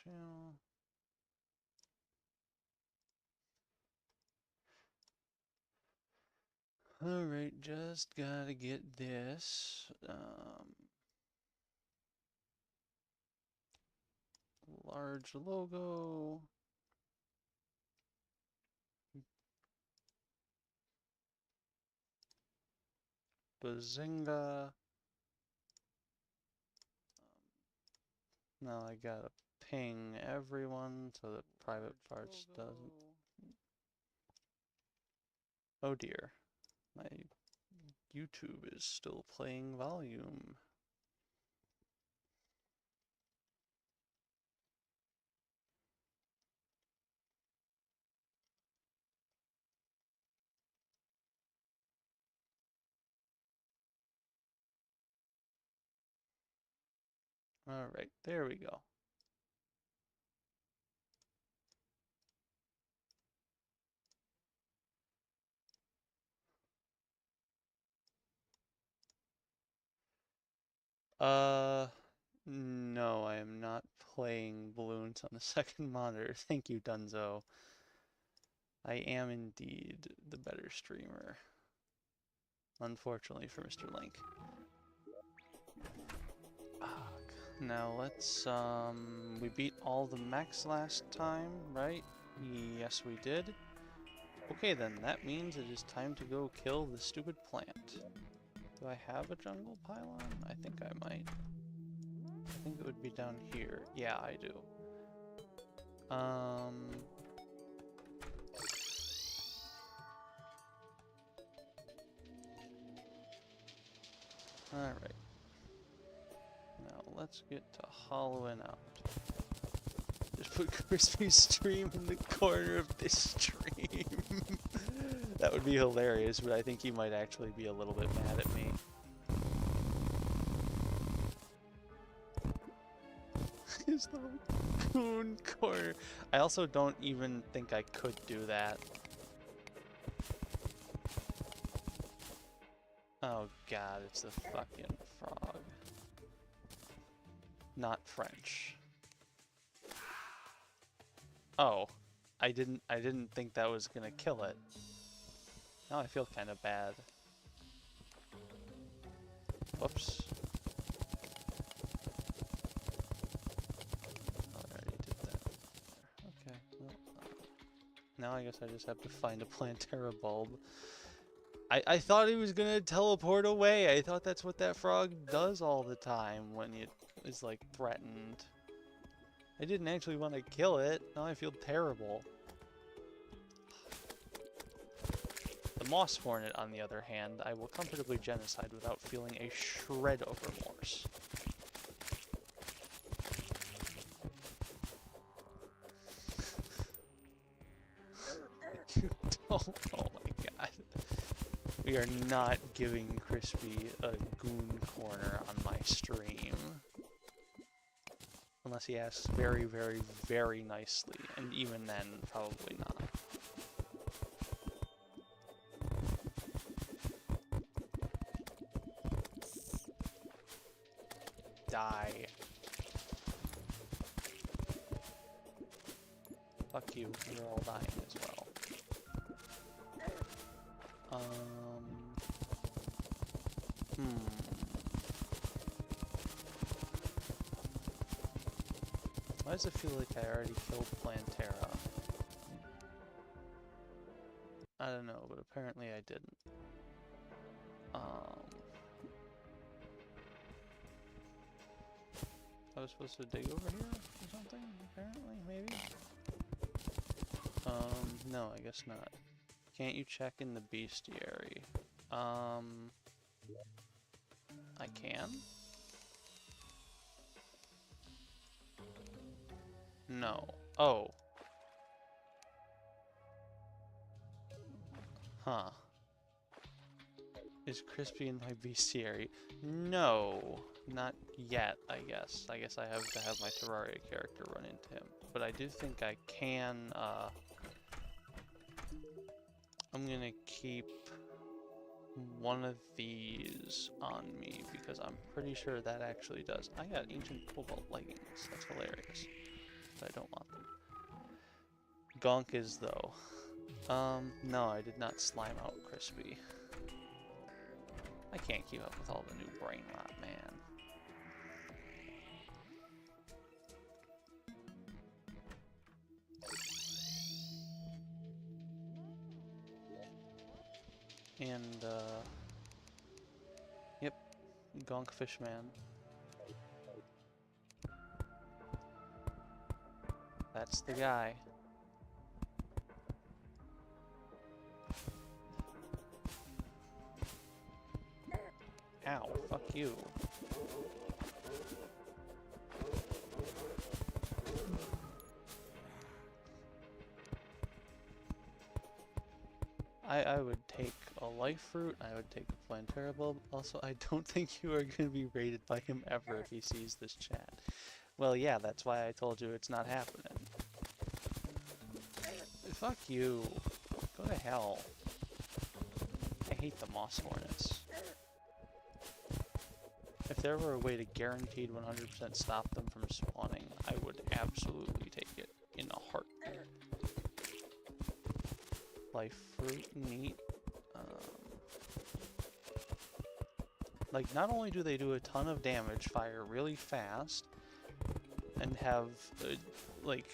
channel. Alright, just gotta get this. Large logo. Bazinga. Now I gotta ping everyone so that private parts doesn't. Oh dear. My YouTube is still playing volume. Alright, there we go. No, I am not playing balloons on the second monitor. Thank you, Dunzo. I am indeed the better streamer. Unfortunately for Mr. Link. Now let's, we beat all the mechs last time, right? Yes, we did. Okay then, that means it is time to go kill the stupid plant. Do I have a jungle pylon? I think I might. I think it would be down here. Yeah, I do. Alright. Now let's get to hollowing out. Just put Crispy's stream in the corner of this stream. That would be hilarious, but I think he might actually be a little bit mad at me. His little coon corner. I also don't even think I could do that. Oh god, it's the fucking frog. Not French. Oh, I didn't think that was gonna kill it. Now I feel kind of bad. Whoops. Already did that. Okay. Well, now I guess I just have to find a Plantera bulb. I thought he was gonna teleport away. I thought that's what that frog does all the time when it is like threatened. I didn't actually want to kill it. Now I feel terrible. The Moss Hornet, on the other hand, I will comfortably genocide without feeling a shred of remorse. You don't. Oh my god. We are not giving Crispy a goon corner on my stream. Unless he asks very, very, very nicely, and even then, probably not. Die. Fuck you, you're all dying as well. Why does it feel like I already killed Plantera? I don't know, but apparently I didn't. I was supposed to dig over here or something, apparently, maybe? No, I guess not. Can't you check in the bestiary? I can? No. Oh. Huh. Is Crispy in my bestiary? No. Not yet, I guess. I guess I have to have my Terraria character run into him. But I do think I can, I'm gonna keep one of these on me because I'm pretty sure that actually does. I got ancient cobalt leggings. That's hilarious. I don't want them. Gonk is, though. No, I did not slime out Crispy. I can't keep up with all the new brain rot, man. And, yep, Gonk Fishman. That's the guy. Ow, fuck you. I would take a life fruit, I would take a Plantera bulb. Also, I don't think you are going to be raided by him ever if he sees this chat. Well, yeah, that's why I told you it's not happening. Fuck you. Go to hell. I hate the moss hornets. If there were a way to guaranteed 100% stop them from spawning, I would absolutely take it in a heartbeat. Life fruit, neat. Like, not only do they do a ton of damage, fire really fast, and have, like,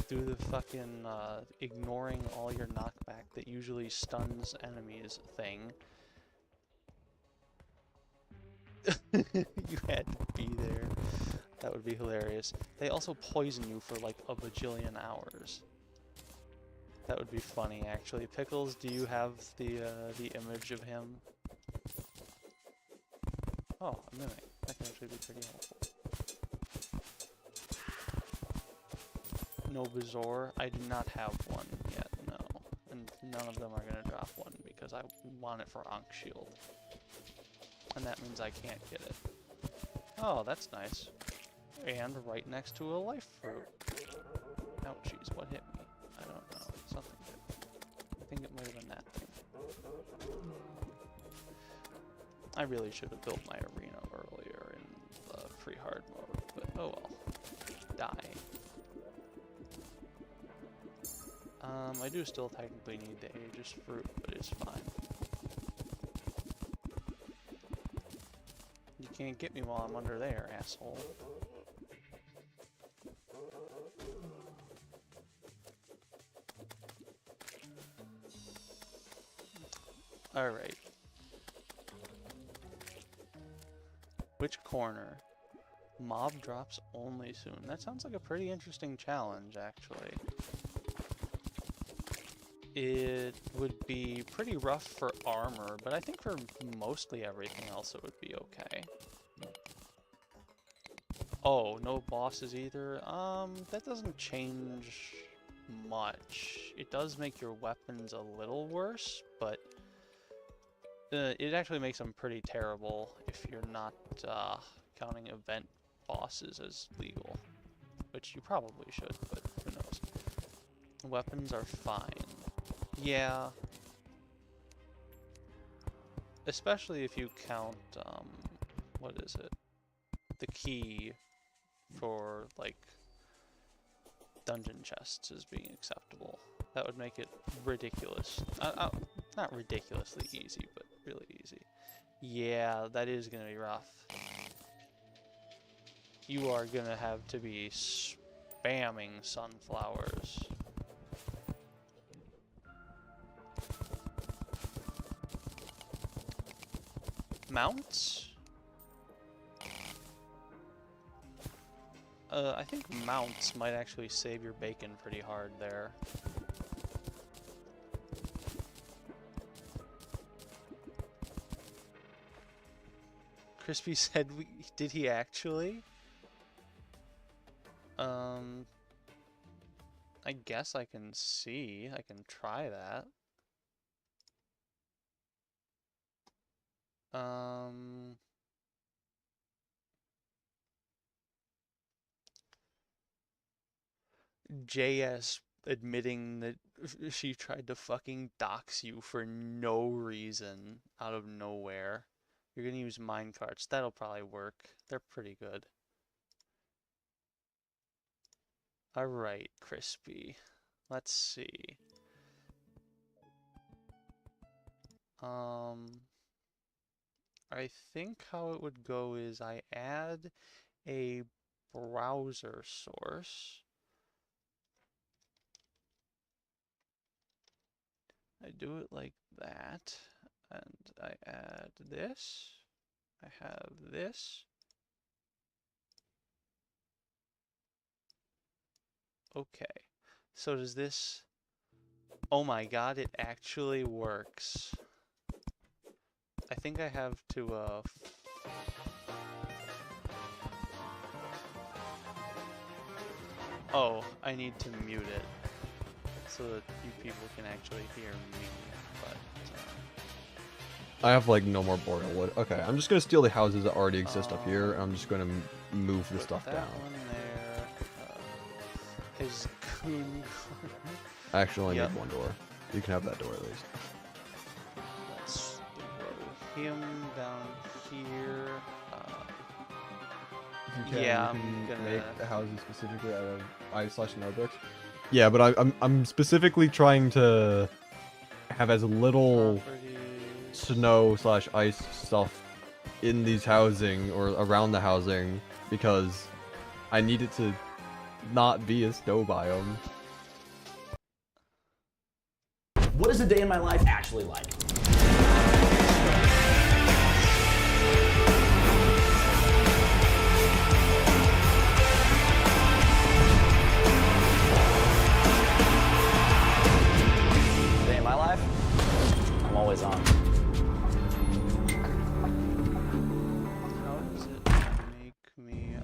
do the fucking, ignoring all your knockback that usually stuns enemies thing. You had to be there. That would be hilarious. They also poison you for, like, a bajillion hours. That would be funny, actually. Pickles, do you have the image of him? Oh, a mimic. That can actually be pretty helpful. No Bazaar? I do not have one yet, no. And none of them are going to drop one because I want it for Ankh Shield. And that means I can't get it. Oh, that's nice. And right next to a life fruit. Ouchies, what hit me? I don't know. Something did. I think it might have been that thing. I really should have built my arena earlier in the pre-hard mode, but oh well. Die. I do still technically need the Aegis fruit, but it's fine. You can't get me while I'm under there, asshole. Alright. Which corner? Mob drops only soon. That sounds like a pretty interesting challenge, actually. It would be pretty rough for armor, but I think for mostly everything else it would be okay. Oh, no bosses either? That doesn't change much. It does make your weapons a little worse, but it actually makes them pretty terrible if you're not counting event bosses as legal. Which you probably should, but who knows. Weapons are fine. Yeah. Especially if you count, what is it? The key for, like, dungeon chests as being acceptable. That would make it ridiculous. Not ridiculously easy, but really easy. Yeah, that is gonna be rough. You are gonna have to be spamming sunflowers. Mounts? I think mounts might actually save your bacon pretty hard there. Crispy said, did he actually? I guess I can see. I can try that. JS admitting that she tried to fucking dox you for no reason out of nowhere. You're gonna use minecarts. That'll probably work. They're pretty good. Alright, Crispy. Let's see. I think how it would go is I add a browser source. I do it like that, and I add this. I have this. Okay, so does this... Oh my god, it actually works. I think I have to, Oh, I need to mute it so that you people can actually hear me, but... I have like no more boreal wood. Okay, I'm just gonna steal the houses that already exist up here, and I'm just gonna move the stuff that down. One there, is Coon. I actually only need one door. You can have that door at least. Let's throw him down here. If you can, yeah, you can I'm gonna make the houses specifically out of ice/snow bricks. Yeah, but I'm specifically trying to have as little snow/ice stuff in these housing or around the housing because I need it to not be a snow biome. What is a day in my life actually like? Day in my life? I'm always on. How does it make me...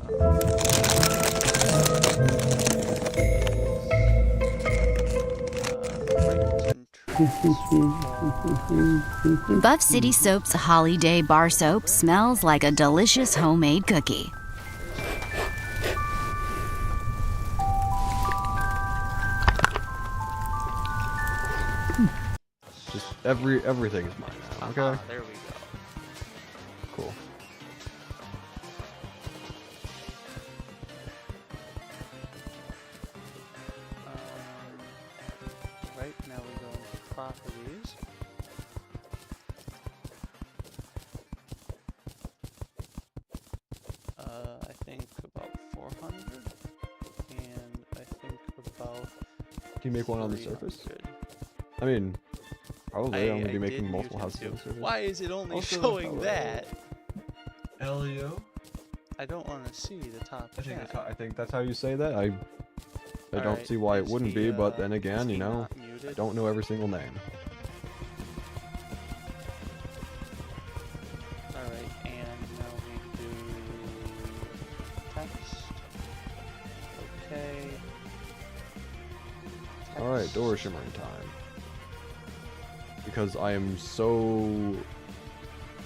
Buff City Soap's Holly Day Bar Soap smells like a delicious homemade cookie. Just everything is mine now. Okay. There we go. Cool. Right now we go into properties. I think about 400, and I think about. Can you make one on the surface? 300. I mean, probably I'm gonna be I making did multiple use houses him on the too. surface. Why is it only Also, showing hello. that? Elio? I don't want to see the top. I think that's how you say that. I don't Alright, see why it is wouldn't he, be, but then is again, he you know, not I muted? don't know every single name. Alright, and now we do text. Okay. Alright, door Text. shimmering time. Because I am so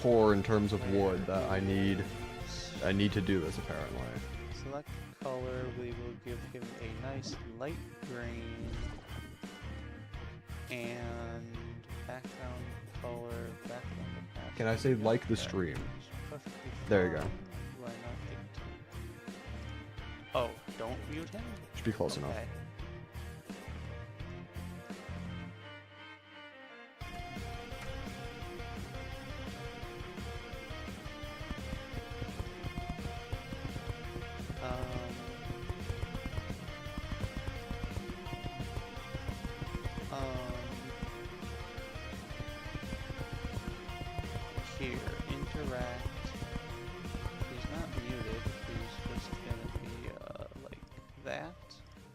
poor in terms of wood that I need to do this apparently. Select color, we will give him a nice light green. And background color, background. Can I say like the stream? There you go. Why not dictate? Oh, don't mute him? Should be close enough. Okay. Here, interact. He's not muted. He's just gonna be like that,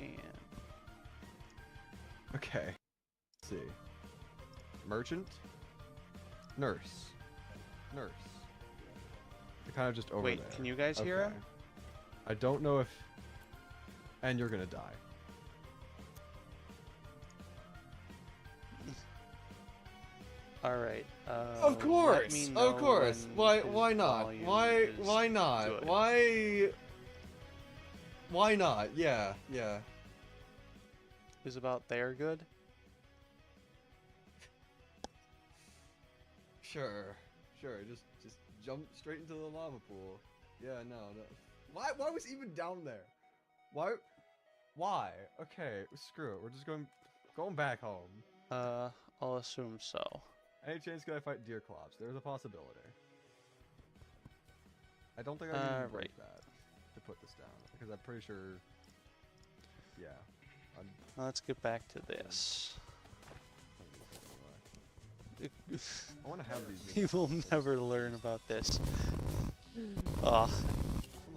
and Okay. Let's see. Merchant? Nurse. Nurse. They're kind of just over wait. there. Can you guys hear him? I don't know if... And you're gonna die. All right. Of course, of course. Why not? Why not? good. Why not? Yeah. Is about there good? Sure. Just jump straight into the lava pool. Yeah, no. Why was he even down there? Why? Why? Okay, screw it. We're just going back home. I'll assume so. Any chance could I fight Deerclops? There's a possibility. I don't think I can break that to put this down because I'm pretty sure. Yeah. Let's get back to this. I want to have these. He will never learn about this.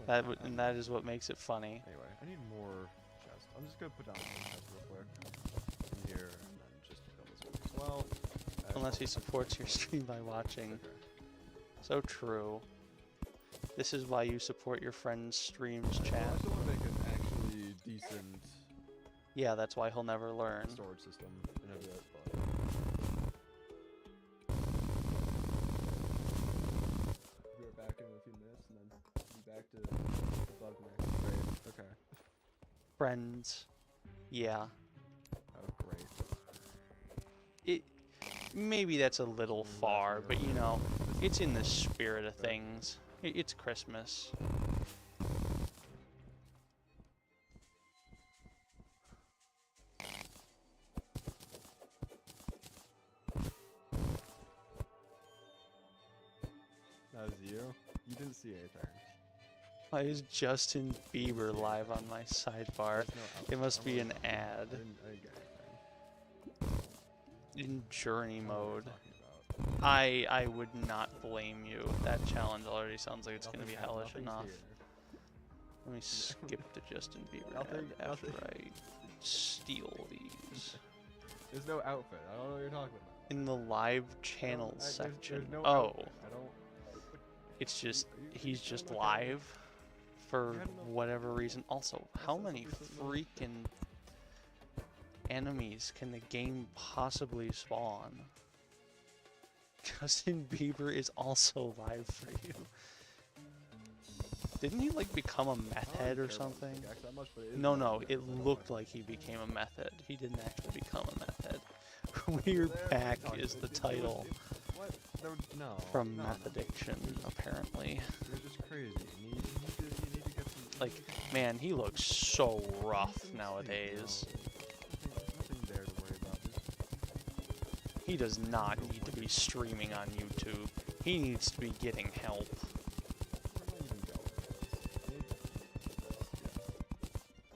And that is what makes it funny. Anyway, I need more chests. I'm just gonna put down some chests real quick in here, and then just fill this one as well. Unless he supports your stream by watching. Okay. So true. This is why you support your friends' streams, I chat. still want to make an actually decent Yeah, that's why he'll never learn. storage system in a bit, but. Be right back in a few minutes, and then be back to above next. Great. Okay. Friends. Yeah. Oh, great. Maybe that's a little far, but you know, it's in the spirit of things. It's Christmas. That was you? You didn't see anything. Why is Justin Bieber live on my sidebar? It must be an ad. I didn't get anything. In journey mode. What are you talking about? I would not blame you. That challenge already sounds like it's going to be hellish Nothing's enough. here. Let me skip to Justin Bieber Nothing- ad after nothing. I steal these. There's no outfit. I don't know what you're talking about. In the live channels There's section. no Oh, outfit. I don't. it's just, You he's don't just look at live for You had enough- whatever reason. Also, how not many something recently. freaking enemies can the game possibly spawn? Justin Bieber is also live for you. Didn't he like become a meth I don't head really or care about something? pickaxe that much, but it is No, nice no, to it know. looked like he became a meth head. He didn't actually become a meth head. We're There, Back no, is the it was- title What? No. from no, Meth no. Addiction, apparently. You're just crazy. You need to get some. Like, man, he looks so rough Nothing to see, nowadays. no. Nothing there to worry about. He does not need to be streaming on YouTube. He needs to be getting help.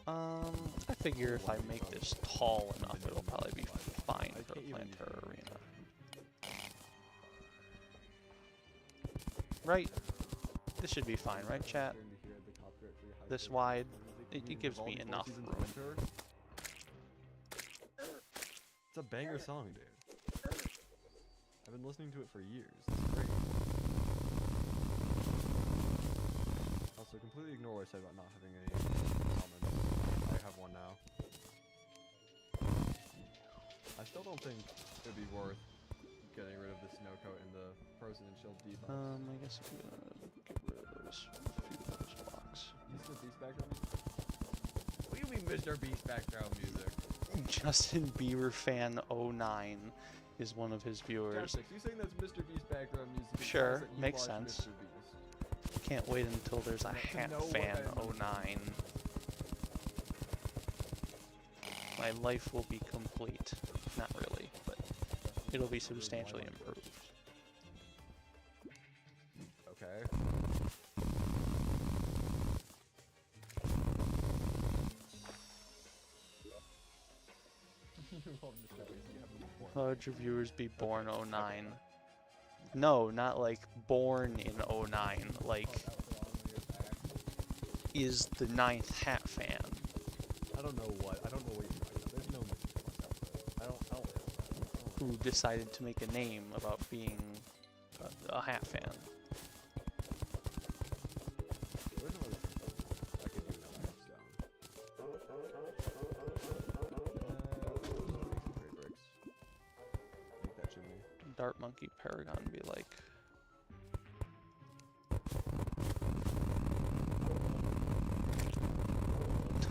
I figure if I make this tall enough, it'll probably be fine for the Planter Arena. Right? This should be fine, right, chat? This wide, it gives me enough room. It's a banger song, dude. I've been listening to it for years. It's great. Also, completely ignore what I said about not having any comments. I have one now. I still don't think it'd be worth getting rid of the snow coat and the frozen and chilled debuffs. I guess I'm gonna get rid of those few of those blocks. Mr. Beast background music? What do you mean Mr. Beast background music? Justin Bieber fan 09 is one of his viewers. You saying that's Mr. Beast background music? implies Sure, that you makes watch sense. Mr. Beast. Can't wait until there's a To hat know what fan I am. 09. My life will be complete. Not really, but it'll be substantially improved. Okay. How would your viewers be born 09? No, not like born in 09, like is the 9th hat fan. I don't know what. I don't know what you're talking about. There's no Mr. Beast outfit. I don't Who decided to make a name about being a hat fan. There's no I could do another great bricks. Make that chimney. Dart Monkey Paragon be like,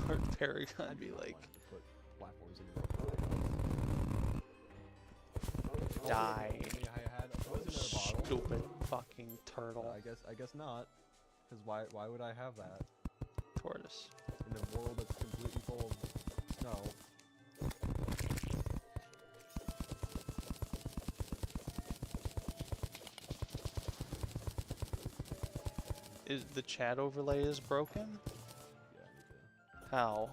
Dart Paragon be like, Put platforms in the die, wasn't in a bottle. stupid fucking turtle. I guess not. Because why would I have that Tortoise. in a world that's completely full of snow. Is the chat overlay is broken? Yeah, me too. How?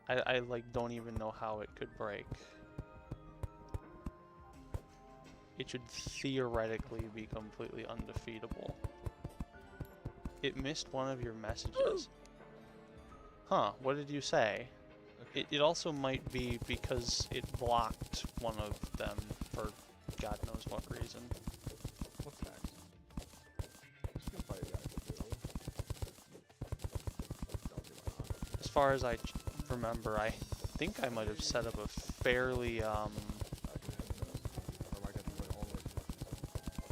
I like don't even know how it could break. It should theoretically be completely undefeatable. It missed one of your messages. Huh, what did you say? Okay. It also might be because it blocked one of them for God knows what reason. What's next? Just gonna fight you guys too. Don't see why not. As far as I remember, I think I might have set up a fairly I can hit this. Or I might have to put it all the way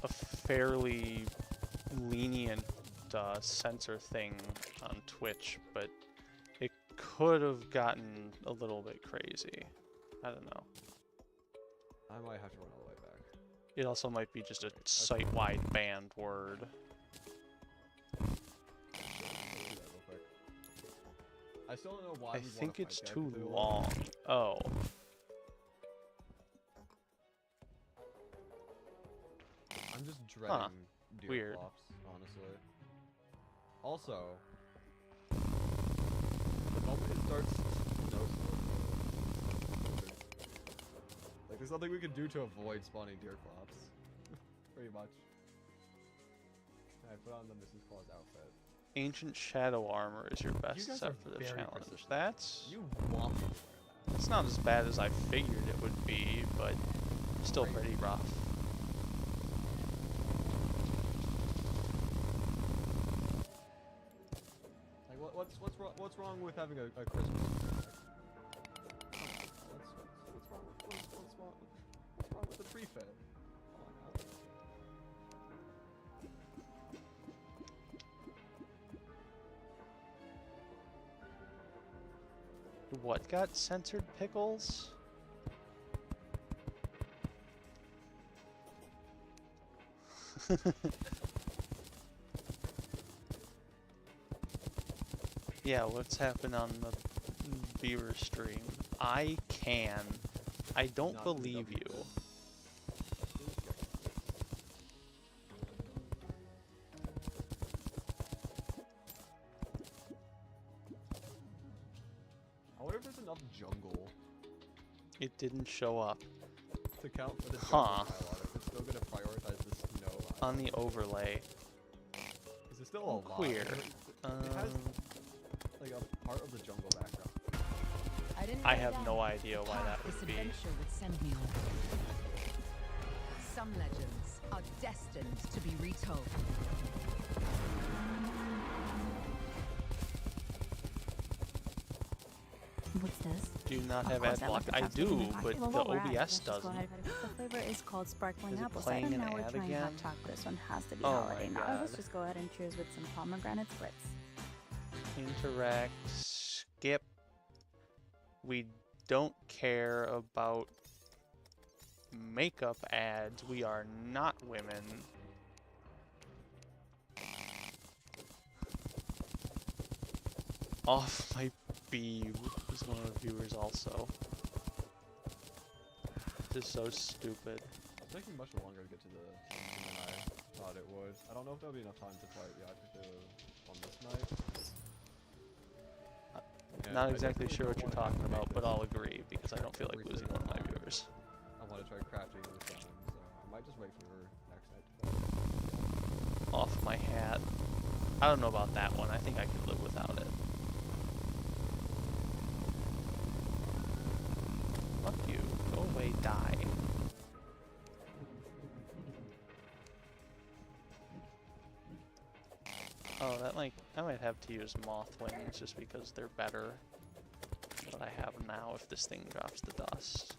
to a fairly lenient censor thing on Twitch, but it could have gotten a little bit crazy. I don't know. I might have to run all the way back. It also might be just a site-wide banned word. Let's do that real quick. I still don't know why I we think wanna it's fight too Cthulhu. long. Oh. I'm just dreading deer Weird. flops, honestly. Also, the moment it starts like there's nothing we can do to avoid spawning deer flops. Pretty much. I put on the Mrs. Claus outfit. Ancient Shadow Armor is your You best guys set are for the very challenge. persistent. That's... You want me to wear that. It's not as bad as I figured it would be, but still pretty rough. Like what's wrong with having a Christmas tree? What's wrong with the tree fit? Oh my god. What got censored, Pickles? Yeah, what's happened on the viewer stream? I don't Not believe the you. I wonder if there's enough jungle It didn't show up. to count for the jungle Huh. biologic. If it's still gonna prioritize the snow On the biologic. overlay. Is it still a lot? Queer. It has like a part of the jungle background. I have no idea why that This would be. adventure would send me on. Some legends are destined to be retold. What's this? Do you not Of have course ad I block? like the I chocolate in do, my pocket. but Well, the while we're at it, OBS let's just go doesn't. ahead and- The flavor is called sparkling Is it apple playing cider. an Now we're ad trying again? hot chocolate. This one has to be Oh my holiday. Now let's God. just go ahead and cheers with some pomegranate spritz. Interact, skip. We don't care about makeup ads. We are not women. Off my beam is one of the viewers also. This is so stupid. It's taking much longer to get to the than I thought it would. I don't know if there'll be enough time to fight Yakuza on this night. And Not I exactly definitely sure what don't you're wanna have talking to make about, but this I'll agree because I don't feel like every losing single one of my time. viewers. I want to try crafting this time, so I might just wait for next night to fight. Off my hat. I don't know about that one. I think I could live without it. Fuck you. Go away, die. Oh, I might have to use moth wings just because they're better than what I have now if this thing drops the dust.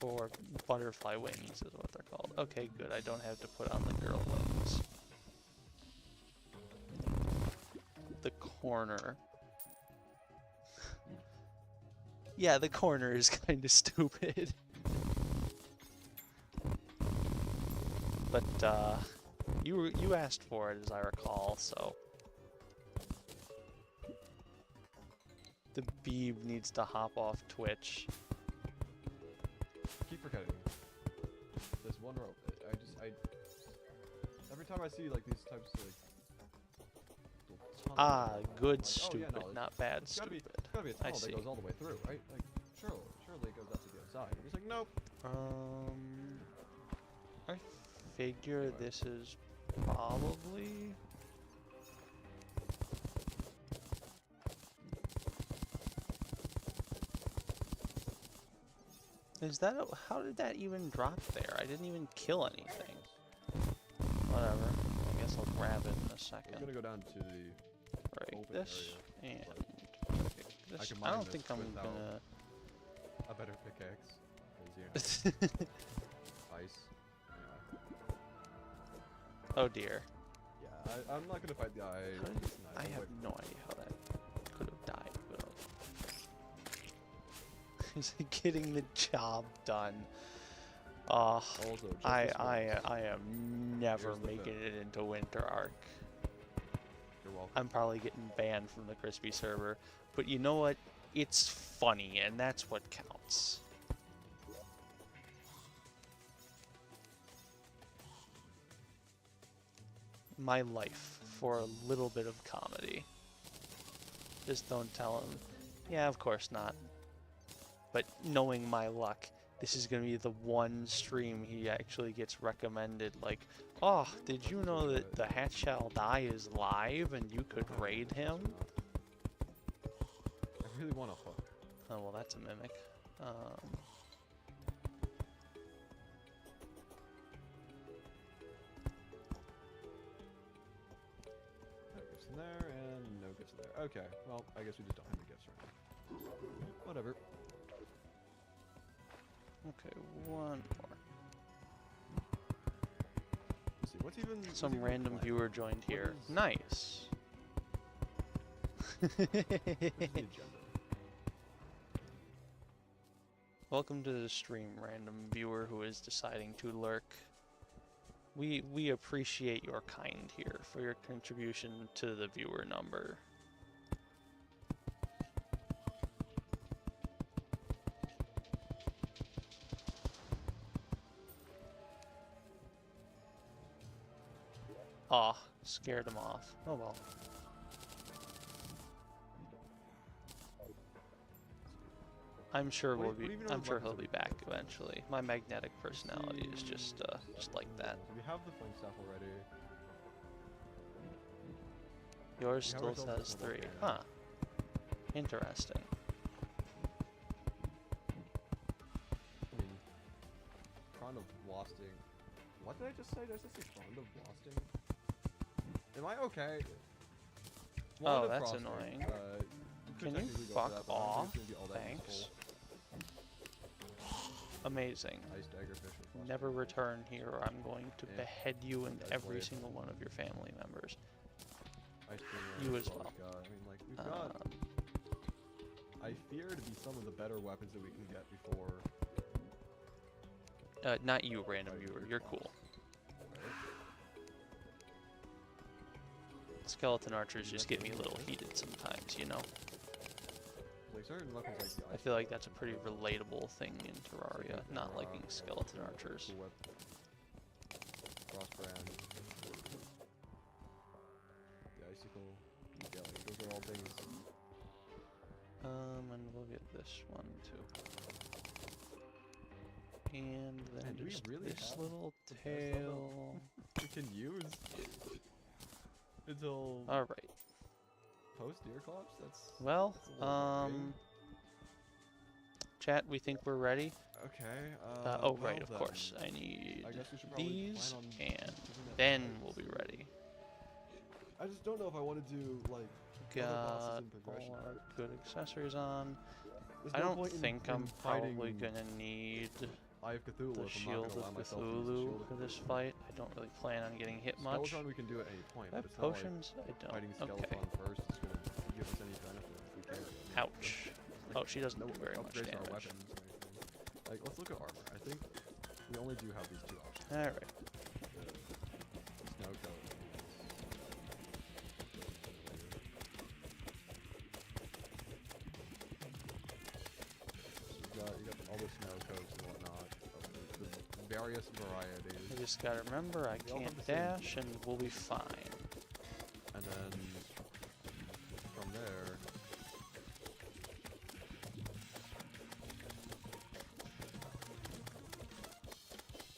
Or butterfly wings is what they're called. Okay, good. I don't have to put on the girl wings. The corner. Yeah, the corner is kind of stupid. But, you asked for it, as I recall, so... The Beeb needs to hop off Twitch. Keep forgetting. There's one rope. Every time I see like these types of like. Ah, good like, stupid, oh, yeah, no, not bad it's gotta be, stupid. it's gotta be a I tunnel that see. goes all the way through, right? Like, surely it goes out to the other side. And he's like, nope. I figure Anyway. this is probably. Is that how did that even drop there? I didn't even kill anything. Whatever. I guess I'll grab it in a We're second. gonna go down to the. Break open this area. and break this. can I mine don't this think I'm without- gonna. A better pickaxe. Because, you know, ice. Anyway. Oh dear. Yeah, I'm not gonna fight the guy. How did tonight. I I'll have wait. no idea how that could have died, but is it getting the job done? Also, just this I once. am never Here's the making bit. it into Winter Arc. You're welcome. I'm probably getting banned from the Crispy server, but you know what? It's funny, and that's what counts. My life for a little bit of comedy. Just don't tell him. Yeah, of course not. But knowing my luck, this is going to be the one stream he actually gets recommended. Like, oh, did you know that the Hat Shall Die is live and you could raid him? I really want a hook. Oh, well, that's a mimic. No gifts in there, and no gifts in there. Okay, well, I guess we just don't have any gifts right now. Whatever. Okay, one more. Let's see, what's even... Some what's even random planned? viewer joined here. is- Nice. What's the agenda? Welcome to the stream, random viewer who is deciding to lurk. We appreciate your kind here for your contribution to the viewer number. Ah, scared him off. Oh well. I'm sure What we'll do you- be. what do you know I'm the sure weapons he'll that be we can back use? eventually. My magnetic personality is just like that. So we have the flame staff already. Yours We have still ourselves says a level 3. banner. Huh. Interesting. I mean, Frond of Blasting. What did I just say? Did I just say Frond of Blasting? Am I okay? Oh, Wand of that's Frosting, annoying. could Can you technically go for fuck that, but I don't think off? it's gonna be all that Thanks. useful. Amazing. Ice Dagger, Fish, and Frosting. Never return here or I'm going to Yeah. behead you and Ice every Blade. single one of your family members. Ice Bringer, You that's as all well. we've got. I mean, like, we've got... I fear to be some of the better weapons that we can get before... Not you, random fighting viewer. brute You're boss, cool. right? Skeleton archers just get me a little heated sometimes, you know? Like, certain weapons like the I Ice feel like Blade, that's a pretty relatable thing in Terraria, not liking skeleton archers. Cool whip. Frostbrand. The Icicle. Yeah, like, those are all things... And we'll get this one too. And then Man, do we just really this have little the best of them? tail. we can use until Alright. post Deerclops? That's Well, that's a little worrying. chat, we think we're ready. Okay. Oh, well right, of then, course. I need I guess we should probably these, plan on and doing that then tonight, we'll be so- ready. I just don't know if I want to do like other bosses Got in progression. all our good accessories on. There's I no don't point in- think in I'm probably fighting gonna need Eye of Cthulhu the if I'm not Shield gonna allow of myself to use the Cthulhu Shield of for this Cthulhu. fight. I don't really plan on getting hit much. Skeletron we can do at any point, I but have it's not like potions? I fighting don't. Okay. Skeletron first is gonna give us any benefit if we carry it. Ouch. Oh, she doesn't No do very much upgrades to our damage. weapons or anything. Like, let's look at armor. I think we only do have these two options. Alright. Snow coat. various varieties. I just gotta remember I They all have can't the same dash and we'll be fine. And then from there,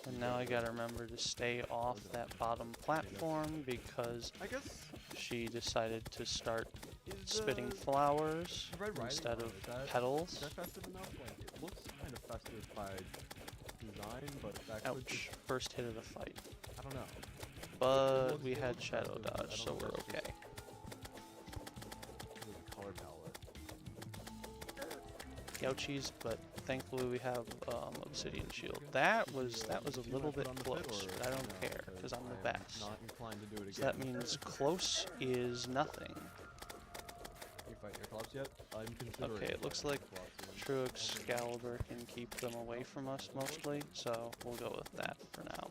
And now I gotta remember to stay off that bottom platform because I guess she decided to start is spitting flowers Red Riding instead on of it, is petals. that festive enough? Like, it looks kind of festive by design, but that could Ouch. just, First hit of the fight. I don't know. But looks- we it had looks shadow festive, but I dodge, don't so know if we're that's just okay. because of the color palette. Ouchies, but thankfully we have obsidian shield. That was a little bit close, but I don't care because I'm the best. Not inclined to do it again. So that means close is nothing. You fight your clubs yet? I'm considering. Okay, it looks like fighting True Excalibur can keep them away from us mostly, so we'll go with that for now.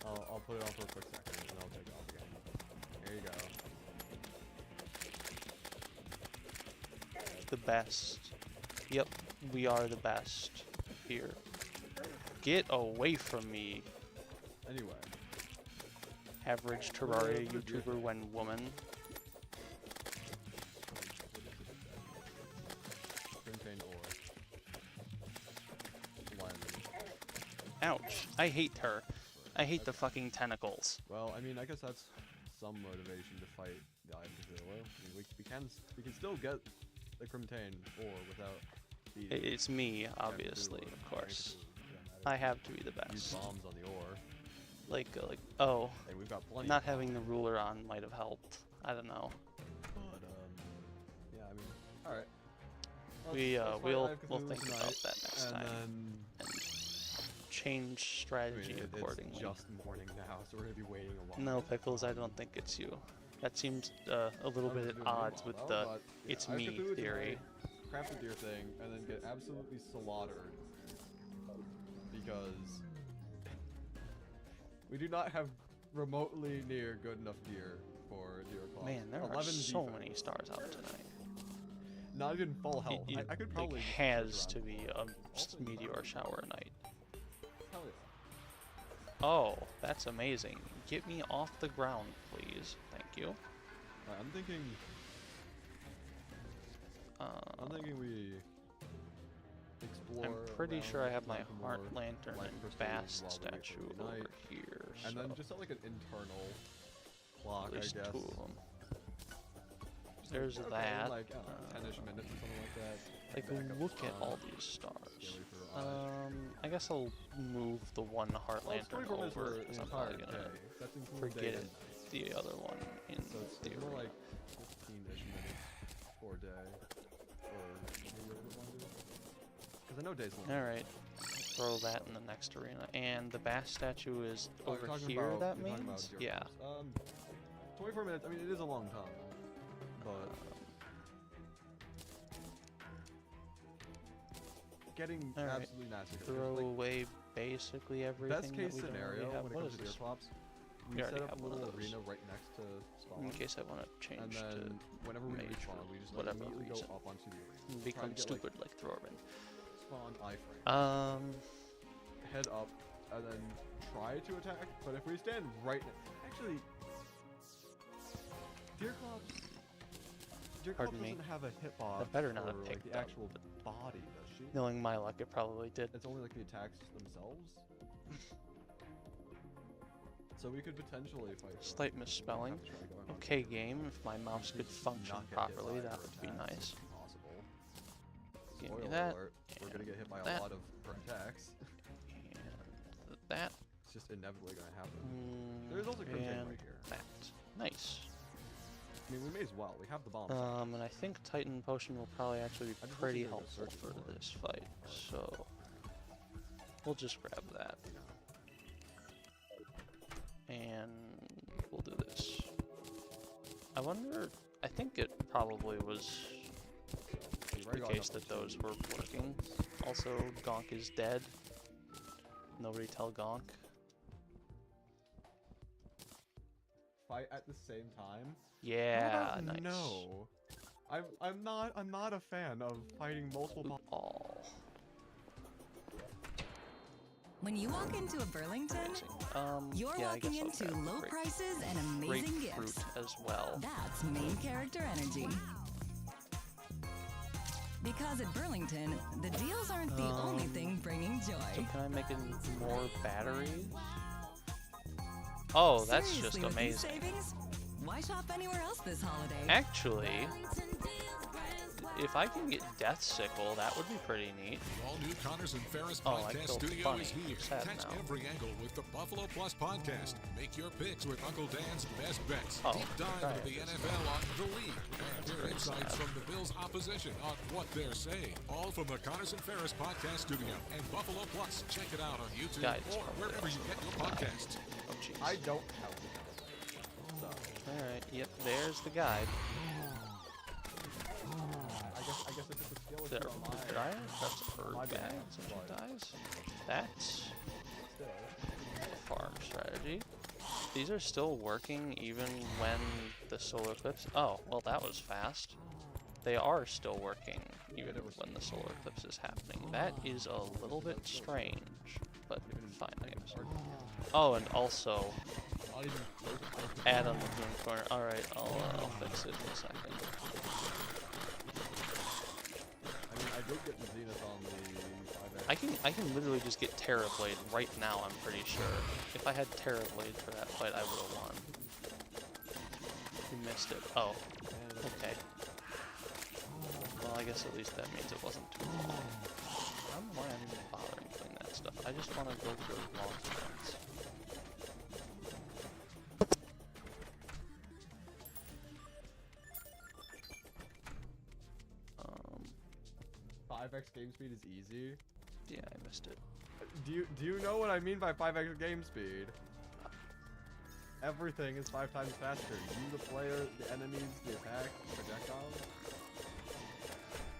I'll put it on for a quick second and I'll take it off again. There you go. The best. Yep, we are the best here. Get away from me, Anyway, average Terraria YouTuber when woman. Crimtane ore. Lemon. Ouch, I hate her. I hate the fucking tentacles. Well, I mean, I guess that's some motivation to fight the Eye of Cthulhu. I mean, we can still get the Crimtane ore without beating It's me, Eye obviously, Cthulhu. of course. Cthulhu, yeah, I have to be the use best. bombs on the ore, Oh, and we've got plenty. not of having the bombs. ruler on might have helped. I don't know. But yeah, I mean, all right. We'll Eye of we'll Cthulhu think tonight, about that next and time then and change I strategy mean, accordingly. it's just morning now, so we're gonna be waiting a while. No, Pickles, I don't think it's you. That seems a little bit at odds with the it's Eye of me Cthulhu theory. tonight, craft the deer thing, and then get absolutely slaughtered because we do not have remotely near good enough gear for deer claws. Man, there are 11 so defense. many stars out tonight. Not even full health. It I could probably like, just has search to around. be a meteor shower night. Hell yeah. Oh, that's amazing. Get me off the ground, please. Thank you. Alright, I'm thinking we explore. I'm pretty around sure I have my Lancamore, Heart Lantern Light and Crystals Bast while we wait for statue the night, over here. and so then just like an internal clock, at least I guess. 2 of them. Just There's okay, that. Like, I don't know, 10-ish minutes or something like that. Like, Back up look at front, all these stars. scary for eyes. I guess I'll move the one Heart Well, it's Lantern 24 minutes over for because an I'm entire probably gonna day. That's including forget day it. and night. The other one in So it's theory. more like 15-ish minutes for a day. Or maybe a little bit longer. Because I know days long. Alright, throw that in the next arena. And the Bast statue is Oh, you're over talking here, about- that you're talking means? about deer Yeah. claws. 24 minutes, I mean, it is a long time. But getting Alright, absolutely massacred. Throw Like, away basically everything best case that we scenario don't really have. when it What comes is to deer this? clops, we We already set up have a one of little those. arena right next to spawn. In case I want to And change then to whenever we mage respawn, for we just whatever immediately reason. go up onto the arena. and Try become to get, stupid like Thorben. Spawn iframe. Head up and then try to attack. But if we stand right, actually, Deer Clops Pardon me. doesn't have a hitbox. That better not for, have like, picked the up, actual body, does she? Knowing my luck, it probably did. It's only like the attacks themselves. So we could potentially fight. them. Slight We'll misspelling. have to try going on. Okay, game. If my mouse could function Not get hit properly, by that her would be attacks nice. if possible. Give me Spoiler that, alert, we're gonna get hit by that. a lot of her attacks. And that. It's just inevitably gonna happen. Mm, There's also Crimson and right here. that. Nice. I mean, we may as well. We have the bomb. And I think Titan Potion will probably actually be I just pretty wasn't gonna go helpful search for for it. this fight, so we'll just grab that. And we'll do this. I wonder, I think it probably was We've already the gotten case up that to those were 2. working. Also, Gonk is dead. Nobody tell Gonk. Fight at the same time. Yeah, How about nice. No. I'm not a fan of fighting multiple. Oh. When you walk into a Burlington, you're yeah, I walking guess I'll into grab low prices and amazing grapefruit gifts. as well. That's main character energy. Because at Burlington, the deals aren't the only thing bringing So joy. can I make it more batteries? Oh, that's Seriously, just with these amazing. savings, why shop anywhere else this holiday? Actually, if I can get Death Sickle, that would be pretty neat. The all-new Connors and Ferris Oh, I Podcast feel Studio funny. is here. Sad Catch now. every angle with the Buffalo Plus Podcast. Make your picks with Uncle Dan's best bets. Oh, Deep dive right. into the NFL on The League. And hear very insights sad. from the Bills' opposition on what they're saying. All from the Connors and Ferris Podcast Studio and Buffalo Plus. Check it out on YouTube Guide is or probably wherever you get your podcasts. Oh, jeez. I don't have it. So, Alright, yep, there's the guide. I guess it's just a skill There, issue on my did I? That's a bird my bag, bad, so she but dies. That's still. farm strategy. These are still working even when the solar eclipse... Oh, well that was fast. They are still working even when the solar eclipse is happening. That is a little bit strange, but fine, I guess. Oh, and also, add on the green corner. Alright, I'll fix it in a second. I mean, I did get the Zenith on the 5X. I can literally just get Terrorblade right now, I'm pretty sure. If I had Terrorblade for that fight, I would have won. You missed it. Oh, okay. Well, I guess at least that means it wasn't too long. I don't know why I'm even bothering doing that stuff. I just want to go for long runs. 5x game speed is easy. Yeah, I missed it. Do you know what I mean by 5x game speed? Everything is 5 times faster. You, the player, the enemies, the attack, projectiles.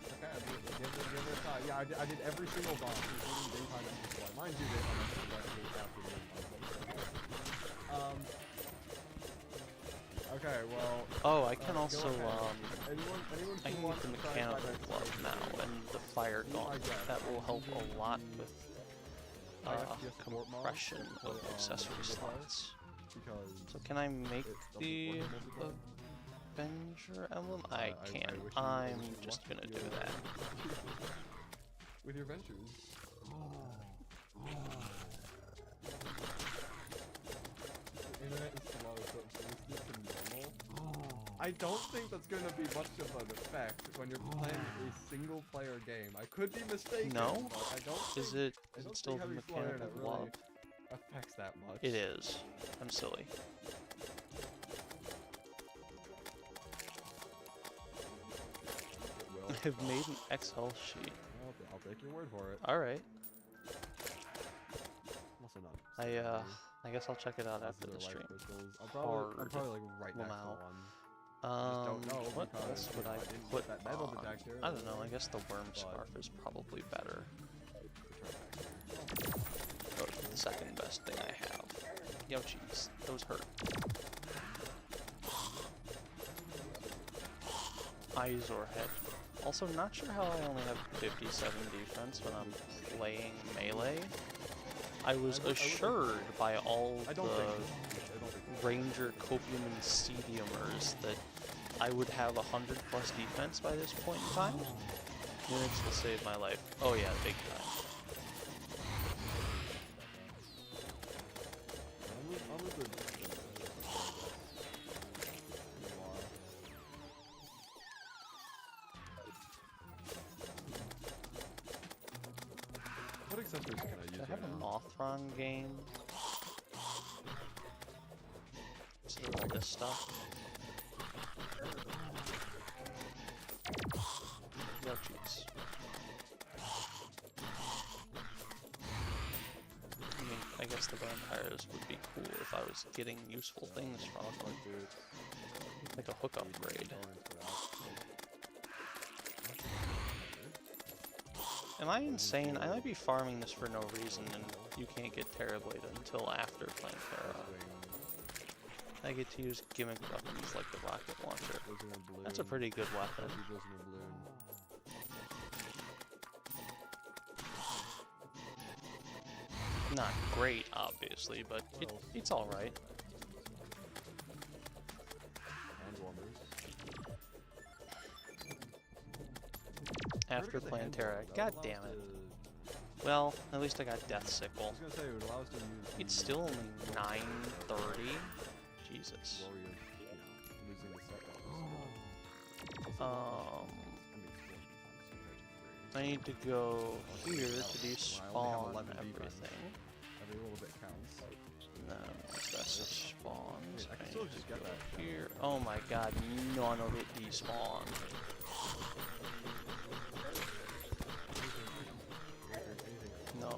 Okay, give it a try. Yeah, I did every single boss, including daytime and before. Mind you, daytime and before okay, well. Oh, I can also Anyone I can who get wants the to try mechanical 5x glove now and the fire gauntlet. That will help a lot with compression of accessory slots. So can I make the Avenger emblem? I can. I'm just gonna do that. With your ventures. The internet is slow, so it's normal. I don't think that's gonna be much of an effect when you're playing a single player game. I could be mistaken. No? But I don't Is think, it still the having slow mechanical internet glove? really affects that much. It is. I'm silly. I've made an Excel sheet. I'll take your word for it. Alright. Also not. I guess I'll check it out after the stream. I'm probably like right next to Lamau. one. What because else would I didn't put get that metal on? detector, I don't know, I guess the worm but- scarf is probably better. Oh, it's the second best thing I have. Yo, jeez, those hurt. Eyes or head. Also, not sure how I only have 57 defense when I'm playing melee. I was assured by all I the don't think Ranger, Copium, and Cediumers that I would have 100 plus defense by this point in time. Unix will save my life. Oh yeah, big time. What accessories can I use Do I have right a now? Mothron game? So all this stuff. Oh jeez. I mean, I guess the vampires would be cool if I was getting useful things from them. Like a hook upgrade. Am I insane? I might be farming this for no reason, and you can't get Terrorblade until after playing Terra. I get to use gimmick weapons like the rocket launcher. That's a pretty good weapon. Not great, obviously, but it's alright. Hand warmers. After Where did we get the hand Plantera. warmers? God That would damn allow us it. to- Well, at least I got Death I Sickle. was gonna say it would allow us to use. It's the still only 9:30. Jesus. warrior, you know, losing the set. I need to go here to despawn everything. Every little bit counts. No, that's the spawns. I can I still need just to get go that. here. Oh my god, none of it despawned. No,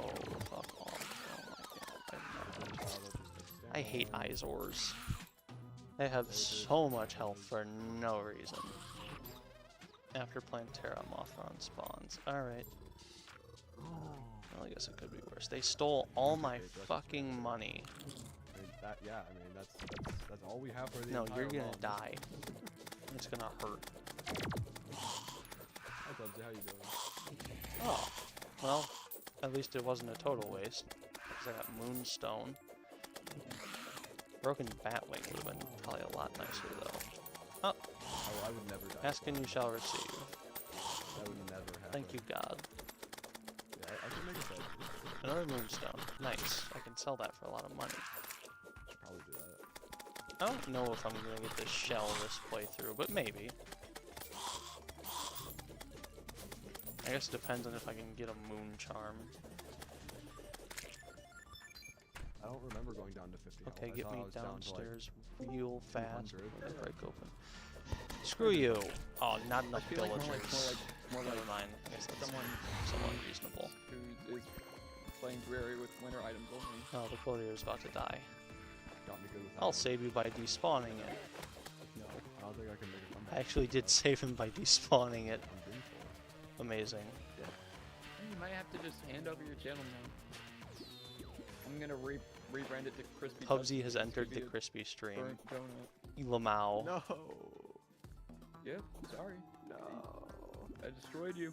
fuck off. Oh my god. I hate Izors. They have so much health for no reason. After Plantera, Mothron spawns. Alright. Well, I guess it could be worse. They stole all my fucking money. I mean, yeah, I mean, that's all we have for the No, entire you're gonna month. die. It's gonna hurt. Hi, Tubbsy, how you doing? Oh. Well, at least it wasn't a total waste. Because I got Moonstone. Broken Batwing would have been probably a lot nicer, though. Oh, I would never die. ask and you shall receive. That would never happen. Thank you, God. Yeah, I should make a bet. Another Moonstone. Nice. I can sell that for a lot of money. Should probably do that. I don't know if I'm gonna get the shell this playthrough, but maybe. I guess it depends on if I can get a Moon Charm. I don't remember going down to 50 health. Okay, I get thought I me was down to, like, downstairs real fast 200. when they break open. Screw you! Oh, not enough I feel like villagers. more Never like mind. I guess that's someone somewhat reasonable. who is playing dreary with winter items only. Oh, the courtier's about to die. got me good with that I'll one. save you by despawning it. No, I don't think I can make a comeback. I actually did save him by despawning it. I'm doing for Amazing. You might have to just hand over your channel now. I'm gonna rebrand it to Crispy. Pubsy has entered the Crispy crispy stream. Burnt donut. Lamau. No. Yeah, sorry. No. I destroyed you.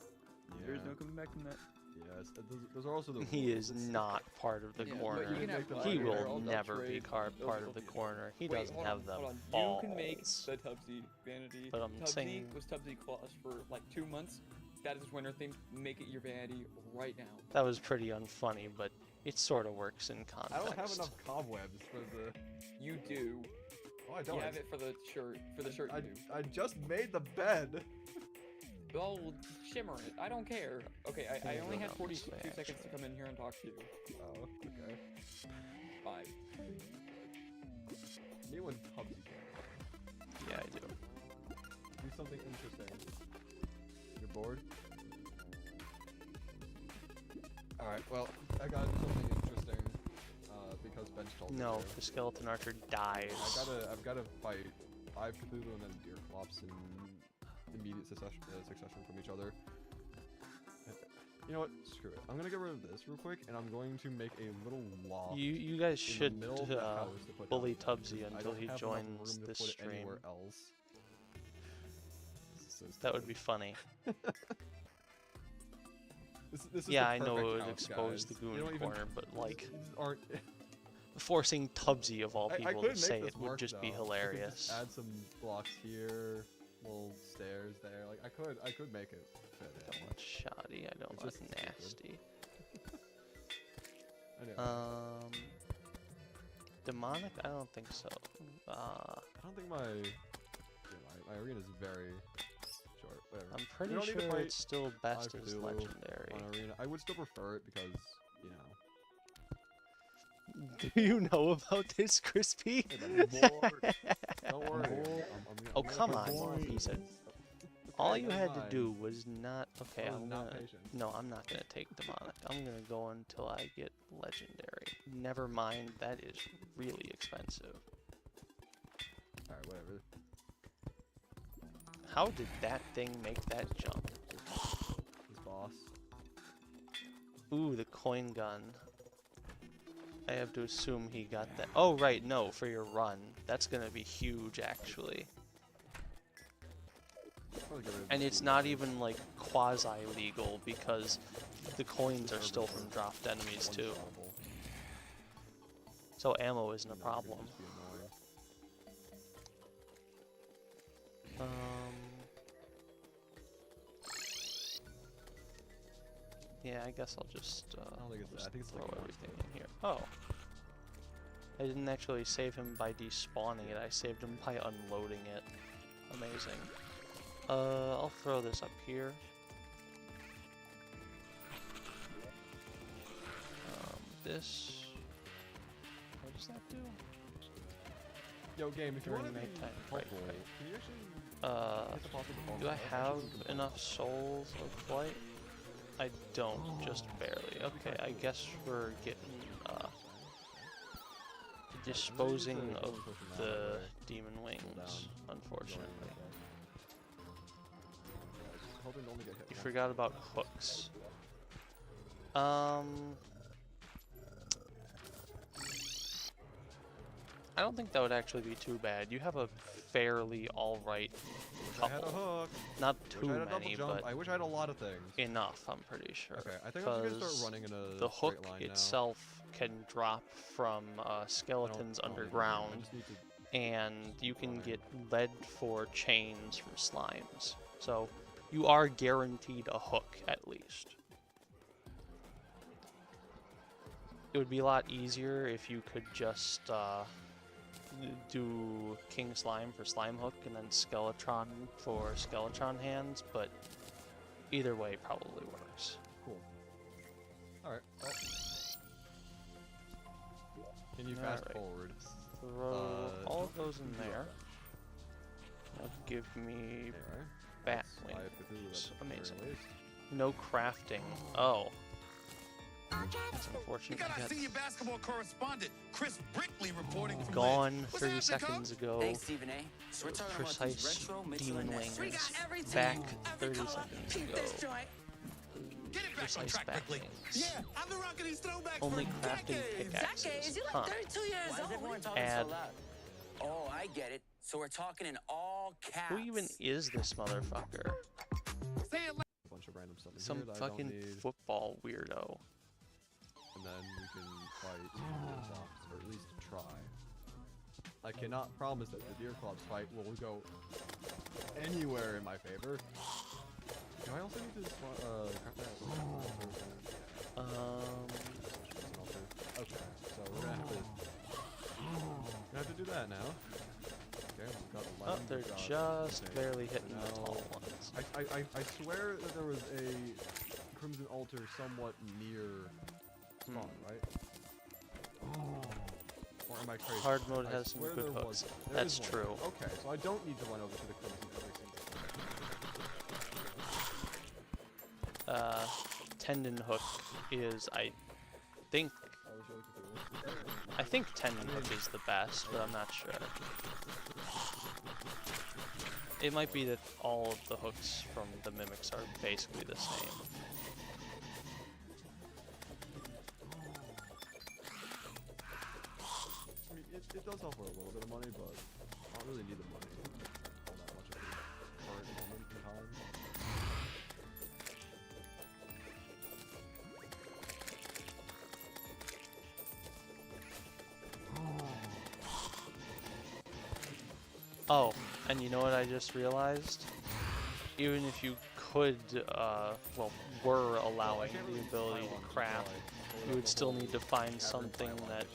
Yeah. There's no coming back from that. Yes, those are also the He rules. is It's- not part of the Yeah, but corner. you can have He fun. He They're will all never be trade. part Those of the will be- corner. He Wait, doesn't hold have on, the hold on. balls. You can make the Tubsy vanity. But I'm Tubsy saying- was Tubsy Claus for like 2 months. That is winter theme. Make it your vanity right now. That was pretty unfunny, but it sort of works in I context. don't have enough cobwebs for the. You do. Oh, I You don't. have it for the shirt. For the shirt, I, you do. I just made the bed. Oh, shimmer it. I don't care. Okay, I Gonna only go have down 42 this way, seconds to actually. come in here and talk to you. Oh, okay. 5. Me when Tubbsy can. Yeah, I do. Do something interesting. You're bored? Alright, well, I gotta do something interesting. Because Bench told me No, to. the skeleton archer dies. I've gotta fight 5 Cthulhu and then Deer Clops in immediate succession from each other. You know what? Screw it. I'm gonna get rid of this real quick, and I'm going to make a little loft. You guys in should the middle of the house to put bully down Tubbsy because I until don't he have enough joins room to this put it stream. anywhere else. This is so That would stupid. be funny. This is Yeah, the I know it perfect would house, expose the guys. You goon don't even- corner, but like these aren't. forcing Tubbsy of all I people couldn't to make say this it would work, just be though. I could hilarious. just add some blocks here, little stairs there. Like I could make it I fit don't in. want shoddy. I don't It's want just stupid. nasty. Anyway, Demonic? I don't think so. I don't think my arena is very short. Whatever. I'm We pretty don't need to sure fight it's still best as Cthulhu legendary. on arena. I would still prefer it because you know. Do you know about this, Crispy? Hey, buddy, bored. Don't worry. Oh, I'm come gonna on, play he said. Okay, All you never had to mind. do was not. Okay, I was I'm not gonna. patient. No, I'm not gonna take demonic. I'm gonna go until I get legendary. Never mind, that is really expensive. Alright, whatever. How did that thing make that jump? This boss. Ooh, the coin gun. I have to assume he got that. Oh, right, no, for your run. That's gonna be huge, actually. Probably get rid of And this it's dude. not even, like, quasi-legal, because the coins are still from dropped enemies, too. Unstoppable. So ammo isn't a You know, it could problem. just be annoying. Yeah, I guess I'll just, I don't think it's just I think it's throw like everything in here. Oh. I didn't actually save him by despawning it, I saved him by unloading it. Amazing. I'll throw this up here. This... What does that do? Yo, game, if you During want to be nighttime, helpful, right. can you actually hit the pause with the Do I phone? have Actually, we can enough souls of flight? I don't, just barely. Okay, I guess we're getting, disposing of the demon wings, unfortunately. Hoping to only get hit You once. forgot about hooks. I don't think that would actually be too bad. You have a fairly alright I had a couple. hook. Not Wish too I had a double many, jump. but I wish I had a lot of things. enough, I'm pretty sure. Okay, I think I'm just gonna Because start running in a the straight hook line now. itself can drop from I skeletons don't need to do it. I underground, just need to and you can running. get lead for chains from slimes. So you are guaranteed a hook at least. It would be a lot easier if you could just do King Slime for Slime Hook and then Skeletron for Skeletron Hands, but either way probably works. Cool. Alright. Well. Can you fast Alright. forward? Throw all of those in don't do there. that. Now give me There. bat That's why I have to do wings. that at the very Amazing. least. No crafting. Oh. That's unfortunate. We got I our got senior basketball correspondent, Chris Brickley, reporting from gone Lids. What's 30 happening, seconds Cubs? ago. Hey, Stephen A. So we're talking about these Precise retro Mitchell demon and Ness. wings. We got everything. Back Every 30 color. seconds Peep ago. this joint. Get it back on Precise track, back Brickley. wings. Yeah, I've been rocking these throwbacks Only for crafting decades. pickaxes. Decades? You're Huh. like 32 years old. Why is everyone talking Add. so loud? Oh, I get it. So we're talking in all caps. Who even is this motherfucker? Say it loud. A bunch of random stuff in Some here that I don't fucking need. football weirdo. And then we can fight those off, or at least try. I cannot promise that the Deer Club's fight will go anywhere in my favor. Do I also need to craft that? Okay, so we're gonna have to do that now. Okay, we've got the Oh, lemon, they're we've got just potato. barely hitting the Now, tall ones. I swear that there was a Crimson Altar somewhat near spawn, right? Or am I crazy? Hard mode I has some swear good there hooks. was- there That's is one. true. Okay, so I don't need to run over to the Crimson every single time. Tendon hook is, I think tendon hook is the best, but I'm not sure. It might be that all of the hooks from the mimics are basically the same. I mean, it does offer a little bit of money, but I don't really need the money all that much at the current moment in time. Oh, and you know what I just realized? Even if you could, well, were allowing the ability to craft, you would still need to find something that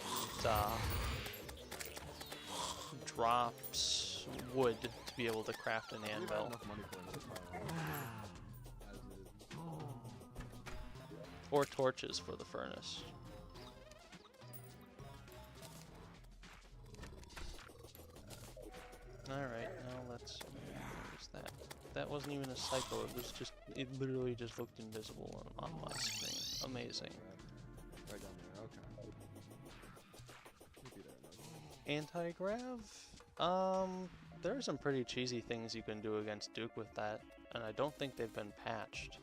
drops wood to be able to craft an We have anvil. enough money for another pylon. As is. Or torches for the furnace. Alright, now let's... Where's that? That wasn't even a cycle, it was just... It literally just looked invisible on my screen. Amazing. Right down there, okay. We'll be there in a minute. Anti-grav? There are some pretty cheesy things you can do against Duke with that, and I don't think they've been patched.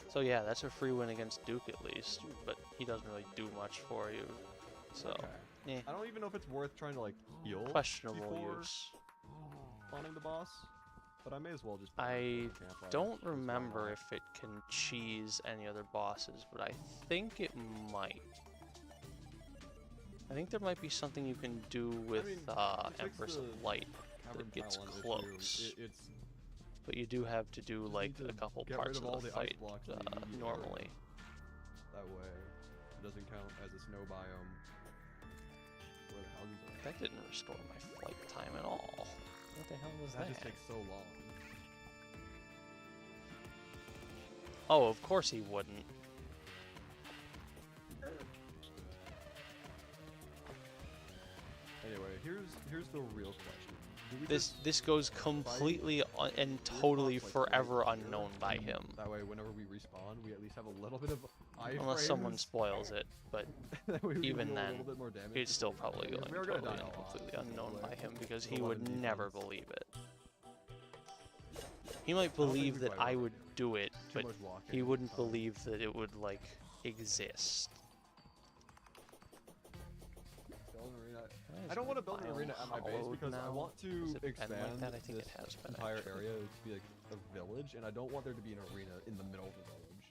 So yeah, that's a free win against Duke at least, but he doesn't really do much for you, so... Okay. Eh. I don't even know if it's worth trying to like heal Questionable before use. spawning the boss, but I may as well just. I campfire, don't 'cause why remember not? if it can cheese any other bosses, but I think it might. I think there might be something you can do with mean, to fix Empress the of Light Cavern that gets pylon issue, close. it's But you do have to do like need to a couple get parts rid of of all the the ice fight blocks in the immediate normally. that way it doesn't count as a snow biome. Where the houses are. That didn't restore my flight time at all. What the hell was That that? just takes so long. Oh, of course he wouldn't. Anyway, here's the real question. Do we This goes completely and totally forever unknown by him. That way, whenever we respawn, we at least have a little bit of iframes. Unless someone spoils it, but That way we can even deal a then, little bit more damage. it's still probably Because going we are gonna totally die and a lot, completely unknown so, by like, him because there's he a lot would of never defense. believe it. He might don't think believe we that quite I will. would do it, Too but much walking he all the wouldn't time. believe that it would like exist. Build an arena. Why is I don't my want to build an biome arena at my base hollowed because I now? want Has to it been like expand that? I think this it has been, entire actually. area to be like a village, and I don't want there to be an arena in the middle of the village.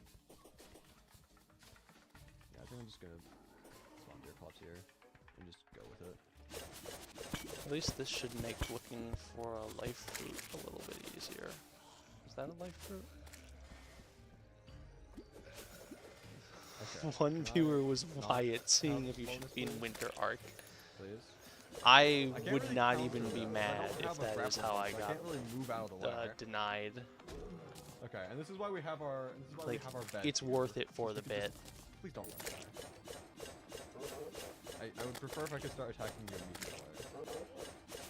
Yeah, I think I'm just gonna spawn deer clops here and just go with it. At least this should make looking for a life fruit a little bit easier. Is that a life fruit? Okay. One Can viewer I was not Wyatt, seeing have if you bonus, should be in please? Winter Arc. Please. I I can't would really not counter even be that, 'cause I mad don't if have a that is grapple how gun, I so got can't really move out of the way. denied. Okay, and this is why we have our. This is why Like, we have our bed. it's here, worth it for so the we can bit. just- Please don't run away. I would prefer if I could start attacking you immediately.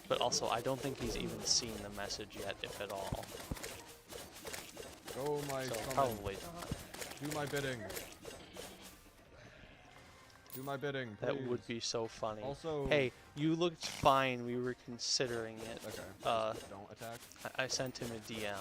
But also, I don't think he's even seen the message yet, if at all. Go my So summon. probably not. Do my bidding. Do my bidding, That please. would be so funny. Also. Hey, you looked fine. We were considering it. Okay. Just don't attack. I sent him a DM.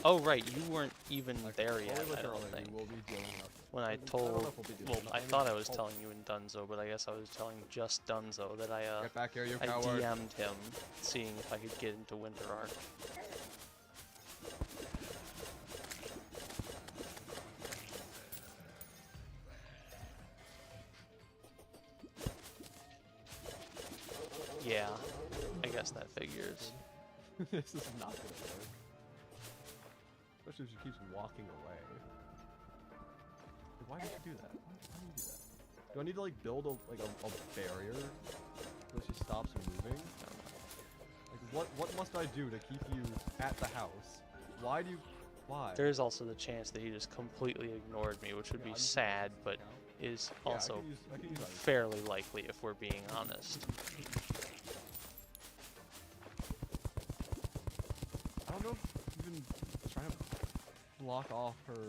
Oh right, you weren't even there yet. Slowly but I don't surely, think. we'll be dealing up. When I don't know told, if we'll be doing well, that. I Maybe thought I was hope. telling you in Dunzo, but I guess I was telling just Dunzo that Get back here, you I coward. DM'd him, seeing if I could get into Winter Arc. Yeah, I guess that figures. This is not gonna work. Especially if she keeps walking away. Like, why did you do that? Why do you do that? Do I need to like build a barrier so she stops moving? Like what must I do to keep you at the house? Why do you why? There is also the chance that he just completely ignored me, which would be sad, but is Yeah, I also can use that. fairly likely if we're being honest. I don't know if even trying to block off her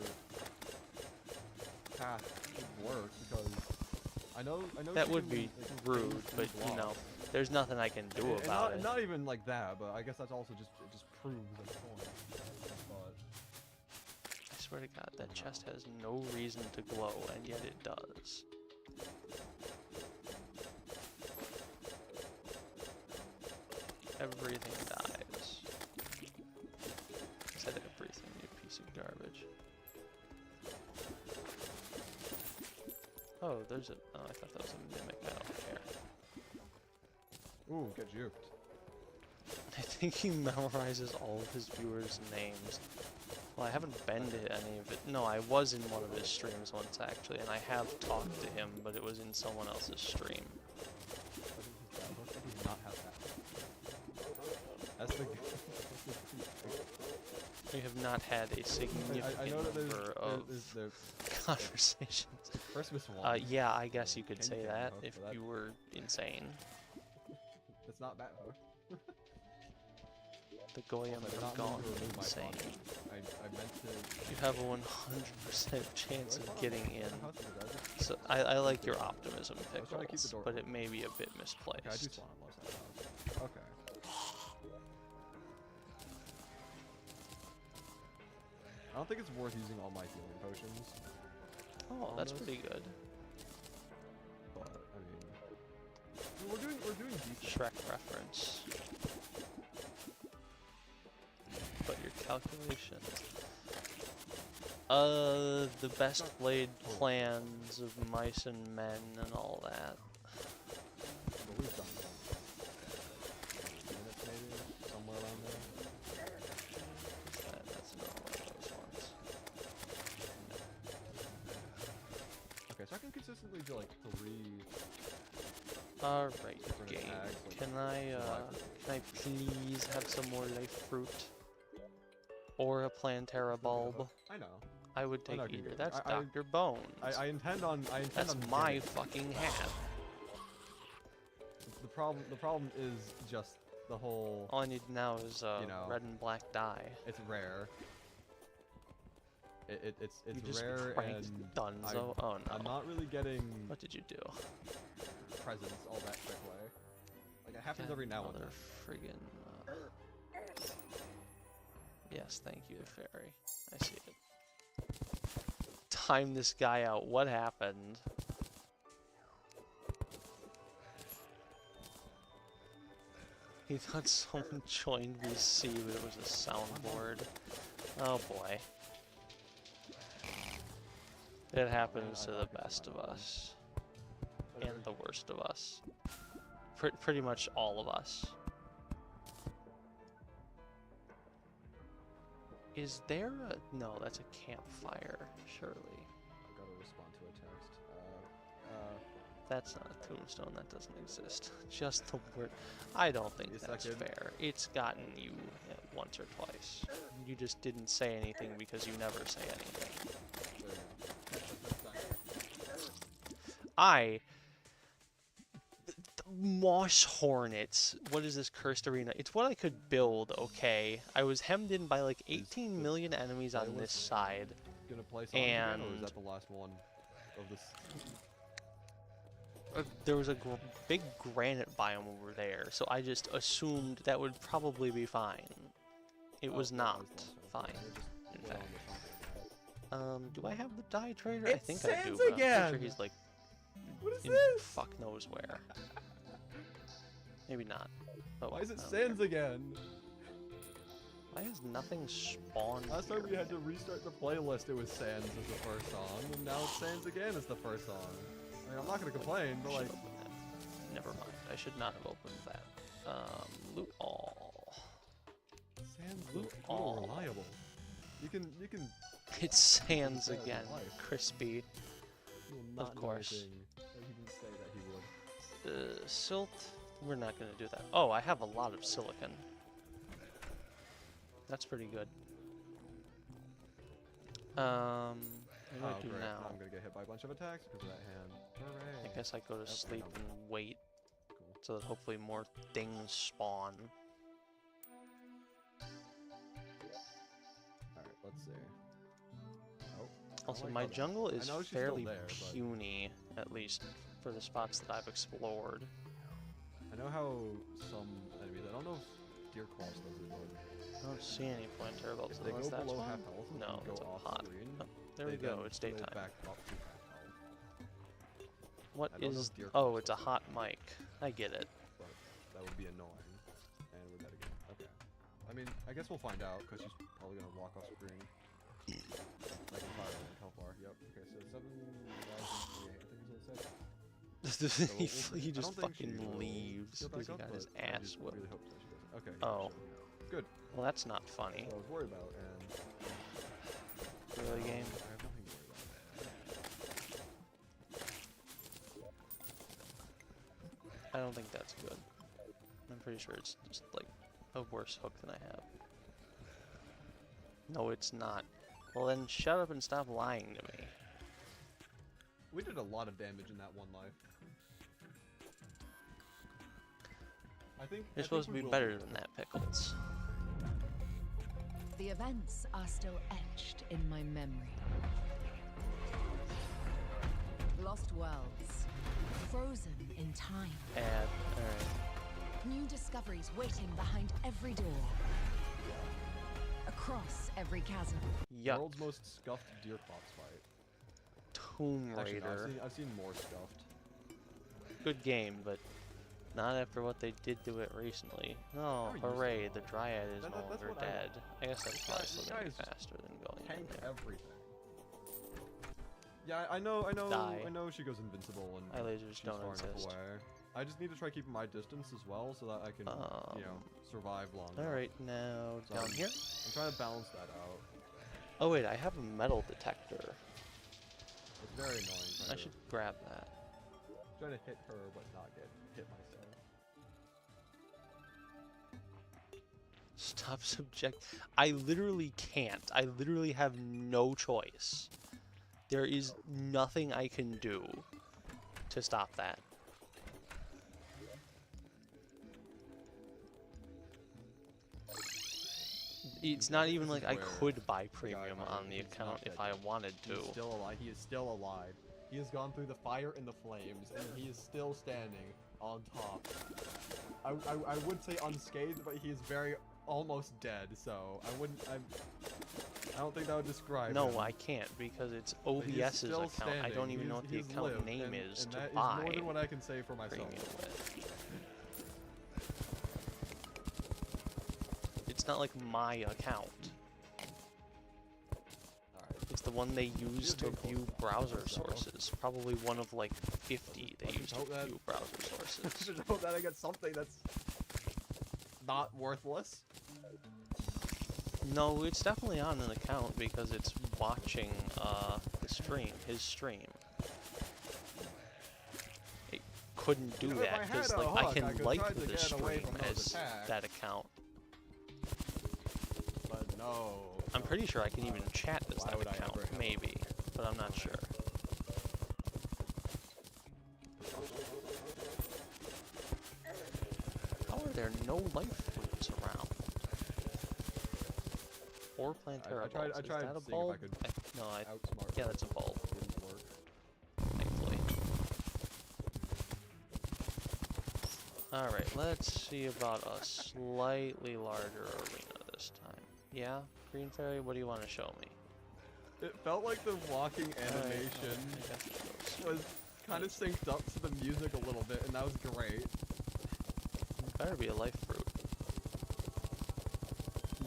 path would work because I know That she would can, be like, rude, move but through you know, blocks. there's nothing I can do And about it. not even like that, but I guess that's also just it just proves a point. But I swear to God, that chest has no reason to glow, and yet it does. Everything dies. I said everything, you piece of garbage. Oh, there's a. Oh, I thought that was a mimic. I don't care. ooh, get juked. I think he memorizes all of his viewers' names. Well, I haven't been to any of it. No, I was in one of his streams once, actually, and I have talked to him, but it was in someone else's stream. He does not have that. That's the. We have not had a significant I know that number of there's conversations. Christmas one. Yeah, I guess you could Candy say cane that hook if for that. you were insane. It's not that hook. The Goyim I did have not gone mean to remove my insane. phone. I meant to. You have a 100% chance Do I of spawn getting on the in. house in the desert? So I like your optimism, I was trying to keep the Pickles, door but it open. may be a bit Okay, I do misplaced. spawn on most of the house. Okay. I don't think it's worth using all my healing potions, Oh, that's pretty good. but I mean, we're doing decent. Shrek reference. But your calculations. The best laid plans of mice and men and all that. But we've done that. Minutes maybe? Somewhere around there. That's not one of those ones. Okay, so I can consistently do like 3. Alright, Different game. attacks, like Can I please have some more life fruit? Or a Plantera bulb? I know. I would I know take you either. do. That's I- Dr. Bones. I intend on. That's on my getting it. fucking hat. The problem is just the whole. All I need now is You know, red and black dye. It's rare. It's You just rare pranked and Dunzo. Oh no. I'm not really getting What did you do? presents all that quick way. Like it happens every now and then. Friggin' yes, thank you, fairy. I see it. Time this guy out. What happened? He thought someone joined VC, but it was a soundboard. Oh boy. It happens to the best of us. And the worst of us. Pretty much all of us. Is there a... No, that's a campfire, surely. I've got to respond to a text. That's not a tombstone, that doesn't exist. Just the word. I don't think that's fair. It's gotten you once or twice. You just didn't say anything because you never say anything. Moss Hornets. What is this cursed arena? It's what I could build, okay? I was hemmed in by like 18 million enemies on this side. Gonna play something again, or is that the last one of this? There was a big granite biome over there, so I just assumed that would probably be fine. It was not fine, in fact. Do I have the dye trader? I think I do, but I'm pretty sure he's like in fuck knows where. Maybe not. Oh, why is it Sans again? Why is nothing spawned? Last time we had to restart the playlist, it was Sans as the first song, and now it's Sans again as the first song. I mean, I'm not gonna complain, but like... Never mind, I should not have opened that. Loot all. Sans Loot all. all. Reliable. You can... It's Sans Sans again, life. crispy. He will not Of course. know anything that he didn't say that he would. Silt, we're not gonna do that. Oh, I have a lot of silicon. That's pretty good. What do I do great. now? I'm gonna get hit by a bunch of attacks because of that hand. Hooray. I guess I go to sleep no. and wait, Cool. so that hopefully more things spawn. Alright, let's see. Oh. Also, like my how that- jungle I is know she's still fairly there, but- puny, at least for the spots that I've explored. I know how some enemies... I don't know if Deer Claws does it, but... I don't see any Plantera bulbs If they unless go that's below one. half health and No, go it's a off pot. screen, Oh, there we they go, then it's go daytime. back up to half health. What I don't know is... if Deer Oh, Claws it's a does hot mic. I get it. But that would be annoying. And we're dead again. Okay. I mean, I guess we'll find out, because she's probably gonna walk off screen. Like a fire rank, how far? Yep. Okay, so 7,038, I think is what it said. he I just don't think she fucking will leaves heal because he back up, got his but I ass just whipped. really hope that she doesn't. Okay. Oh. Gotcha. Good. Well, that's not funny. That's what I was worried about, and Really, game? I have nothing to worry about. I don't think that's good. I'm pretty sure it's just like a worse hook than I have. No, it's not. Well, then shut up and stop lying to me. We did a lot of damage in that one life. I think You're supposed to be better than that, Pickles. The events are still etched in my memory. Lost worlds, frozen in time. Alright. New discoveries waiting behind every door. Across every chasm. Yuck. World's most scuffed Deer Clops fight. Tomb Actually, no, Raider. I've seen more scuffed. Good game, but not after what they did to it recently. Oh, How are you hooray, still the Dryad is That's no what longer I dead. I guess that's probably still gonna be guys faster than going in Tank there. everything. Yeah, I Die. know she goes invincible and My lasers she's don't far enough exist. away. I just need to try keeping my distance as well so that I can, you know, survive long enough. Alright, now So down here. I'm trying to balance that out. Oh wait, I have a metal detector. It's very annoying. I should grab that. Trying to hit her but not get hit myself. Stop subject. I literally can't. I literally have no choice. There is nothing I can do to stop that. It's not even like I could buy premium on the account if I wanted to. He's still alive. He is still alive. He has gone through the fire and the flames, and he is still standing on top. I would say unscathed, but he is very almost dead. So I don't think that would describe. No, him. I can't because it's But he is OBS's still account. I standing. don't even know what the He's account lived, name and is to that buy is more than what I can say for myself. premium with. It's not like my account. It's the one they use to view browser sources. Probably one of like 50 they use to view browser sources. I should hope that I get something that's not worthless. No, it's definitely on an account because it's watching the stream, his stream. It couldn't do If I that because had a like I hook, I can could like try to the get away stream from those as attacks. that account. But no. I'm pretty sure I can even chat as Why that would I account, ever have a maybe, but I'm not sure. How are there no life fruits around? Or plantaira I tried bulbs. Is that a seeing if I bulb? could No, outsmart yeah, her. that's a bulb. Didn't work. Thankfully. Alright, let's see about a slightly larger arena this time. Yeah? Green Fairy, what do you want to show me? It felt like the walking animation was kind of synced up to the music a little bit, and that was great. Better be a life fruit.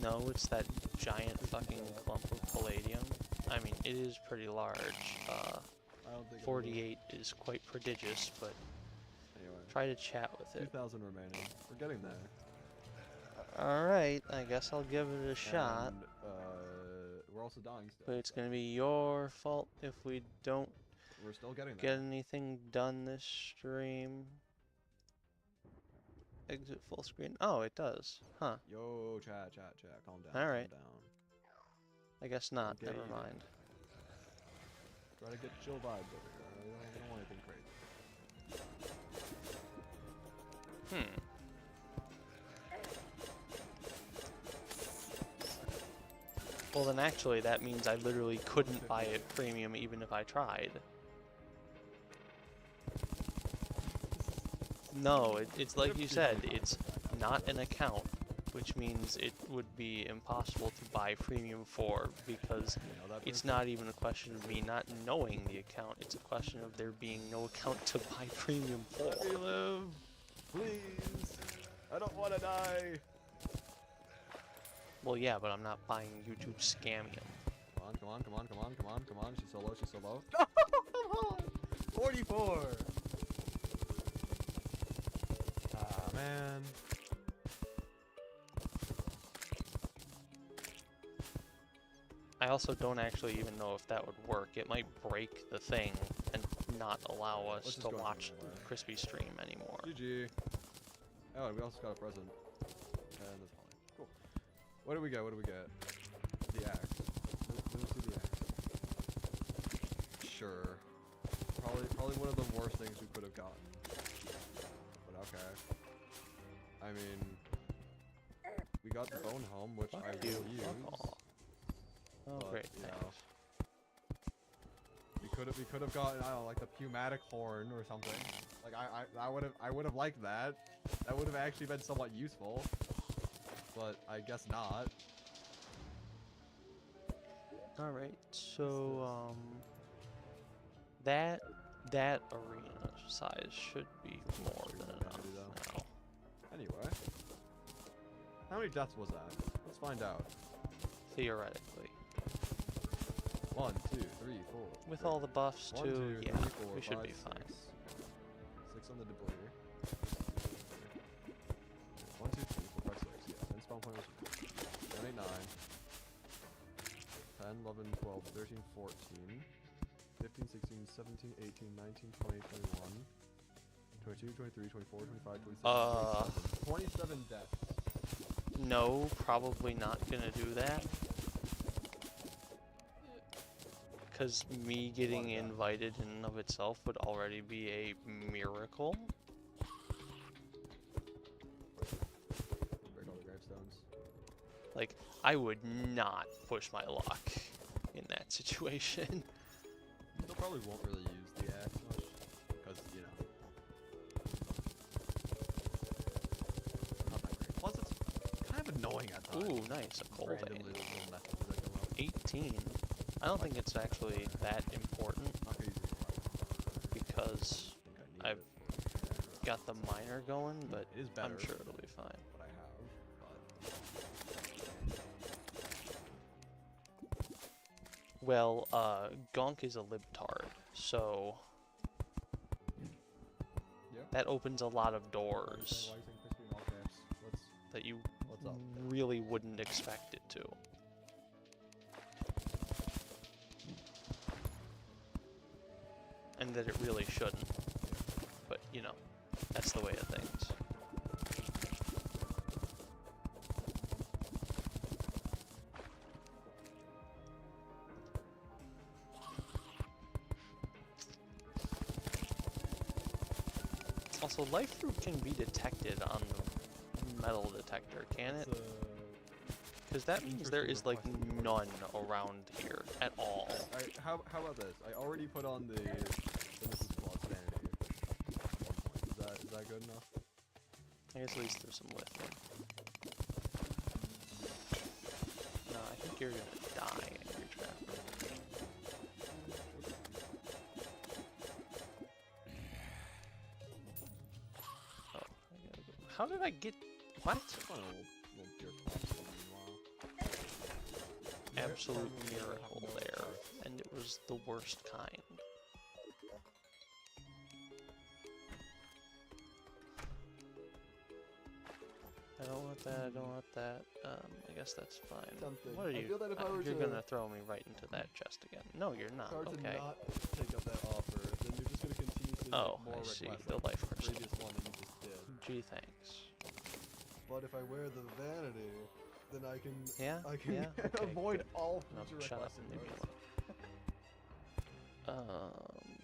No, it's that giant fucking clump of palladium. I mean, it is pretty large. I don't think 48 is quite prodigious, but anyway, try to chat with it. 2,000 remaining. We're getting there. Alright, I guess I'll give it a shot. And, we're also dying still. But it's gonna be your fault if we don't We're still getting get there. anything done this stream. Exit full screen. Oh, it does. Huh. Yo, chat. Calm down. Alright. Calm down. I guess not. Okay. Never mind. Try to get chill vibes over here. I don't want anything crazy. Well, then actually, that means I literally couldn't buy it premium even if I tried. No, it's like you said, it's not an account, which means it would be impossible to buy premium for, because it's not even a question of me not knowing the account, it's a question of there being no account to buy premium for. Let me live! Please! I don't want to die! Well, yeah, but I'm not buying YouTube Scamium. Come on. She's so low. No, come on! 44! Ah, man. I also don't actually even know if that would work. It might break the thing and not allow us Let's to just go watch another way. the Crispy stream anymore. GG. Oh, and we also got a present. And that's fine. Cool. What do we get? The axe. Let me see the axe. Sure. Probably one of the worst things we could have gotten. But okay. I mean, we got the bone helm, which I will use. Oh, but, great, you know, thanks. we could have gotten, I don't know, like the pneumatic horn or something. Like I would have liked that. That would have actually been somewhat useful. But I guess not. Alright, so that arena size should be more than enough now. Anyway. How many deaths was that? Let's find out. Theoretically. 1, 2, 3, 4. With all the buffs 1, too, 2, yeah, 3, 4, we should 5, be fine. 6. 6 on the depleter. 1, 2, 3, 4, 5, 6. Yeah, 10 spawn points. 7, 8, 9. 10, 11, 12, 13, 14. 15, 16, 17, 18, 19, 20, 21. 22, 23, 24, 25, 26, 27 deaths. No, probably not gonna do that. Because me getting invited in and of itself would already be a miracle. Break all the gravestones. Like, I would not push my luck in that situation. Still probably won't really use the axe much. Because, you know. Not that great. Plus, it's kind of annoying at times. Ooh, nice, a coal vein. Randomly little methods that come up. 18. I don't think it's actually that important Not gonna use it for because I've got the miner going, but It is better. I'm sure it'll be fine. what I have, but Well, Gonk is a libtard, so yeah. that opens a lot of doors Why are you saying crispy in all caps? that you What's up? really wouldn't expect it to. And that it really shouldn't. But, you know, that's the way of things. Also, life fruit can be detected on the metal detector, can it? Because that means there is like none around here at all. Alright, how about this? I already put on the Mrs. Claus vanity. Is that good enough? I guess at least there's some lithium. No, I think you're gonna die in your trap. Oh, I gotta go. How did I get... What? Fun little deer claws for a while. Absolute miracle there. And it was the worst kind. I don't want that, I don't want that. I guess that's fine. Something. What are I you? feel that if I were You're to- gonna throw me right into that chest again. No, you're not. Hard to Okay. not take up that offer, then you're just gonna continuously Oh, make more I see. requests The like life the crystal. previous one that you just did. Gee, thanks. But if I wear the vanity, then I can Yeah? Yeah? Okay, avoid good. all No, future shut up requests and and leave me roads. alone.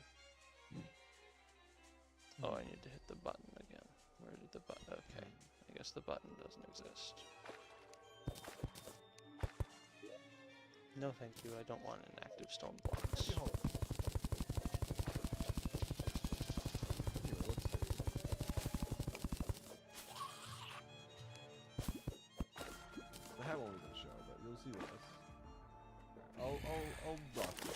Oh, I need to hit the button again. Where did the button? Okay. I guess the button doesn't exist. No, thank you. I don't want inactive stone blocks. Anyway, let's see. The hat won't even show, but you'll see this. I'll rock it.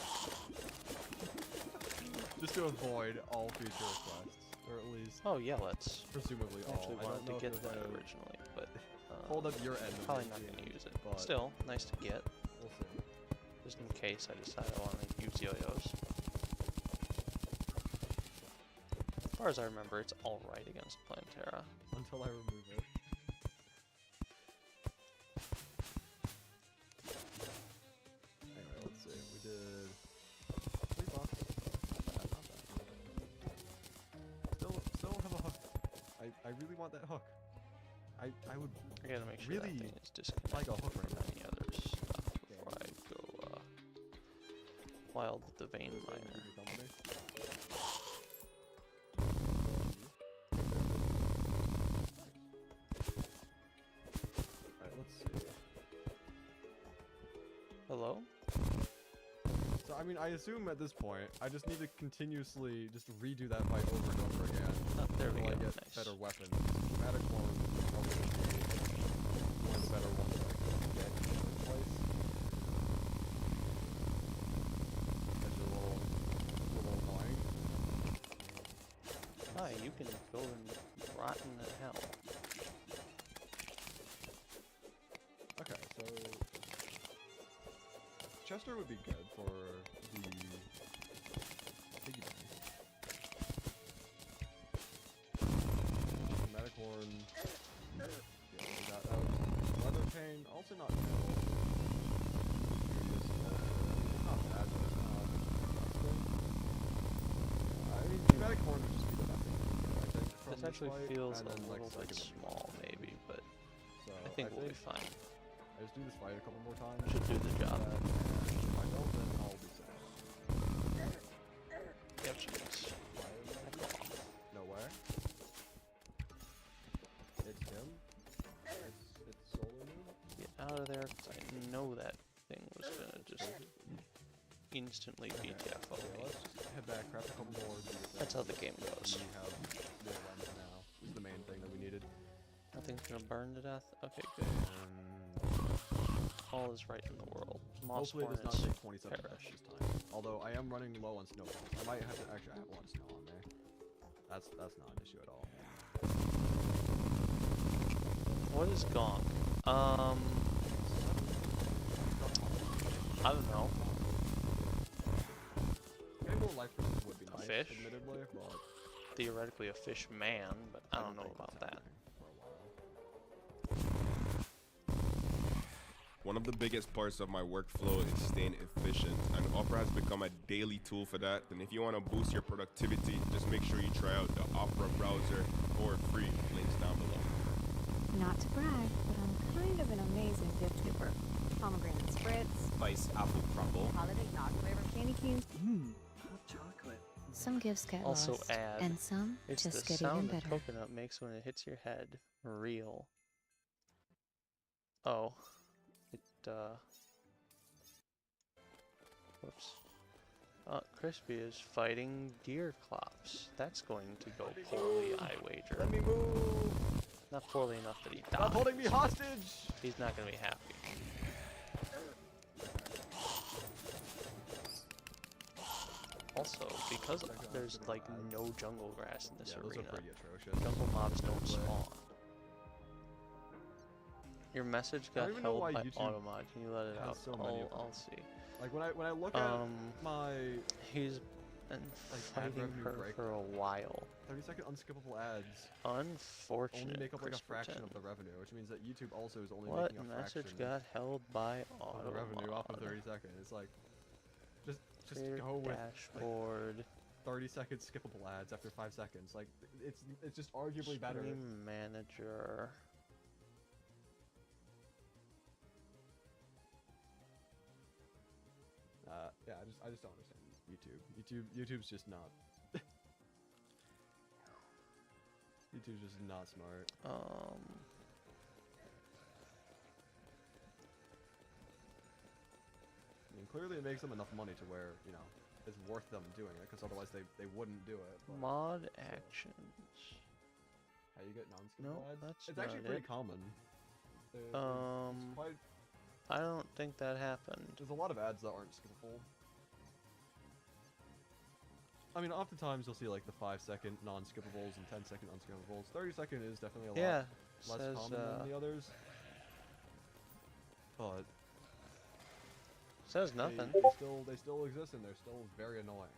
Just to avoid all future requests, or at least Oh yeah, let's. presumably I actually all. I wanted don't know to if get there's that a originally, but hold up your end of probably it not being, going to use it. but Still, nice to get, we'll see. just in case I decide I want to use yo-yos. As far as I remember, it's alright against Plantera. Until I remove it. Anyway, let's see. We did 3 boxes. Not bad. Still have a hook. I really want that hook. I would I gotta make sure really that thing is disconnected like a hook right from now. any other stuff before I go wild with the vein miner. Alright, let's see. Hello? So, I mean, I assume at this point, I just need to continuously just redo that fight over and over again. Oh, there we until go. I get Nice. better weapons. Dramatic Clone is probably one of the better ones that I can get in this place. It's a little annoying. Hi, you can go and rot in hell. Okay, so Chester would be good for actually fight, feels and a then, like, little bit second small, maybe, but So I think we'll be fine. I just do this fight a couple more times. Should do the job. And if I don't, then I'll be sick. Yep, jeez. No way. It's him. It's solo move. Get out of there, 'cause I know that thing was gonna just instantly BTFO Okay, me. let's just head back, craft a couple more. That's how the game goes. We have more lens now. This is the main thing that we needed. Nothing's gonna burn to death? Okay, good. And All is right in the world. Moss hopefully it does not hornets take 27 perish. minutes this time. Although I am running low on snowballs. I might have to actually add one snow on there. That's not an issue at all. What is Gonk? I don't know. Maybe more life percentage would be A nice, fish? admittedly, but Theoretically a fish man, but I don't know think about that's that. happening for a while. One of the biggest parts of my workflow is staying efficient, and Opera has become a daily tool for that. And if you want to boost your productivity, just make sure you try out the Opera browser for free. Links down below. Not to brag, but I'm kind of an amazing gift giver. Pomegranate spritz, Spice apple crumble. holiday knot flavored candy canes. Hot chocolate. Some gifts get Also lost, add, and some it's just the get even sound that better. coconut makes when it hits your head. Real. Oh. Whoops. Crispy is fighting deer clops. That's going to go poorly, I wager. Let me move! Not poorly enough that he dies. Stop holding me hostage! He's not gonna be happy. Also, because there's like no jungle grass in this Yeah, those arena, are pretty atrocious. jungle mobs don't spawn. Your message I don't got even know held why by YouTube Automod. Can you let it has out? so many of them. I'll see. Like when I look at my He's been ad fighting revenue her breakdown. for a while. 30-second unskippable ads Unfortunate. only make up like a fraction Crispleton. of the revenue, which means that YouTube also is only What making a message fraction got held by of the revenue off of Automod? 30 seconds. It's like just Clear go with dashboard. 30-second skippable ads after 5 seconds. Like it's just arguably better. Stream manager. Yeah, I just don't understand YouTube's just not. YouTube's just not smart. I mean, clearly it makes them enough money to where, you know, it's worth them doing it, because otherwise they wouldn't do it. But, Mod actions. how you get non-skippable No, ads? that's It's actually not pretty it. common. It's quite, I don't think that happened. there's a lot of ads that aren't skippable. I mean, oftentimes you'll see like the 5-second non-skippables and 10-second unskippables. 30-second is definitely a lot less says, common than the others. But says nothing. they still exist and they're still very annoying.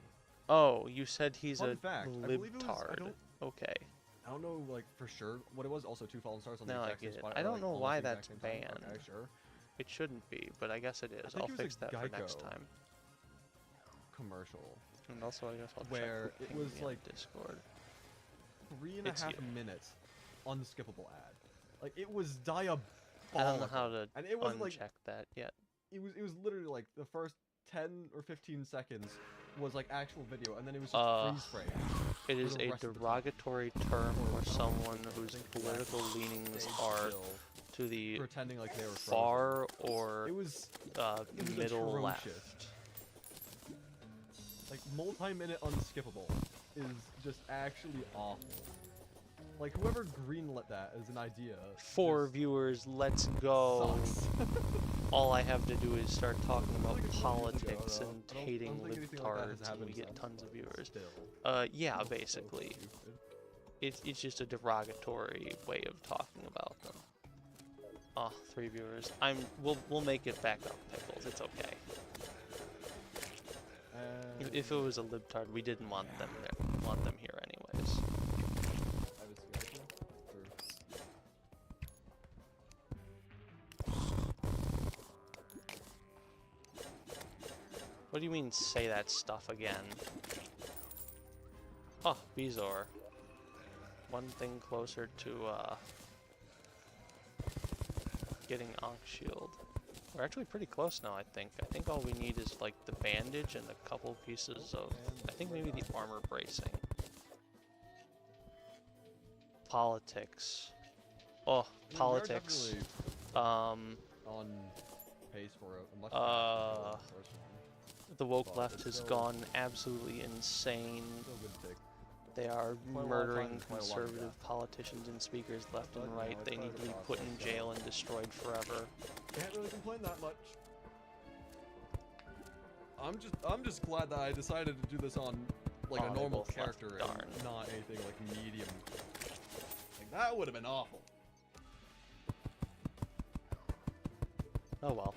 Oh, you said he's Fun a fact, I believe it was- I libtard. don't- Okay. I don't know, like, for sure what it was. Also, 2 fallen stars on the Now I exact same get it. spot. I or, don't like, know almost why the exact that's same time. banned. Okay, sure. It shouldn't be, but I guess it is. think I'll it was a fix that for next Geico time. Commercial. And also, I guess I'll where check it was me on like Discord. 3.5 It's you. minutes unskippable ad. Like, it was diabolical. I don't know how to and it wasn't like uncheck that yet. it was literally like the first 10 or 15 seconds was like actual video, and then it was just freeze frame. It for is the a rest of the time. derogatory term Or for someone whose think political left leanings stage are still, to the pretending like they were far frozen. or It was middle atrocious. left. Like, multi-minute unskippable is just actually awful. Like, whoever greenlit that as an idea 4 just viewers, let's go. sucks. All I have to do is start talking about Like a couple years ago, politics though. and I don't hating think anything like that has libtards, and happened we get since, tons of but viewers. still. Yeah, So basically. stupid. It's just a derogatory way of talking about them. Oh, 3 viewers. We'll make it back up, Pickles. It's okay. If it was a libtard, we didn't want them there. Want them here anyways. I would say, or- What do you mean, say that stuff again? Oh, Bezor. one thing closer to getting Ankh Shield. We're actually pretty close now, I think. I think all we need is like the bandage and a couple pieces of, I think maybe the armor bracing. Politics. Oh, politics. On pace for a much faster first one. The woke But left it's has still- gone absolutely insane. Still a good pick. They are Quite a lot of murdering time, quite a lot of conservative that. politicians and speakers left But and no, right. it's They part need of to the be put in process, jail so- and destroyed forever. Can't really complain that much. I'm just glad that I decided to do this on like Oh, a they normal both left. character Darn. and not anything like medium. Like that would have been awful. Oh well.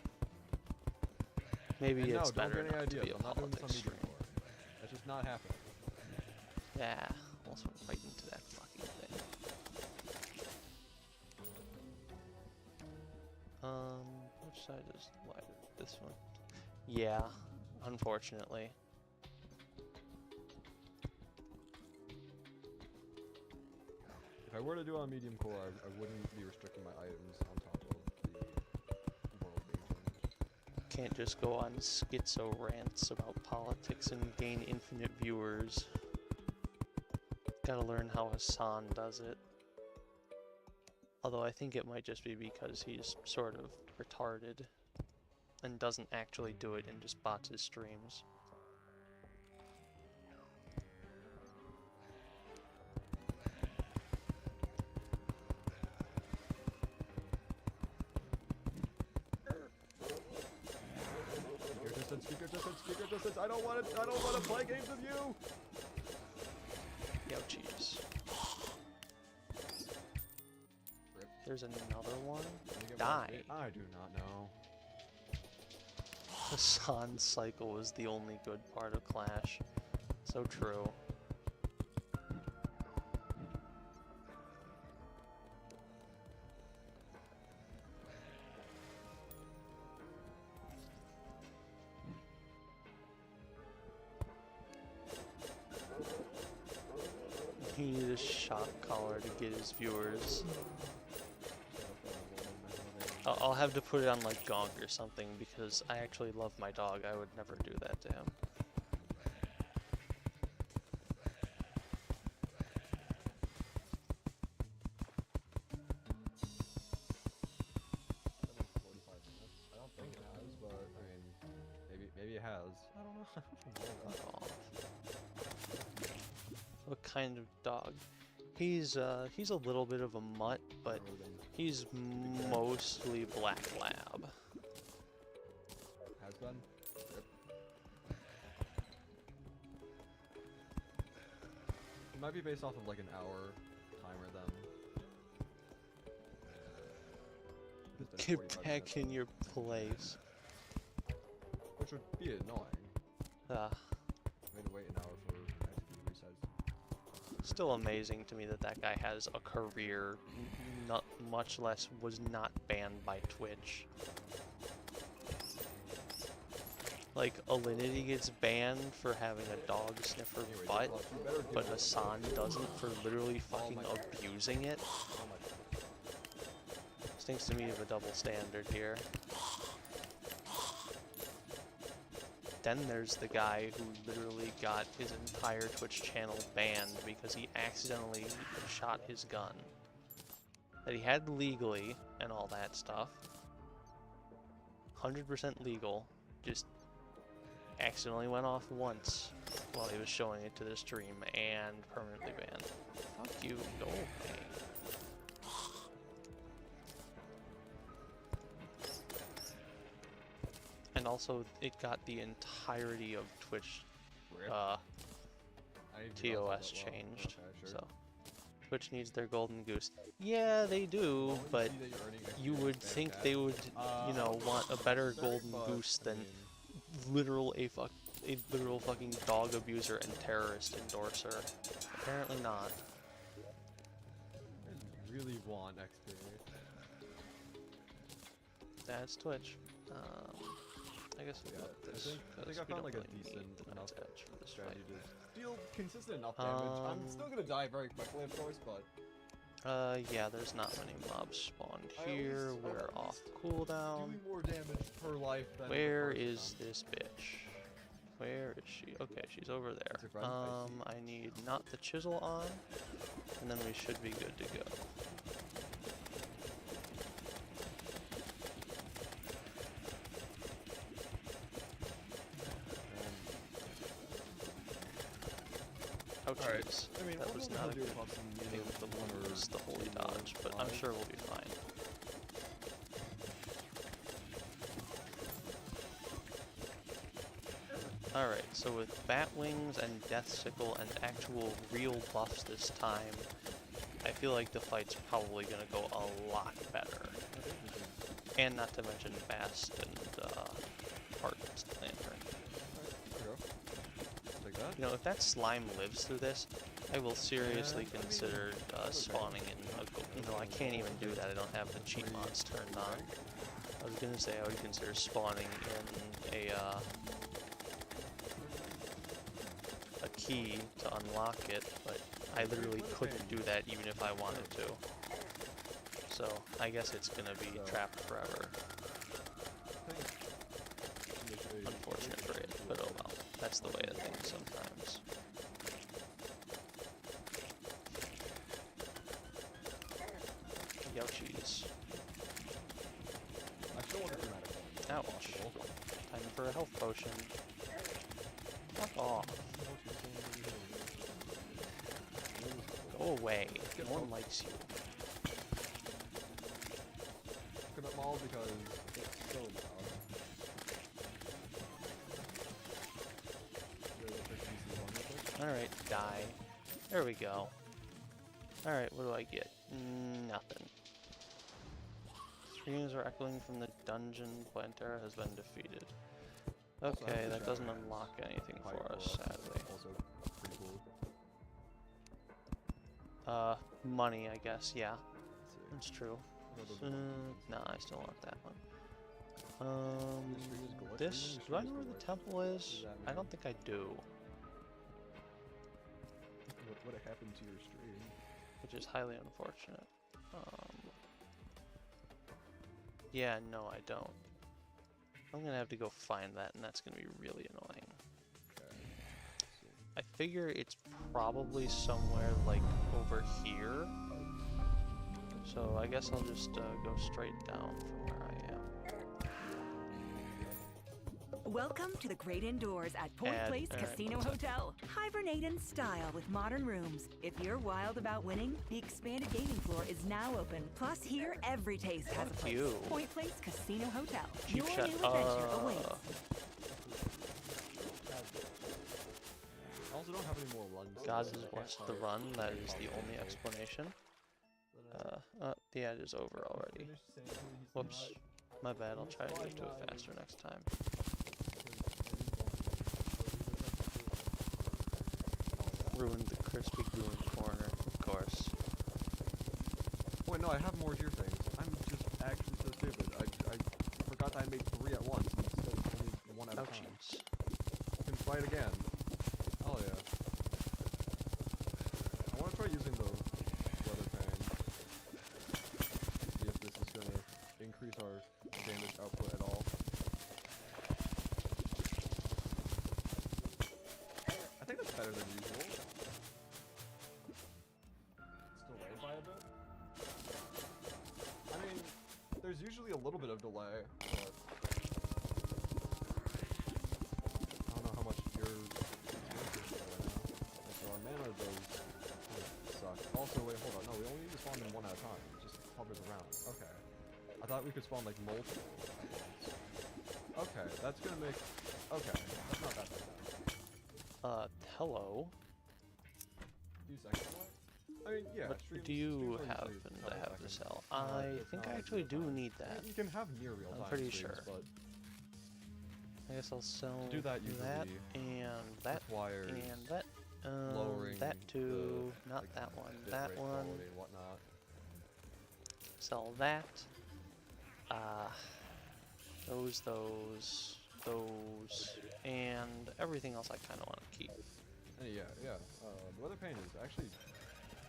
Maybe And it's no, don't better get any not to be ideas. a I'm not doing this on politics medium stream. core. That's just not happening. Yeah, also right into that fucking thing. Which side is lighter? This one. Yeah, unfortunately. If I were to do it on medium core, I wouldn't be restricting my items on top of the world being changed. Can't just go on schizo rants about politics and gain infinite viewers. Gotta learn how Hassan does it. Although I think it might just be because he's sort of retarded and doesn't actually do it and just bots his streams. Speaker distance. I don't want to play games with you. Yo, jeez. There's another one. Die. I do not know. Hassan's cycle was the only good part of Clash. So true. He needed a shock collar to get his viewers. I'll have to put it on like Gonk or something because I actually love my dog. I would never do that to him. I don't think it has, but I mean, maybe it has. I don't know. Fuck off. What kind of dog? He's a little bit of a mutt, but he's mostly black lab. Has been. Yep. It might be based off of like an hour timer then. It's been 45 Get back minutes. in your place. Which would be annoying. Ah. I had to wait an hour for XP resets. Still amazing to me that that guy has a career, not much less was not banned by Twitch. Like, Alinity gets banned for having a dog sniff her butt, but Hassan doesn't for literally fucking abusing it. Stinks to me of a double standard here. Then there's the guy who literally got his entire Twitch channel banned because he accidentally shot his gun. That he had legally and all that stuff. 100% legal. Just accidentally went off once while he was showing it to the stream and permanently banned. Fuck you, go away. And also, it got the entirety of Twitch TOS changed. So, Twitch needs their golden goose. Yeah, they do, but you would think they would, you know, want a better golden goose than a literal fucking dog abuser and terrorist endorser. Apparently not. I really want XP. That's Twitch. I guess we'll Yeah, look I this. think I 'cause we found don't like a really decent need the enough Night's Edge for this strategy fight. to deal consistent enough damage. I'm still gonna die very quickly, of course, but Yeah, there's not many mobs spawned I'm here. at We're off least cooldown. doing more damage per life than Where the is first this bitch? Where is she? Okay, she's over there. That's your friend? I I need not the chisel on, and then we should be good to go. Oh Alright, jeez, I mean, that we'll was go not a deer good clops in thing either to one or lose the holy two dodge, or but I'm five. sure we'll be fine. Alright, so with Bat Wings and Death Sickle and actual real buffs this time, I feel like the fight's probably gonna go a lot better. And not to mention Bast and Heart Lantern. Take that. You know, if that slime lives through this, I will seriously consider spawning in a no, I can't even do that. I don't have the cheat mods turned on. I was gonna say I would consider spawning in a key to unlock it, but I literally couldn't do that even if I wanted to. So I guess it's gonna be trapped forever. Unfortunate for it, but oh well. That's the way of things sometimes. Ouchies. I still want a dramatic one. Ouch. Time for a health potion. Fuck off. Go away. No one likes you. Coconut Mall because it's so loud. Alright, die. There we go. Alright, what do I get? Nothing. Screams are echoing from the dungeon. Plantera has been defeated. Okay, that doesn't unlock anything for us, sadly. Also pretty cool. Money, I guess, yeah. That's true. Nah, I still want that one. This, do I know where the temple is? I don't think I do. What happened to your stream? Which is highly unfortunate. Yeah, no, I don't. I'm gonna have to go find that, and that's gonna be really annoying. I figure it's probably somewhere, like, over here. So I guess I'll just go straight down from where I am. Welcome to the great indoors at Point Place Casino Hotel. Hibernate in style with modern rooms. If you're wild about winning, the expanded gaming floor is now open. Plus, here every taste has a place. Point Place Casino Hotel. Your new adventure awaits. I also don't have any more runs. God has blessed the run, that is the only explanation. Yeah, it is over already. Whoops. My bad, I'll try to get to it faster next time. Ruined the crispy goon corner, of course. Wait, no, I have more here things. I'm just actually so stupid. I forgot that I made 3 at once instead of only 1 at a time. I can fight again. Oh yeah. I want to try using the weather fan. See if this is gonna increase our damage output at all. I think that's better than usual. Still delayed by a bit. I mean, there's usually a little bit of delay, but I don't know how much you're experiencing right now. So our mana does suck. Also, wait, hold on. No, we only need to spawn them 1 at a time. It just hovers around. Okay. I thought we could spawn like multiple at once. Okay, that's gonna make... Okay, that's not that bad. Hello? A few seconds away? I mean, yeah, What do you happen to have to sell? I think I actually do need that. You can have near real time. I'm pretty streams, sure. But I guess I'll sell to do that, that and that requires and that. lowering that too. the, Not like, that one. bit That rate one. quality and whatnot. Sell that. Those. those, and everything else I kind of want to keep. Yeah. The weather pane is actually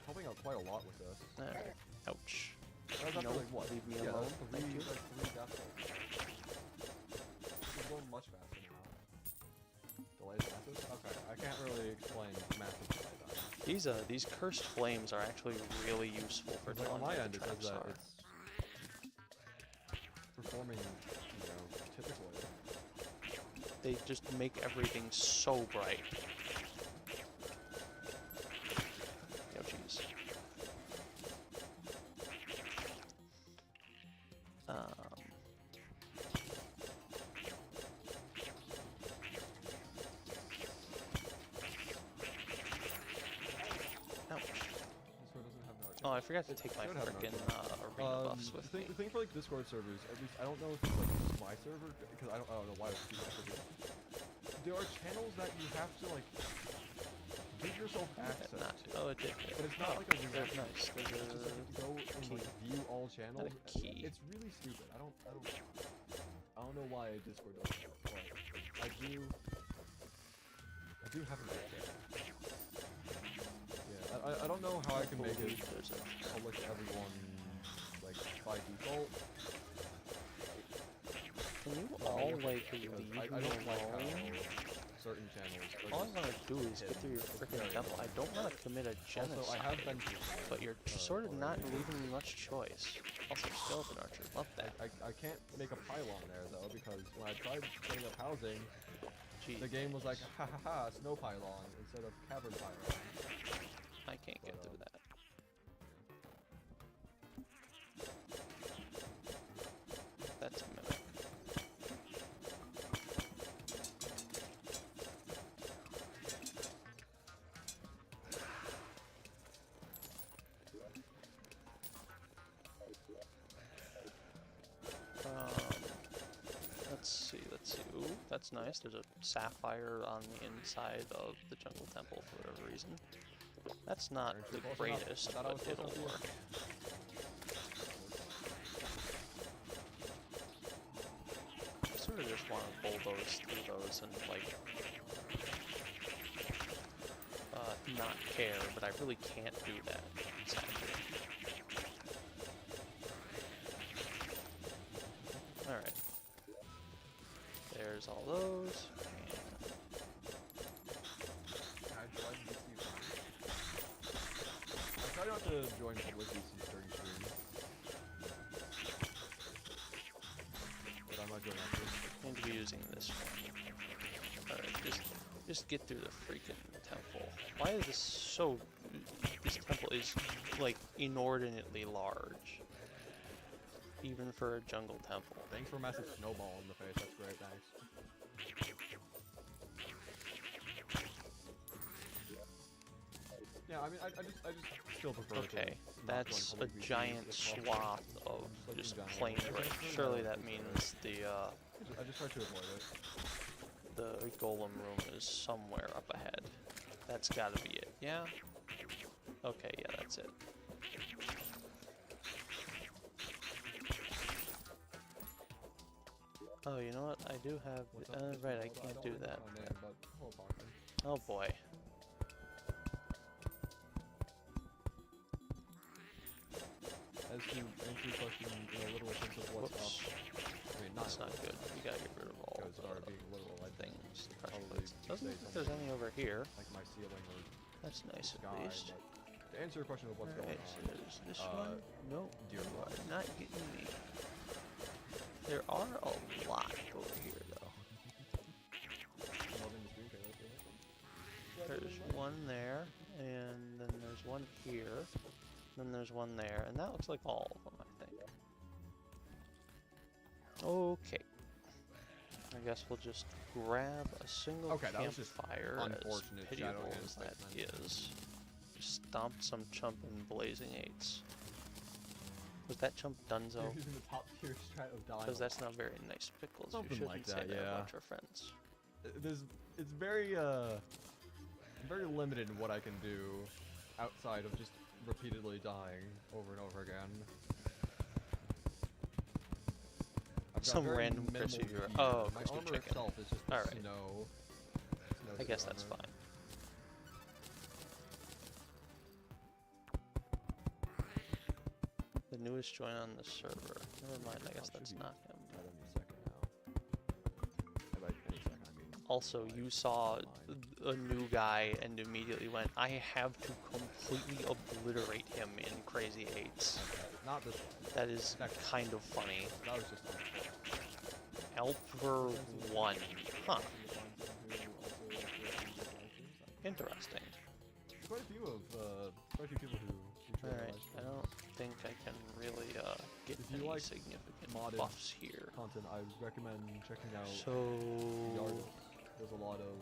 helping out quite a lot with this. Alright. Ouch. That was after, Nope, like, what? leave me Yeah, alone. that's Thank you. like 3 death rolls. It's going much faster now. Delays massive? Okay, I can't really explain massive delay time. These cursed flames are actually really useful for Like, telling on my where end, the it says traps that are. it's performing, typically. They just make everything so bright. Oh jeez. Ouch. This one doesn't have no. Oh, I forgot to take my should have no frickin' archer. arena buffs with me. The thing for like Discord servers, at least I don't know if it's like just my server, because I don't know why it's my server. There are channels that you have to like give yourself access to. Oh, it did. But it's not like a They're reaction. nice. It's just like if you go and like view all channels. Not a key. It's really stupid. I don't know why Discord does that, but I do have an idea. Yeah, I don't know how I can make it public to everyone, like, by default. Can you all, like, leave me I don't like how alone? certain channels are All I just want to do is get through your freaking temple. I don't want to commit a genocide. Also, I have been to but you're sort of not leaving me much choice. Also, skeleton archer. Love that. I can't make a pylon there, though, because when I tried setting up housing, Jeez. the game was like, ha ha ha, snow pylon instead of cavern pylon. I can't get through that. That's a mimic. Let's see. Ooh, that's nice. There's a sapphire on the inside of the jungle temple for whatever reason. That's not the greatest, but it'll work. I sort of just want to bulldoze through those and, like, not care, but I really can't do that, sadly. Alright. There's all those. I try not to join public VCs during stream. But I might join after. I need to be using this one. Alright, just get through the freaking temple. Why is this so... This temple is, like, inordinately large. Even for a jungle temple. Thanks for a massive snowball in the face, that's great, thanks. Yeah, I mean, I just still prefer Okay, that's a giant swath of just plain brick. Surely that means the, I just try to avoid it. The golem room is somewhere up ahead. That's gotta be it, yeah? Okay, yeah, that's it. Oh, you know what? I do have... right, I can't do that. Oh boy. As to answer your question in a literal sense of what's up, I mean, That's not good. You gotta get rid of all being literal, I think. things. Doesn't look like there's any over here. Like my ceiling or That's nice sky, at least. but to answer your question of what's going Alright, so on, there's this one. No, dear you Lord. are not getting me. There are a lot over here, though. There's one there, and then there's one here, then there's one there, and that looks like all of them, I think. Okay. I guess we'll just grab a single campfire, as pitiable as that is. Just stomped some chump in blazing eights. Was that chump Dunzo? You're using the top tier strat of dying. Because that's not very nice, Pickles. Something You shouldn't like say that, that yeah. about your friends. It's very very limited in what I can do outside of just repeatedly dying over and over again. I've got Some very random minimal crispy viewer. gear. Oh, my crispy armor chicken. itself is just the Alright. snow I guess suit that's armor. fine. The newest join on the server. Never mind, I guess that's not him. Any second now. By any second, I mean. Also, you saw a new guy and immediately went, I have to completely obliterate him in Crazy Eights. Not this one. That is kind of funny. That was just fun. Alper 1. Huh. Interesting. Quite a few people who try Alright, I don't think I can really get any like significant modded buffs here. content, I recommend checking out So Yard. There's a lot of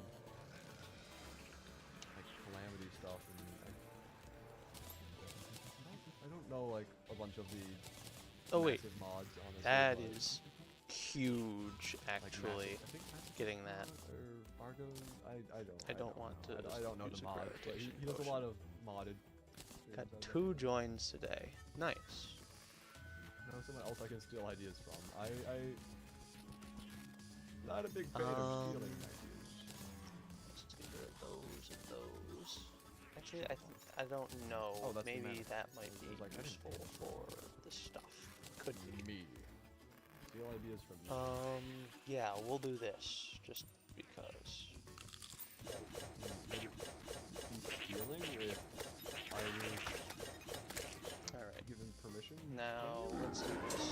like calamity stuff, and I don't know like a bunch of the massive mods on this. That is huge, actually. Getting that. Or Argo, I don't want to. I don't know the mod, but he does a lot of modded. Got 2 joins today. Nice. No, someone else I can steal ideas from. Not a big fan of stealing ideas. Let's get rid of those and those. Actually, I don't know. Oh, that's maybe the that might be like, useful for the stuff. Could be. Me. Steal ideas from me. Yeah, we'll do this just because. Stealing if I was Alright. given permission. Now let's do this.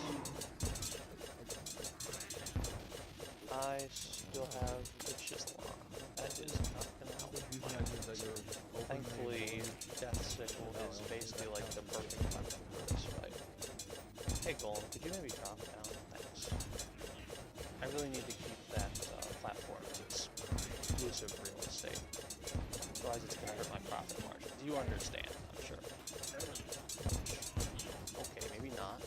I still have the chisel on. That is not gonna help. Thankfully, Death Sickle is basically like the perfect weapon for this fight. Hey Golem, could you maybe drop down? Thanks. I really need to keep that platform as exclusive real estate. Otherwise it's gonna hurt my profit margins. You understand, I'm sure. Okay, maybe not.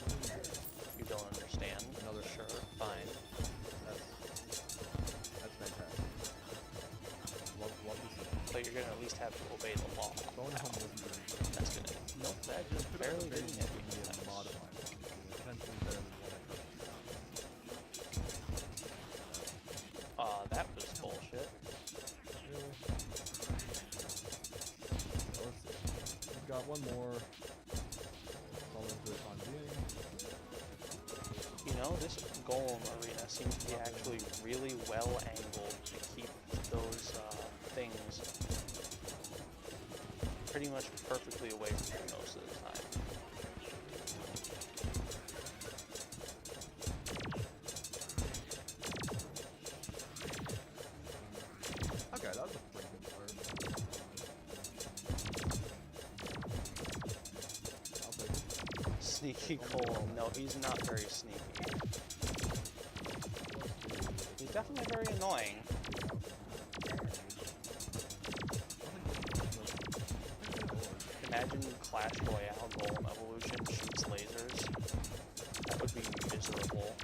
You don't understand. Another sure, fine. That's fantastic. Love to see. But you're gonna at least have to obey the law. Phone home was That's gonna. Nope, that just barely didn't hit me. Nice. Modified. Potentially better than what That was bullshit. Really? So let's see. We've got one more. Fall into it on being. You know, this Golem arena seems to be actually really well angled to keep those things pretty much perfectly away from you most of the time. Okay, that was a pretty good start. I'll take it. Sneaky Golem. No, he's not very sneaky. He's definitely very annoying. Imagine Clash Royale Golem Evolution shoots lasers. That would be miserable.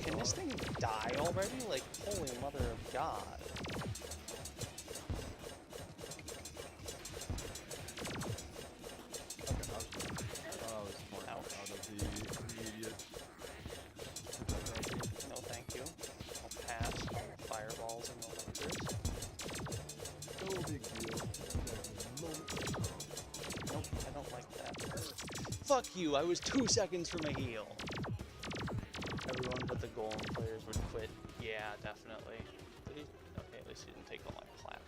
Can this thing die already? Like, holy mother of God. No, thank you. I'll pass on the fireballs and the lasers. No big deal. Nope, I don't like that. Fuck you, I was 2 seconds from a heal. Everyone but the Golem players would quit. Yeah, definitely. Okay, at least he didn't take all my platinum.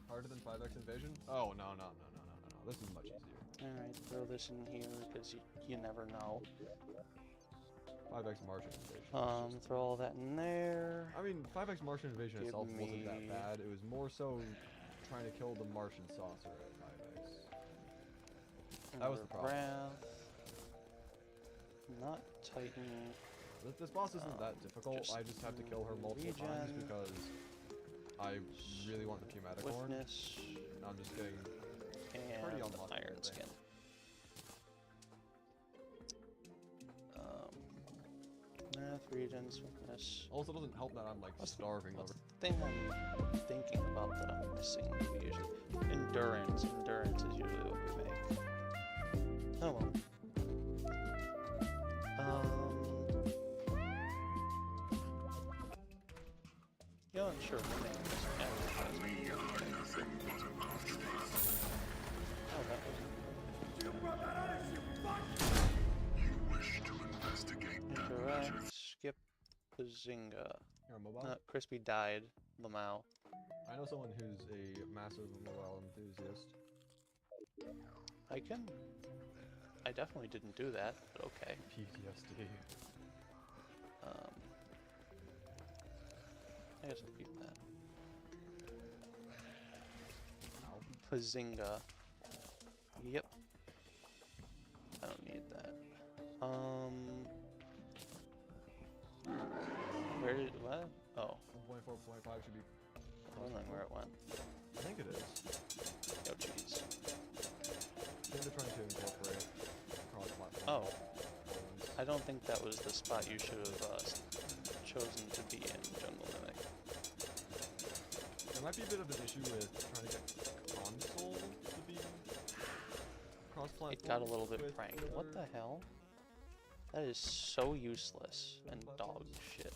Harder than 5x invasion? Oh, no. This is much easier. Alright, throw this in here because you never know. 5x Martian invasion. Throw all that in there. I mean, 5x Martian invasion Give itself wasn't me- that bad. It was more so trying to kill the Martian saucer at 5x. That was the problem. Wrath. Not Titan. This boss isn't that difficult. I just have to kill her multiple times regen. because I really want the Pneumaticorn. Swiftness. And I'm just getting pretty And unlucky. iron I think. skin. Math, regen, swiftness. Also, doesn't help that I'm like starving What's over. the thing I'm thinking about that I'm missing usually? Endurance. Endurance is usually what we make. Oh well. Yeah, sure, we'll make this advertisement. We are nothing but a mouthpiece. Oh, that was You brought that on us, you fuck! You wish to investigate that incorrect. matter. Skip the Zynga. You're a mobile? Crispy died. Lamau. I know someone who's a massive mobile enthusiast. I definitely didn't do that, but okay. PTSD. I guess I'll keep that. Pazinga. Yep. I don't need that. Where did what? Oh. 1.4.5 should be. I was wondering where it went. I think it is. Oh jeez. I think they're trying to incorporate cross-platform. Oh. I don't think that was the spot you should have chosen to be in, Jungle Mimic. There might be a bit of an issue with trying to get console to be cross-platform. It got a little bit with pranked. the What other- the hell? That is so useless and dog shit.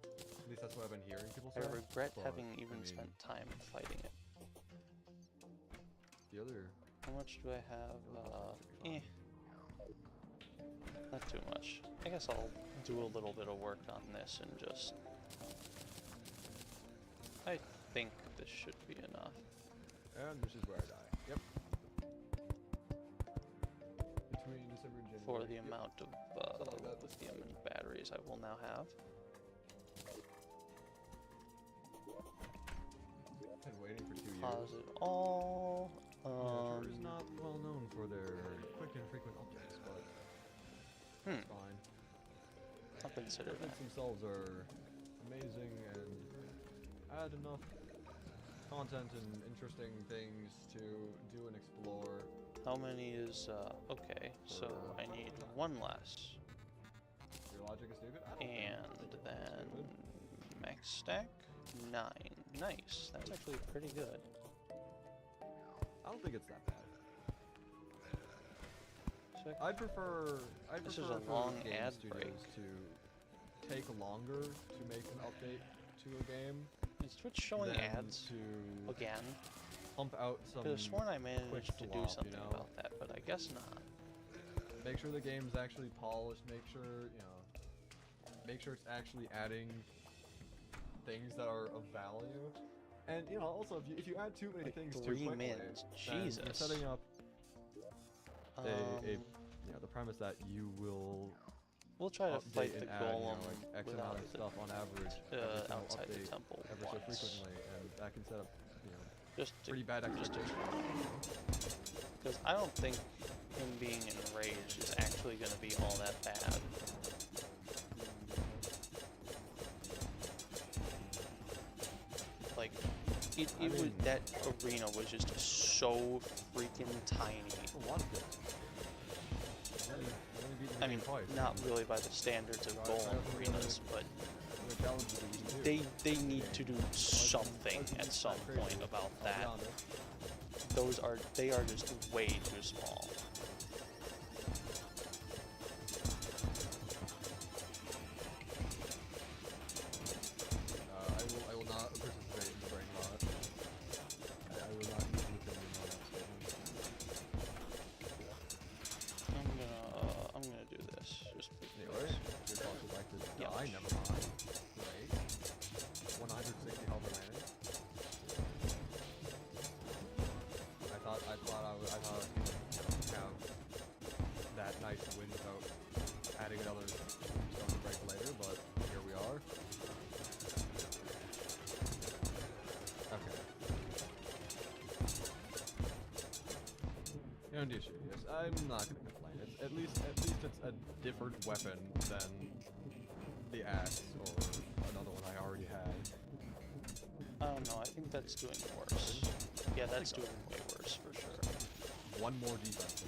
At least that's what I've been hearing people I say. regret but, having even I mean, spent time fighting it. The other. How much do I have? Not too much. I guess I'll do a little bit of work on this and just... I think this should be enough. And this is where I die. Yep. Between December and January. For the Yep. amount of Something like that. lithium and batteries I will now have. Been waiting for 2 years. Pause it all. Twitter is not well known for their quick and frequent updates, but it's fine. I'll consider that. Updates themselves are amazing and add enough content and interesting things to do and explore. How many is, okay, so I need one less. Your logic is stupid? I don't think And it's then stupid. max stack, 9. Nice, that's actually pretty good. I don't think it's that bad. Sick. I'd prefer This is for a long game ad studios break. to take longer to make an update to a game. Is Twitch showing than ads to again? pump out some I could have sworn I managed quick to do slop, something you know? about that, but I guess not. Make sure the game's actually polished, make sure, make sure it's actually adding things that are of value. And, also, if you add too many Like things too 3 quickly, mins, then Jesus. you're setting up the premise that you will We'll try to update fight the and add, golem like X without amount of the, stuff on average every single outside the update temple ever so once. frequently, and that can set up, Just to, pretty bad expectations. Because I don't think him being enraged is actually going to be all that bad. Like, it was, that arena was just so freaking tiny. A lot of it. I mean, not really by the standards of golem arenas, but they need to do something at some point about that. They are just way too small. I will not participate in the brain rot. I will not use the opinion on that statement. I'm gonna do this. Just Anyway, your boss would like to die, never mind. Great. 160 health remaining. I thought I was gonna have that nice win without adding another stone to break later, but here we are. Okay. And issue, yes, I'm not gonna complain. It's at least it's a different weapon than the axe or another one I already had. Oh no, I think that's doing worse. Yeah, that's doing way worse for sure. One more defense.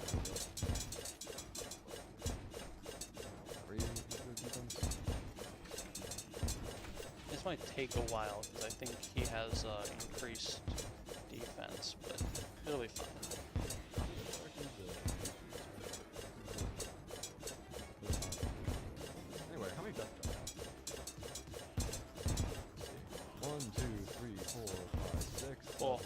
This might take a while because I think he has increased defense, but it'll be fine. Anyway, how many deaths do I have? 1, 2, 3, 4, 5, 6. Oh.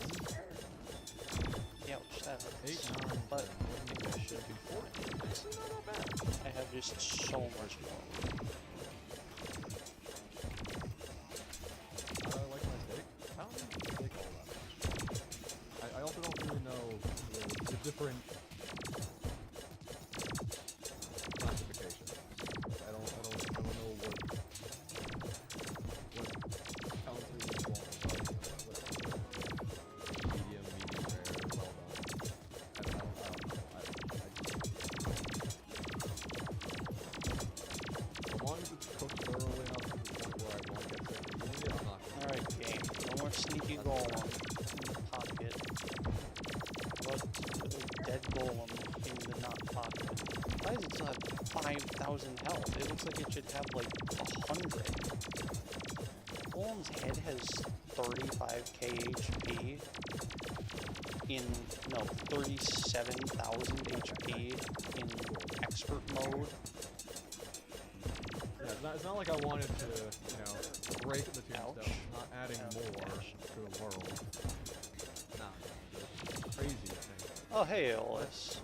Ouch, that hurts. 8, 9, but 10, I think I should be 14. Actually, not that bad. I have just so much more. Like my steak? I don't think steak all that much. I also don't really know the different classifications. I don't know what counts as each one. Medium, rare, well done. I don't know. As long as it's cooked thoroughly enough to the point where I won't get sick of eating it, I'm not gonna. Alright, game. No more sneaky golem in the pocket. What dead golem in the not pocket? Why does it still have 5,000 health? It looks like it should have like 100. Golem's head has 35k HP in, no, 37,000 HP in expert mode. Yeah, it's not like I wanted to, you know, break the tombstone, not adding more to the world. Nah, it's crazy thing. Oh, hey, Ollis.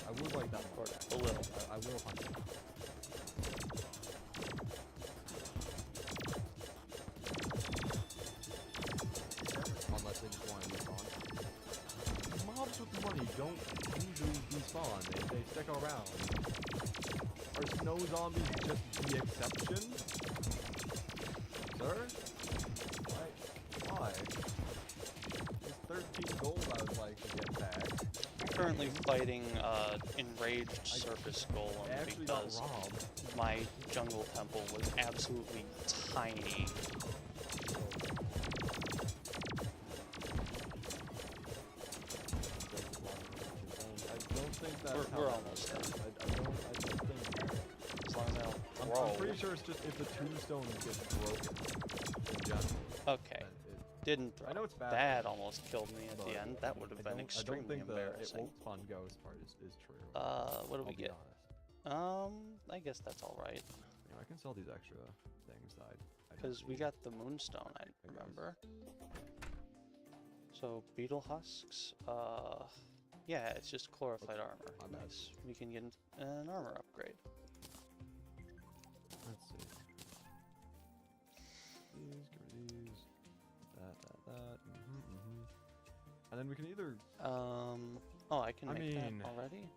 I would like that part. A little. I will hunt it. Unless they just want to respawn. Mobs with money don't usually despawn. They stick around. Are snow zombies just the exception? Sir? Why? There's 13 gold I would like to get back. I'm currently fighting enraged surface golem because my jungle temple was absolutely tiny. We're almost done. I don't think. As long as I don't I'm pretty sure it's just if the tombstone gets broken in general. Okay. Didn't throw. I know it's bad. That almost killed me at the end. That would have been extremely I don't think embarrassing. the it won't spawn ghost part is true. What do we get? I guess that's all right. You know, I can sell these extra things that I because we got the moonstone, I remember. So beetle husks. Yeah, it's just glorified armor. Nice. We can get an armor upgrade. Let's see. These, get rid of these. That. And then we can either. Oh, I can make that already.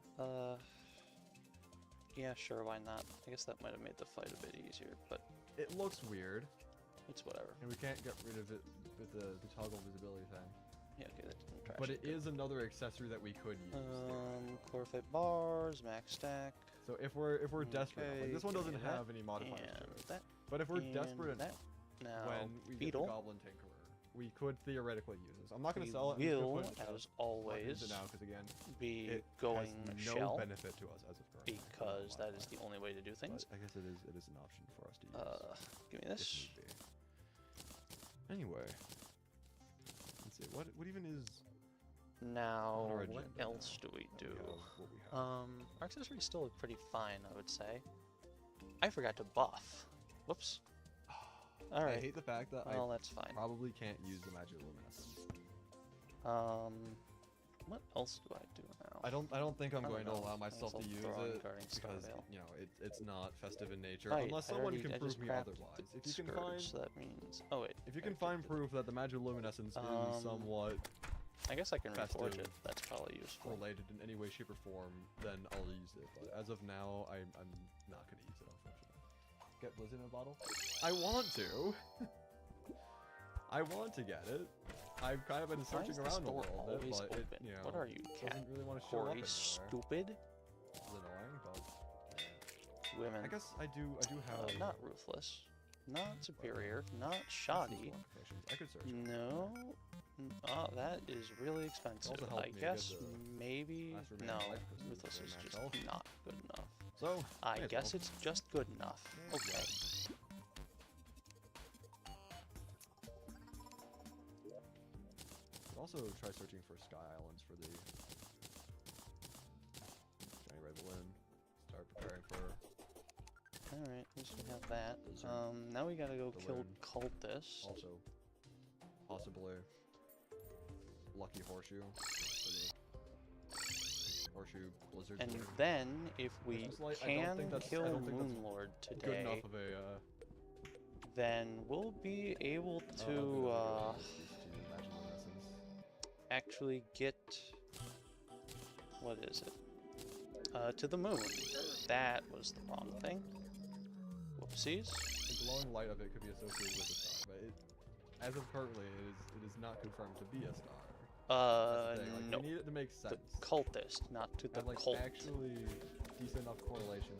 Yeah, sure. Why not? I guess that might have made the fight a bit easier, but it looks weird. It's whatever. And we can't get rid of it with the toggle visibility thing. Yeah, okay, that didn't trash. But it is another accessory that we could use. Chlorophyte bars, max stack. So if we're desperate, like this one doesn't have any modifiers to it. But if we're desperate enough, when we get the Goblin Tinkerer, we could theoretically use this. I'm not going to sell it. Will, as always, now because again, be going has shell. no benefit to us as of current. Because that is the only way to do things. But I guess it is an option for us to use. Give me this. Anyway, let's see. What even is? Now, what else do we do? Our accessories still look pretty fine, I would say. I forgot to buff. Whoops. Alright. I hate the fact that well, that's fine. Probably can't use the magic luminescence. What else do I do now? I don't think I'm going to allow myself to use it because you know it's not festive in nature unless someone can prove me otherwise. If you can find that means if you can find proof that the magic luminescence is somewhat I guess I can reforge it. That's probably useful. Related in any way, shape, or form, then I'll use it. But as of now, I'm not going to use it, unfortunately. Get Blizzard in a bottle? I want to! I want to get it. I've kind of been searching around a little bit, but it, you know, what are you, cat? Doesn't really want to show up anywhere. Stupid? It's annoying, but women. I guess I do have not ruthless. not superior, not shoddy. I could search. No. Oh, that is really expensive. Also helped I me guess get the maybe last remaining no. life crystals Ruthless for is max just health. not good enough. So I may as guess well. it's just good enough. Yeah, Okay. Also try searching for Sky Islands for the Johnny Rebelin. Start preparing for. Alright, we should have that. Desert. Now we gotta go kill Balloon. cultists. Also, possibly Lucky Horseshoe for the Horseshoe Blizzard. And Balloon. then, if we Christmas light, I can don't think that's- I kill don't think that's Moonlord Good today, enough of a. then we'll be able to actually get, what is it? To the moon. That was the wrong thing. Whoopsies. The glowing light of it could be associated with a star, but as of currently, it is not confirmed to be a star. That's the thing, like, No. we need it to make sense. The cultist, not to the Have, like, cult. actually decent enough correlation.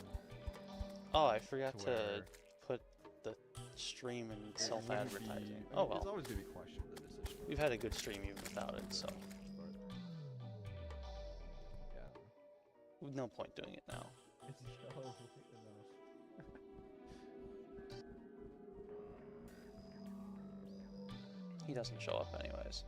Oh, I forgot to to where- put the stream and It wouldn't self-advertising. be- I mean, Oh It's well. always going to be questioned, the decision. We've had a good stream even without it, so But, yeah. no point doing it now. It's yellow enough. He doesn't show up anyways.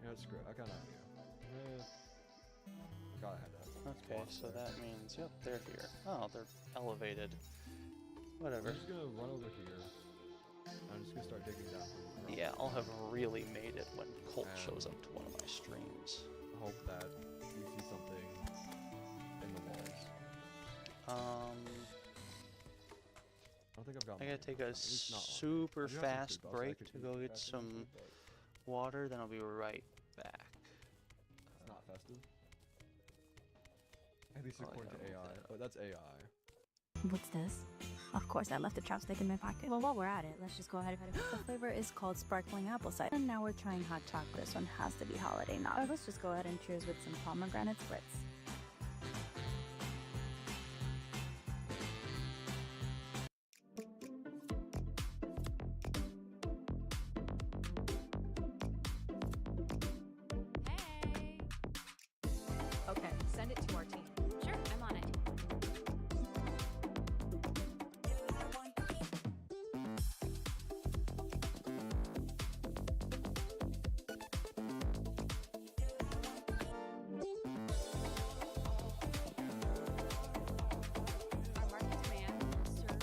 You know, screw it. I got an idea. Gotta have that. Okay, so that means, yep, they're here. Oh, they're elevated. Whatever. I'm just gonna run over here. I'm just gonna start digging down. Yeah, I'll have really made it when Colt And- shows up to one of my streams. Hope that you see something in the walls. Um, I don't think I've got. I gotta take a super fast break to go get some water, then I'll be right back. It's not festive. At least Oh, I according to gotta look AI, that up. but that's AI. What's this? Of course, I left a chopstick in my pocket. Well, while we're at it, let's just go ahead and the flavor is called sparkling apple cider. And now we're trying hot chocolate. This one has to be holiday now. Let's just go ahead and cheers with some pomegranate spritz. Hey! Okay, send it to our team. Sure, I'm on it. Our market demand, sir.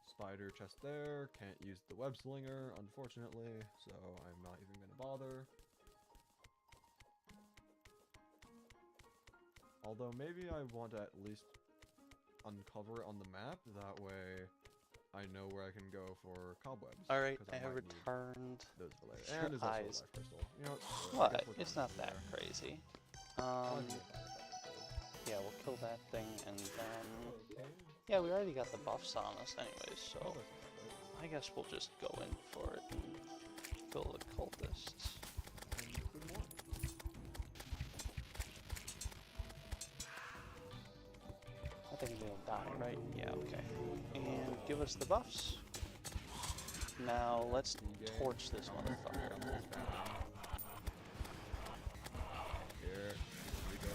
Spider chest there. Can't use the web slinger, unfortunately, so I'm not even gonna bother. Although maybe I want to at least uncover it on the map. That way, I know where I can go for cobwebs. Alright, 'cause I have might need returned those for later. your And there's also a eyes. life crystal. You know, screw it, I What? guess we're It's done not that there. crazy. I'll have to get back. Yeah, we'll kill that thing and then... Okay. Yeah, we already got the buffs on us anyways, so Oh, that's not I guess we'll just go in for it and kill the cultists. bad. And good morning. I think he's gonna die, right? Yeah, okay. And give us the buffs. Now let's torch this motherfucker. Here we go.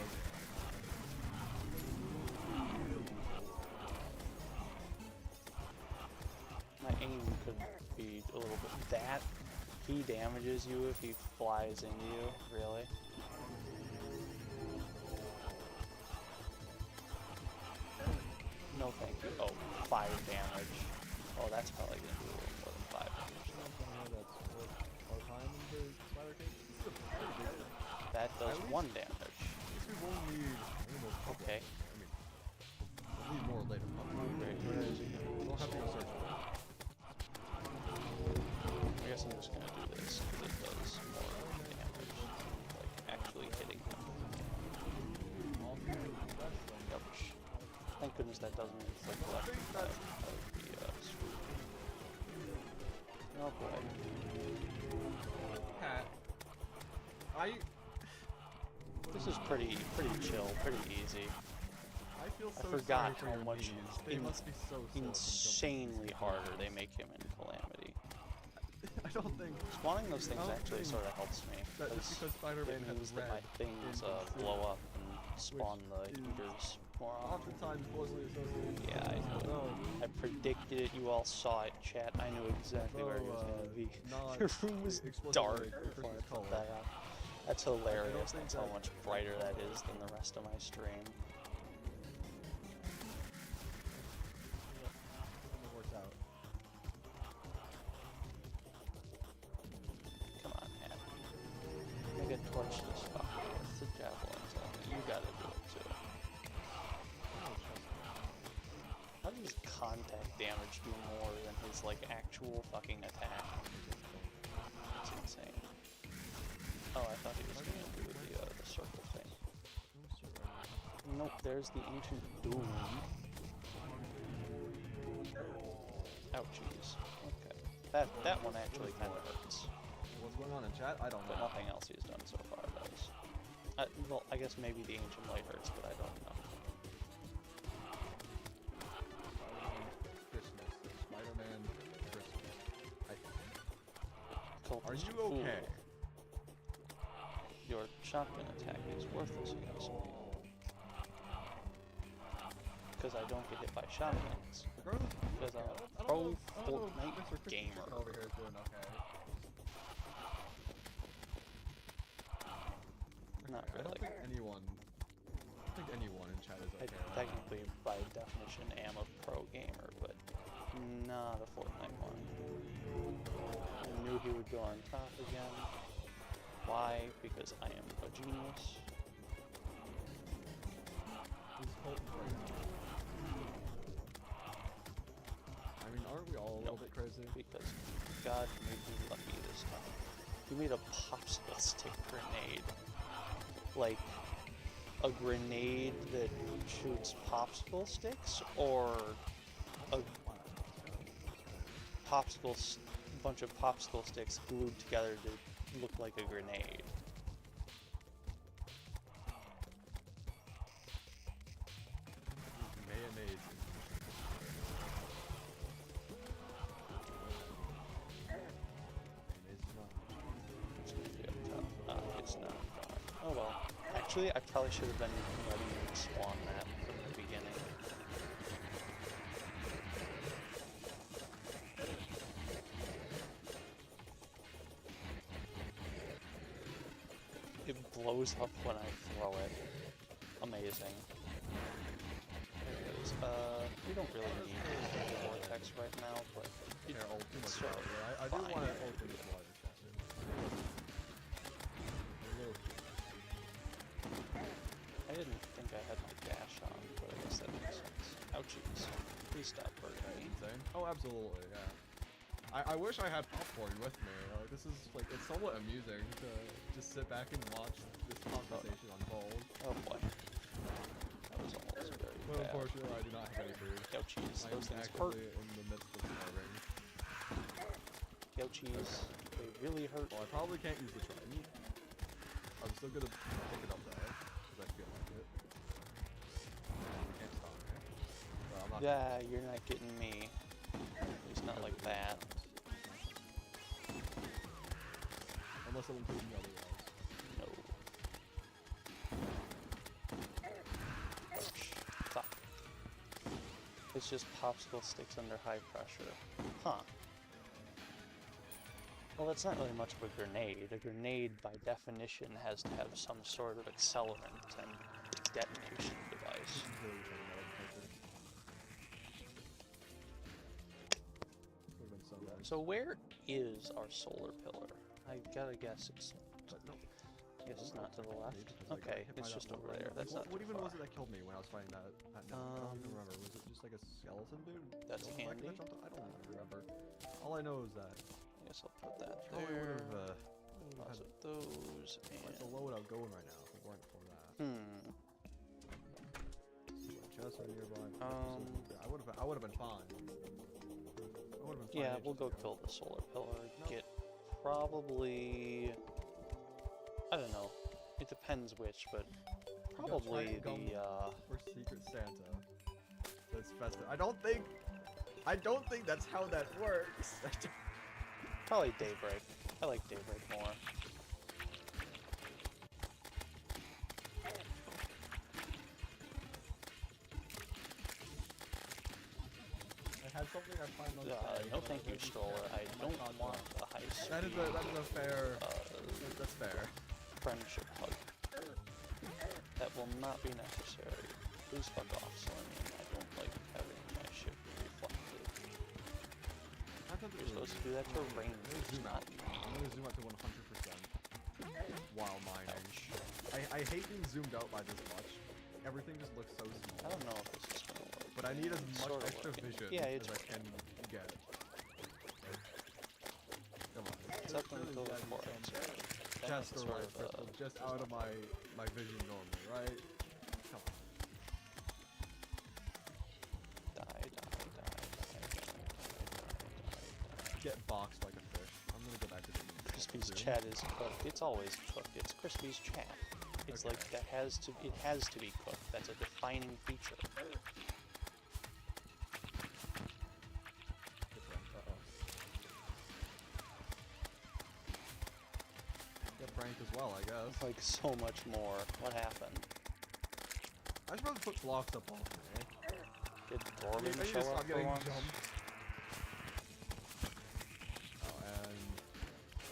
My aim could be a little bit... That, he damages you if he flies into you, really? No thank you. Oh, 5 damage. Oh, that's probably gonna do a little more than 5 damage. That does 1 damage. Okay. I'll need more later. Where is he? We'll have to go search for it. I'm just gonna do this because it does more damage, like actually hitting him. Ouch. Thank goodness that doesn't inflict left that would be screwed. Oh boy. Pat. This is pretty chill, pretty easy. I feel so I forgot sorry for how your much knees. They must be so sore from insanely harder they make him in Calamity. I don't think Spawning those things actually sort of helps me. that just because Spider-Man it has means that my red things in his blow up and spawn the is eaters more often. oftentimes closely associated. Yeah, I know. No. I predicted it. You all saw it, chat. I knew exactly where he was going to be. Not Your room was explicitly dark Christmas before I color. put that out. That's hilarious. think That's how that- much brighter that is than the rest of my stream. It works out. Come on, Hat. Make a torch this fucker. It's a javelin zone. You gotta do it too. How does contact damage do more than his like actual fucking attack? That's insane. Oh, I thought he was gonna do the circle thing. Nope, there's the ancient doom. Ouchies. Okay. That one actually kind of hurts. What's going on in chat? I don't But know. nothing else he's done so far does. Well, I guess maybe the ancient light hurts, but I don't know. Christmas. Spider-Man Christmas. I think. Cultist Are you fool. okay? Your shotgun attack is worthless against me. Because I don't get hit by shotguns. Because I'm a pro Fortnite gamer. Over here is doing okay. Not I don't really. think anyone in chat is I okay. technically, by definition, am a pro gamer, but not a Fortnite one. I knew he would go on top again. Why? Because I am a genius. Who's Colton right now? I mean, aren't we all a little bit crazy? Because God made me lucky this time. He made a popsicle stick grenade. Like, a grenade that shoots popsicle sticks, or a bunch of popsicle sticks glued together to look like a grenade. Mayonnaise. It's not. Oh well. Actually, I probably should have been letting him spawn that from the beginning. It blows up when I throw it. Amazing. There it is. We don't really need the vortex right now, but Yeah, ultimate sort of water. I do fine. want an ultimate water chest. I didn't think I had my dash on, but I guess that makes sense. Ouchies. Please stop hurting me. Insane. Oh, absolutely, yeah. I wish I had popcorn with me. Like, this is like, it's somewhat amusing to just sit back and watch this conversation unfold. Oh boy. That was almost very But bad. unfortunately, I do not have any food. Ouchies. I am Those things actively hurt. in the midst of starving. Ouchies. They really hurt. Well, I probably can't use the trident. I'm still gonna pick it up though, because I feel like it. You can't stop me. But I'm not Yeah, you're not getting me. At least not like that. Unless someone proves me otherwise. No. Ouch. Fuck. It's just popsicle sticks under high pressure. Huh. Well, that's not really much of a grenade. A grenade, by definition, has to have some sort of accelerant and detonation device. So where is our solar pillar? I gotta guess it's... I guess it's not to the left. Okay, it's just over there. That's not What too even far. was it that killed me when I was fighting that? I don't even remember. Was it just like a skeleton dude? That's What was that handy. that jumped up? I don't remember. All I know is that guess I'll put that Probably there. would've, Deposit those Where's the and. loadout going right now? If it weren't for that. Chests are nearby. I would have been fine. Yeah, we'll go kill the solar pillar. Get probably. I don't know. It depends which, but probably the. For Secret Santa. That's festive. I don't think that's how that works. Probably Daybreak. I like Daybreak more. I had something I find on No thank you, Stroller. I don't want a high speed. That is a fair. That's fair. Friendship hug. That will not be necessary. Please fuck off, Selenium. I don't like having my ship reflected. You're supposed to do that to rain. I'm gonna zoom out to 100% while mining. I hate being zoomed out by this much. Everything just looks so small. I don't know if this is gonna work. But I need as much Sorta extra working. vision Yeah, as I can get. Come on. Something to look for. Chest or life crystal just out of my vision normally, right? Come on. Die. Get boxed like a fish. I'm gonna go back to the Crispy's chat is cooked. It's always cooked. It's Crispy's chat. It's like that has to. It has to be cooked. That's a defining feature. Get pranked as well, I guess. Like so much more. What happened? I should probably put blocks up off me. Did Dorman I need show to stop up for getting once? jumped. Oh, and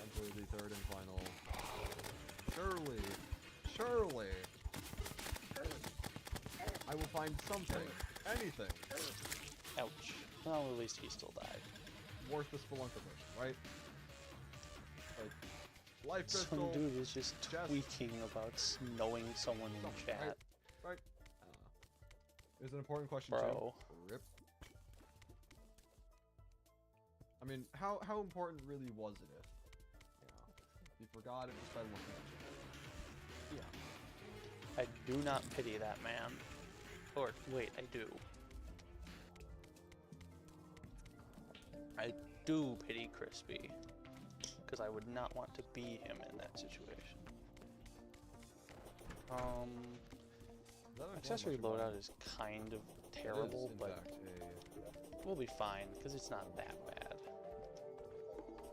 enter the third and final. Surely, I will find something, anything. Ouch. Well, at least he still died. Worth the spelunker mission, right? Like, life Some crystal. dude is just tweaking about knowing someone in chat. Right. It's an important question, Bro. too. Rip. I mean, how important really was it if, you forgot it just by looking at it? Yeah. I do not pity that man. Or, wait, I do. I do pity Crispy. Because I would not want to be him in that situation. Accessory loadout is kind of terrible, but we'll be fine, because it's not that bad.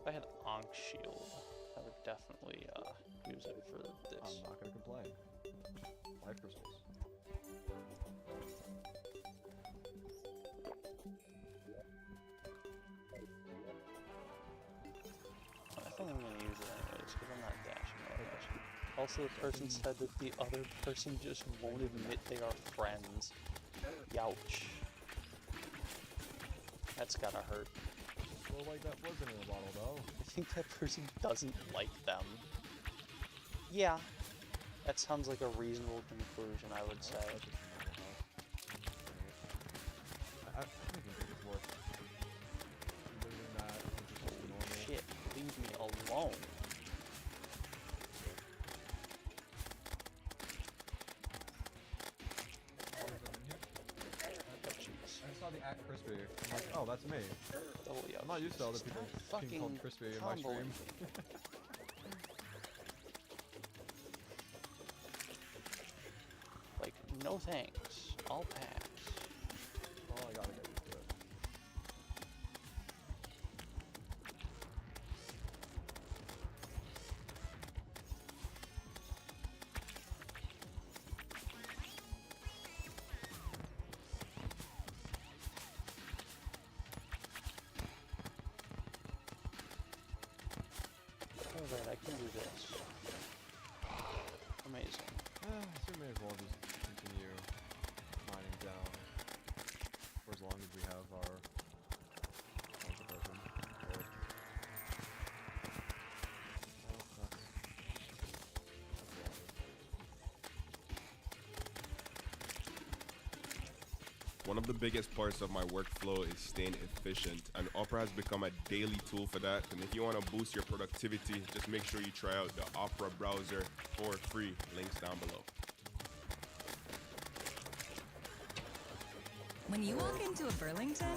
If I had Ankh Shield, I would definitely use it for this. I'm not gonna complain. Life crystals. I think I'm gonna use it anyways, because I'm not dashing or dashing. Also, the person said that the other person just won't admit they are friends. Youch. That's gotta hurt. Well, like that wasn't in a bottle, though. I think that person doesn't like them. Yeah. That sounds like a reasonable conclusion, I would say. I don't think it's worth doing that. It's just normal. Shit, leave me alone. I saw the at Crispy. I'm like, oh, that's me. Oh, yeah. I'm not used to other people being called Crispy in my stream. Like, no thanks. I'll pass. Oh, I gotta get used to it. Alright, I can do this. Amazing. So we may as well just continue mining down for as long as One of the biggest parts of my workflow is staying efficient, and Opera has become a daily tool for that. And if you want to boost your productivity, just make sure you try out the Opera browser for free. Links down below. When you walk into a Burlington,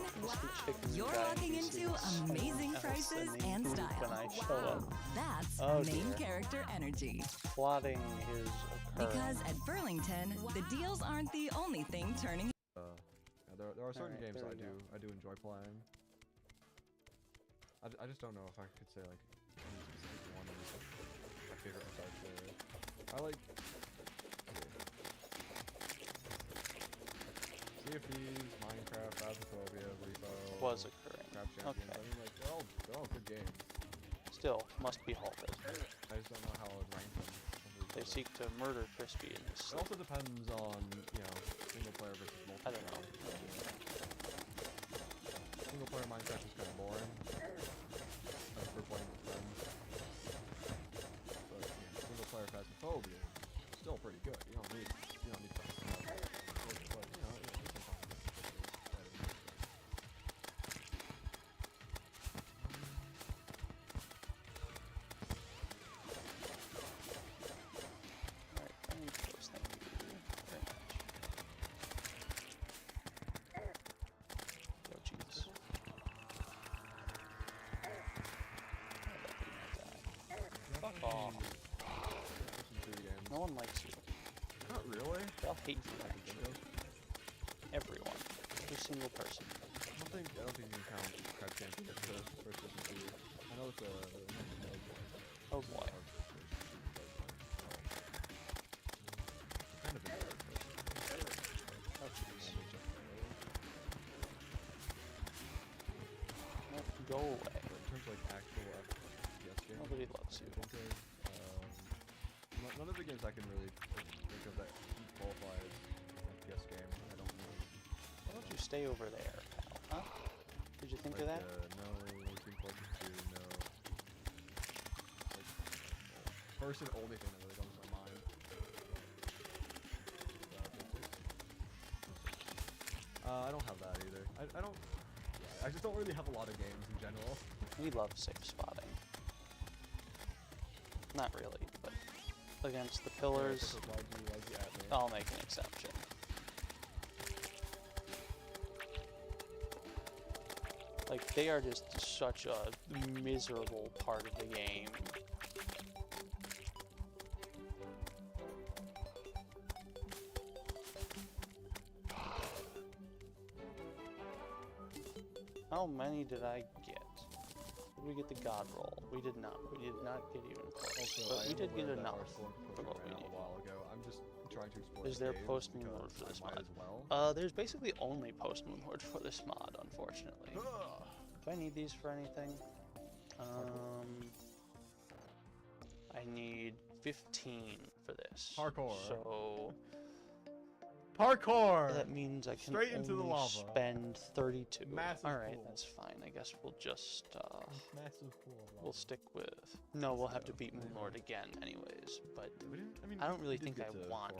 you're walking into amazing prices and style. That's main character energy. Plotting is occurring. Because at Burlington, the deals aren't the only thing turning. There are certain games I do enjoy playing. I just don't know if I could say like any specific one is like my favorite besides I like Sea of Thieves, Minecraft, Phasmophobia, Repo. Was occurring. Crab Champions. Okay. I mean, like they're all good games. Still, must be halted. I just don't know how I would rank them. They seek to murder Crispy in his It sleep. also depends on, you know, single player versus multiplayer. I don't know. Single player Minecraft is kind of boring. Like for playing with friends. But you know, single player Phasmophobia is still pretty good. You don't need friends to have it. But you know, it's sometimes Alright, I need those, thank you very much. Oh, Jesus. Fuck off. No one likes you. Not really. They'll hate you, actually. Everyone. Every single person. I don't think you can count Crab Champion as the first person shooter. I know it's a Oh boy. kind of a Oh jeez. No, go away. But in terms of like actual FPS games, Nobody loves you. I think none of the games I can really think of that qualify as FPS game. I don't know. Why don't you stay over there, pal? Huh? Did you think of that? No, Team Fortress 2, no. Like, first and only thing that really comes to my mind. I don't have that either. I don't. Yeah, I just don't really have a lot of games in general. We love safe spotting. Not really, but against the pillars, I'll make an exception. Like, they are just such a miserable part of the game. How many did I get? Did we get the god roll? We did not. We did not get even close. But we did get enough for what we need. A while ago. I'm just trying to explore. Is there post moon mode for this mod? There's basically only post moon mode for this mod, unfortunately. Do I need these for anything? I need 15 for this. Parkour. So parkour. that means I can straight into the only lava. spend 32. Massive All right, pool. that's fine. I guess we'll just Massive pool of lava. we'll stick with. No, we'll have to beat Moonlord again, anyways. But I don't really think I want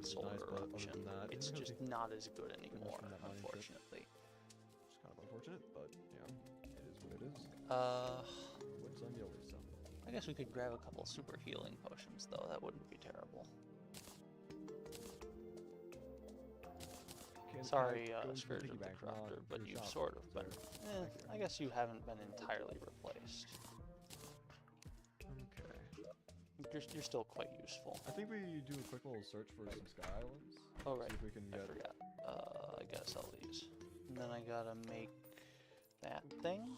solar eruption. It's just not as good anymore, unfortunately. It's kind of unfortunate, but yeah, it is what it is. What's on your list? I guess we could grab a couple super healing potions, though. That wouldn't be terrible. Sorry, Scourge of the Corruptor, but you've sort of been. I guess you haven't been entirely replaced. Okay. You're still quite useful. I think we do a quick little search for some Sky Islands. Oh right, See if we can I get. forgot. I gotta sell these, and then I gotta make that thing.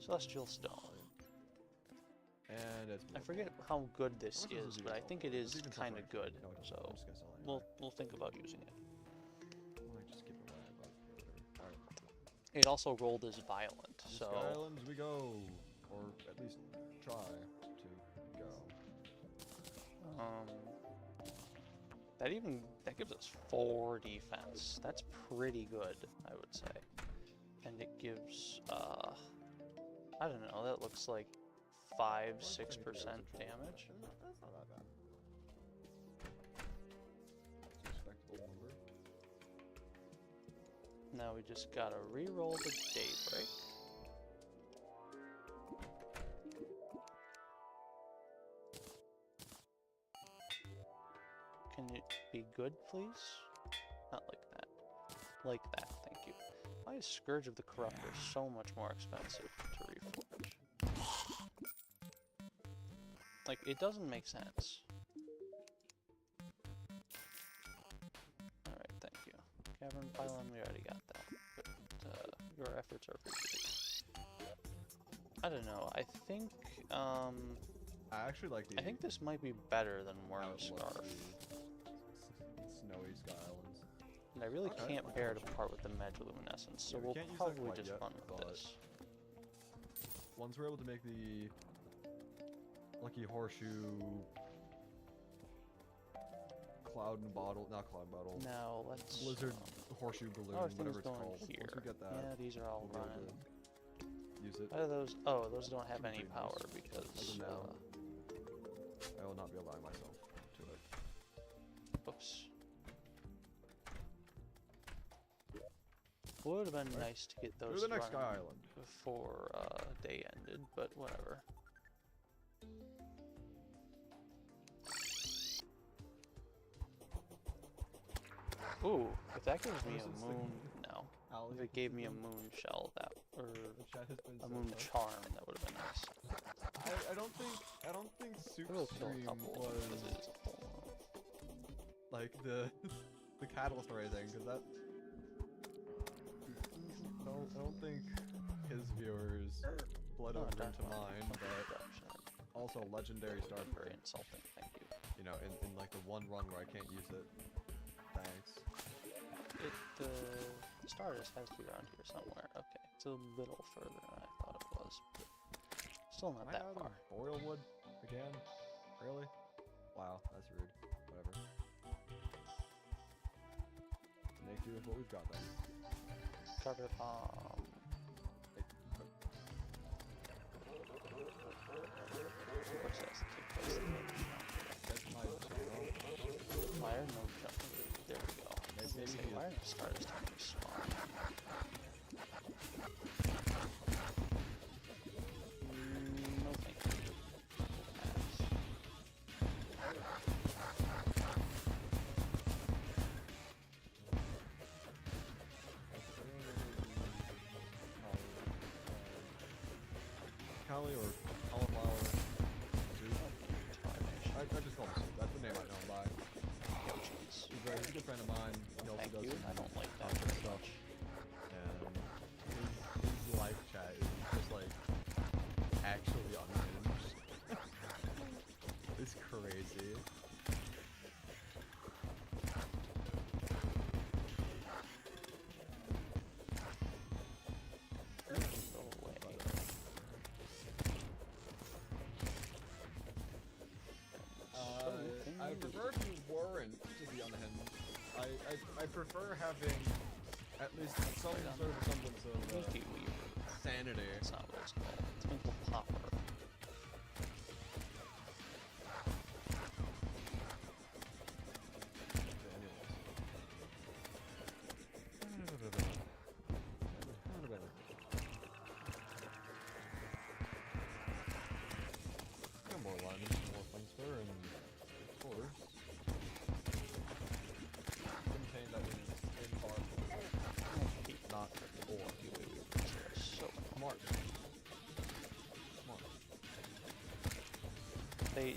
Celestial Stone. And it's. I forget how good this is, but I think it is kind of good. So we'll think about using it. It also rolled as violent, so. Sky Islands we go, or at least try to go. That gives us 4 defense. That's pretty good, I would say. And it gives I don't know. That looks like 5-6% damage. That's not that bad. It's a respectable number. Now we just gotta re-roll the daybreak. Can it be good, please? Not like that. Like that, thank you. Why is Scourge of the Corruptor so much more expensive to reforge? Like, it doesn't make sense. Alright, thank you. Cavern Pylon, we already got that. But, your efforts are appreciated. I don't know, I think, I actually like the... I think this might be better than Worm Scarf. Snowy Sky Islands. And I really can't bear to part with the Magiluminescence, so we'll probably just run with this. Once we're able to make the Lucky Horseshoe Cloud and Bottle, not Cloud Bottle. Now let's Blizzard Horseshoe Balloon, whatever it's called. Here. Once we get that, yeah, these are all running. Use it. What are those? Oh, those don't have any power because. I will not be allowing myself to it. Oops. Would have been nice to get those the next Sky running Island before day ended, but whatever. Ooh, if that gives me a moon, no. If it gave me a moon shell, that or a moon charm, that would have been nice. I don't think Soup Stream was like the catalyst or anything, because that. I don't think his viewers bled over into mine, but also legendary star very insulting. Thank you. You know, in like the one run where I can't use it. Thanks. The Stardust has to be around here somewhere. Okay, it's a little further than I thought it was, but still not that far. Borealwood again? Really? Wow, that's rude. Whatever. Make do with what we've got then. Carpet bomb. Fire, no jumping. There we go. Maybe why are the Stardust having to spawn? No thank you. Cali or cauliflower soup? I just call him soup. That's the name I know him by. He's a good friend of mine. He also does some I don't like that very stuff. And his live chat is just like actually unhinged. It's crazy. I prefer if you weren't to be unhinged. I prefer having at least some sort of semblance of sanity. That's not what it's called. It's Twinkle Popper. More lines, more Funster, and of course, contain that is in bar. Not or. So smart. They,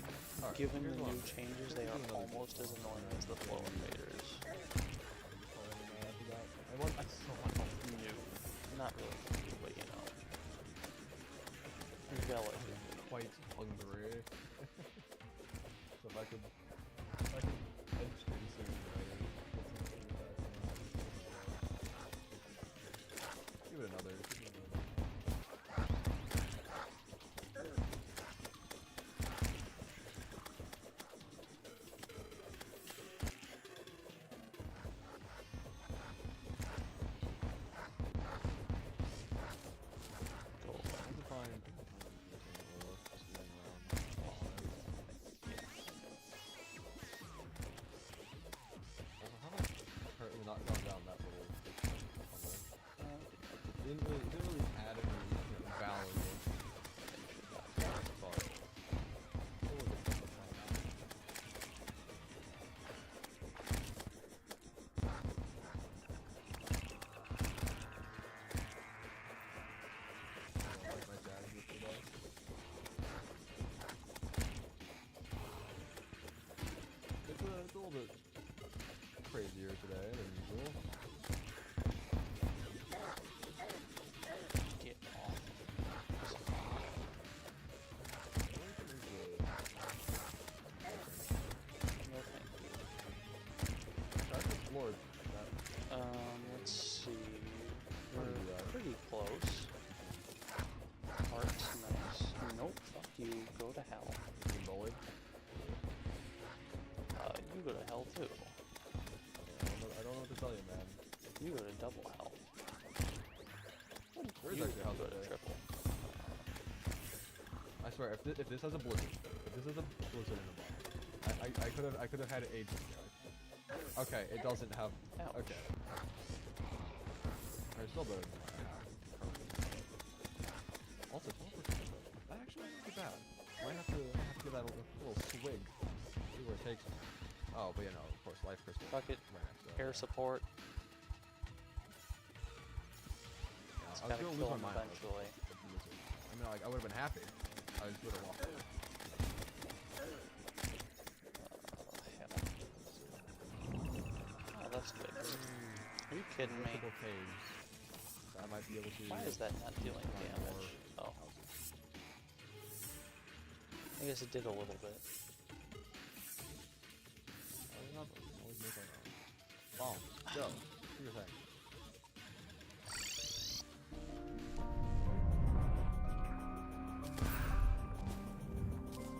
given the new changes, they are almost as annoying as the flow invaders. I want someone new. Not really, but you know. Relatively. Quite hungry. So if I could edge things soon, give it another. little bit crazier today than usual. Get off. No thank you. That's explored. Let's see. We're pretty close. Heart's nice. Nope, fuck you. Go to hell. You bullied? You go to hell too. I don't know what to tell you, man. You go to double hell. Where's You actually hell go to today? triple. I swear, if this has a blizzard, in a bottle, I could have had it aged ago. Okay, it doesn't have. Ouch. Okay. It's still better than what I have. Also, teleportation. That actually isn't too bad. Might have to give that a little swig. See where it takes me. Oh, but you know, of course, life crystal. Fuck it. Right next to it. Air support. Yeah, It's I was gotta gonna kill lose him my mind. eventually. I mean, like, I would have been happy. I just would have lost it. Oh, that's good. Are you kidding me? Multiple caves. So I might be able to. Why is that not dealing find damage? more Oh. houses. I guess it did a little bit. Always make our own. Bomb. Go. Do your thing.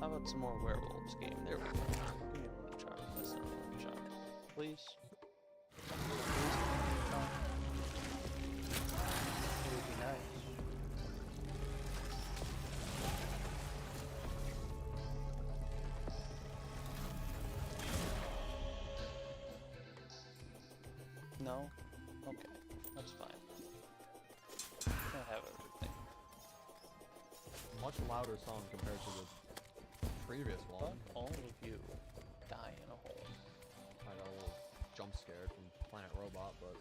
How about some more werewolves game? There we go. Give me one shot. That's not one shot. Please. Please. It would be nice. No? Okay. That's fine. I have everything. Much louder song compared to the previous one. But all of you die in a hole. I got a little jump scared from Planet Robot, but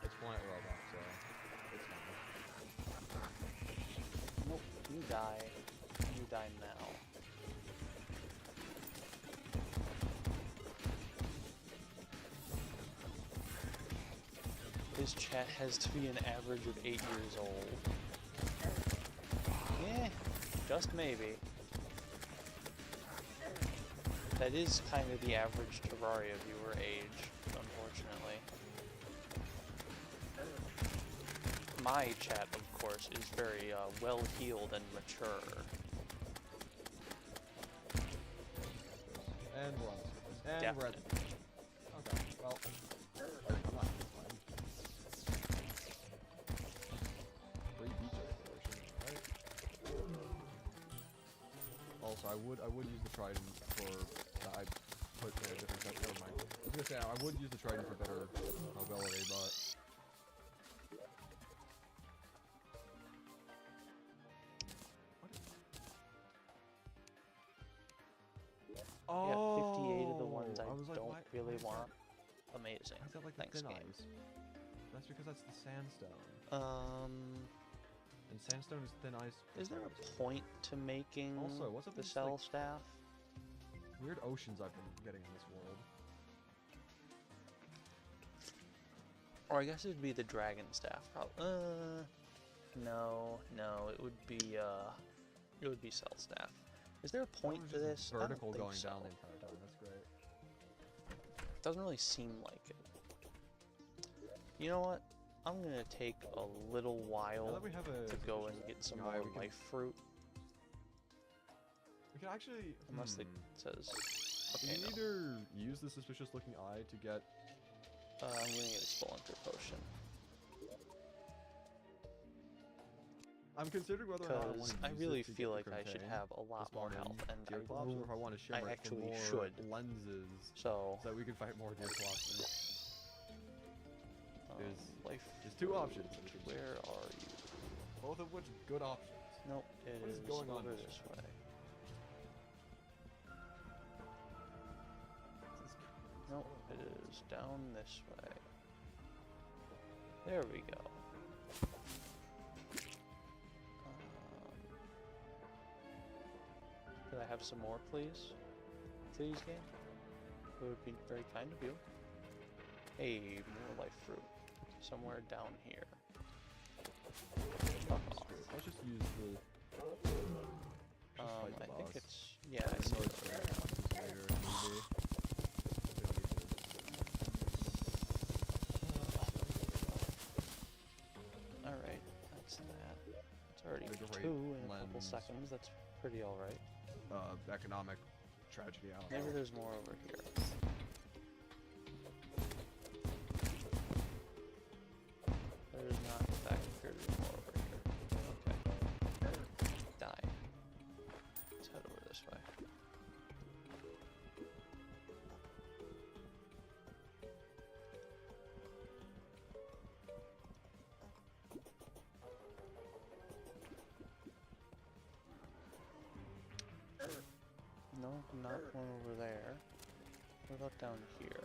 it's Planet Robot, so it's fine. Nope. You die. You die now. This chat has to be an average of 8 years old. Yeah, just maybe. That is kind of the average Terraria viewer age, unfortunately. My chat, of course, is very well-heeled and mature. And we're on the surface. And we're at the Definitely. Okay, well. I'm not fine. Free beach exploration, right? Also, I would use the trident for I put in a different set. Never mind. I was gonna say I would use the trident for better mobility, but Yeah, 58 of the ones I, was like, don't why really is that- want. Amazing. Why is that like the Thanks, thin game. ice? That's because that's the sandstone. And sandstone is thin ice. Is there a comparison. point to making Also, what's up the with this, cell like, staff? weird oceans I've been getting in this world? Or I guess it'd be the dragon staff. No, it would be cell staff. Is there a point to this? I don't Vertical think going so. down the entire time. That's great. Doesn't really seem like it. You know what? I'm gonna take a little Now while that we have a to go and get some guy, more we can- life fruit. We can actually. Unless it says. We Okay, can no. either use the suspicious looking eye to get. I'm gonna get a Spelunker potion. I'm considering whether or not I want Because to I use really it to feel get like the I should Crochet have a to lot more spawn in health, and deer clops, or if I want to shimmer it for actually more should. lenses, So that we can fight more deer clops. life. There's two options. that we can choose. Where are you? Both of which good options. Nope, it What is is going on over this this way. Nope, it is down this way. There we go. Could I have some more, please? Please, game. It would be very kind of you. Hey, more life fruit. Somewhere down here. Fuck off. Let's just use the. I think it's. Yeah, I see it over there. Later, maybe. Alright, that's that. It's already 2 in a couple seconds. That's pretty alright. Economic tragedy out there. Maybe there's more over here. There does not, in fact, appear to be more over here. Okay. Die. Let's head over this way. No, not one over there. What about down here?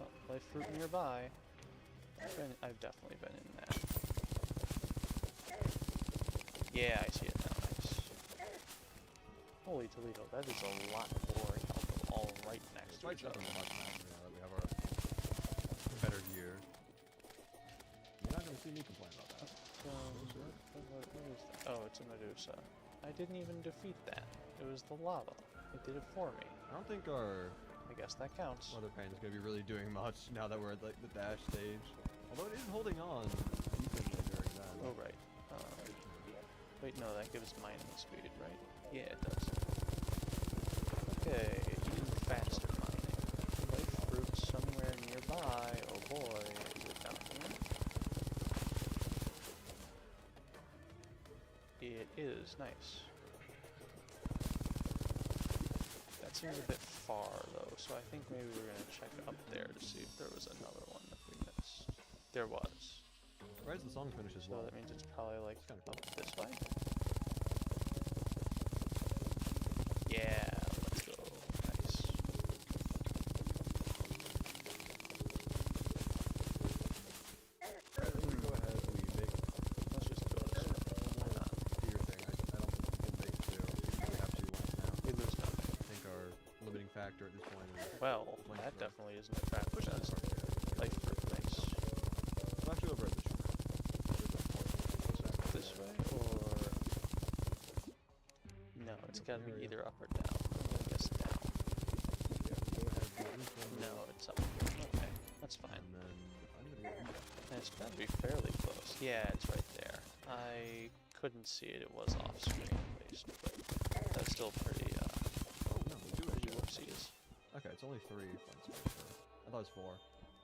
Oh, life fruit nearby. I've definitely been in that. Yeah, I see it now. Nice. Holy Toledo, that is a lot more health all right next to each other. Now that we have our better gear. You're not gonna see me complain about that. What is that? Oh, it's a Medusa. I didn't even defeat that. It was the lava. It did it for me. I don't think our... I guess that counts. Mother Pain is going to be really doing much now that we're at like the dash stage. Although it is holding on decently during that. Oh, right. Wait, no, that gives mining speed, right? Yeah, it does. Okay, even faster mining. Life fruit somewhere nearby. Oh boy, is it down here? It is. Nice. That seems a bit far, though, so I think maybe we're going to check up there to see if there was another one that we missed. There was. Right as the song finishes, so that means it's probably like kind of up this way. Yeah, let's go. Nice. Go ahead, let's just go this way. Why not? Do your thing. I don't think we can make it through. We have 2 ones now. We lose nothing. I think our limiting factor at this point is... Well, that definitely isn't a trap. Which is life fruit. Nice. I'm actually over at the shore. This way, or... No, it's gotta be either up or down. I'm gonna guess down. No, it's up. Okay, that's fine. And then I'm gonna go And it's gotta be fairly close. Yeah, it's right there. I couldn't see it. It was off screen at least, but that's still pretty, oh, no, we do pretty whoopsies. Okay, it's only 3 fun space. I thought it was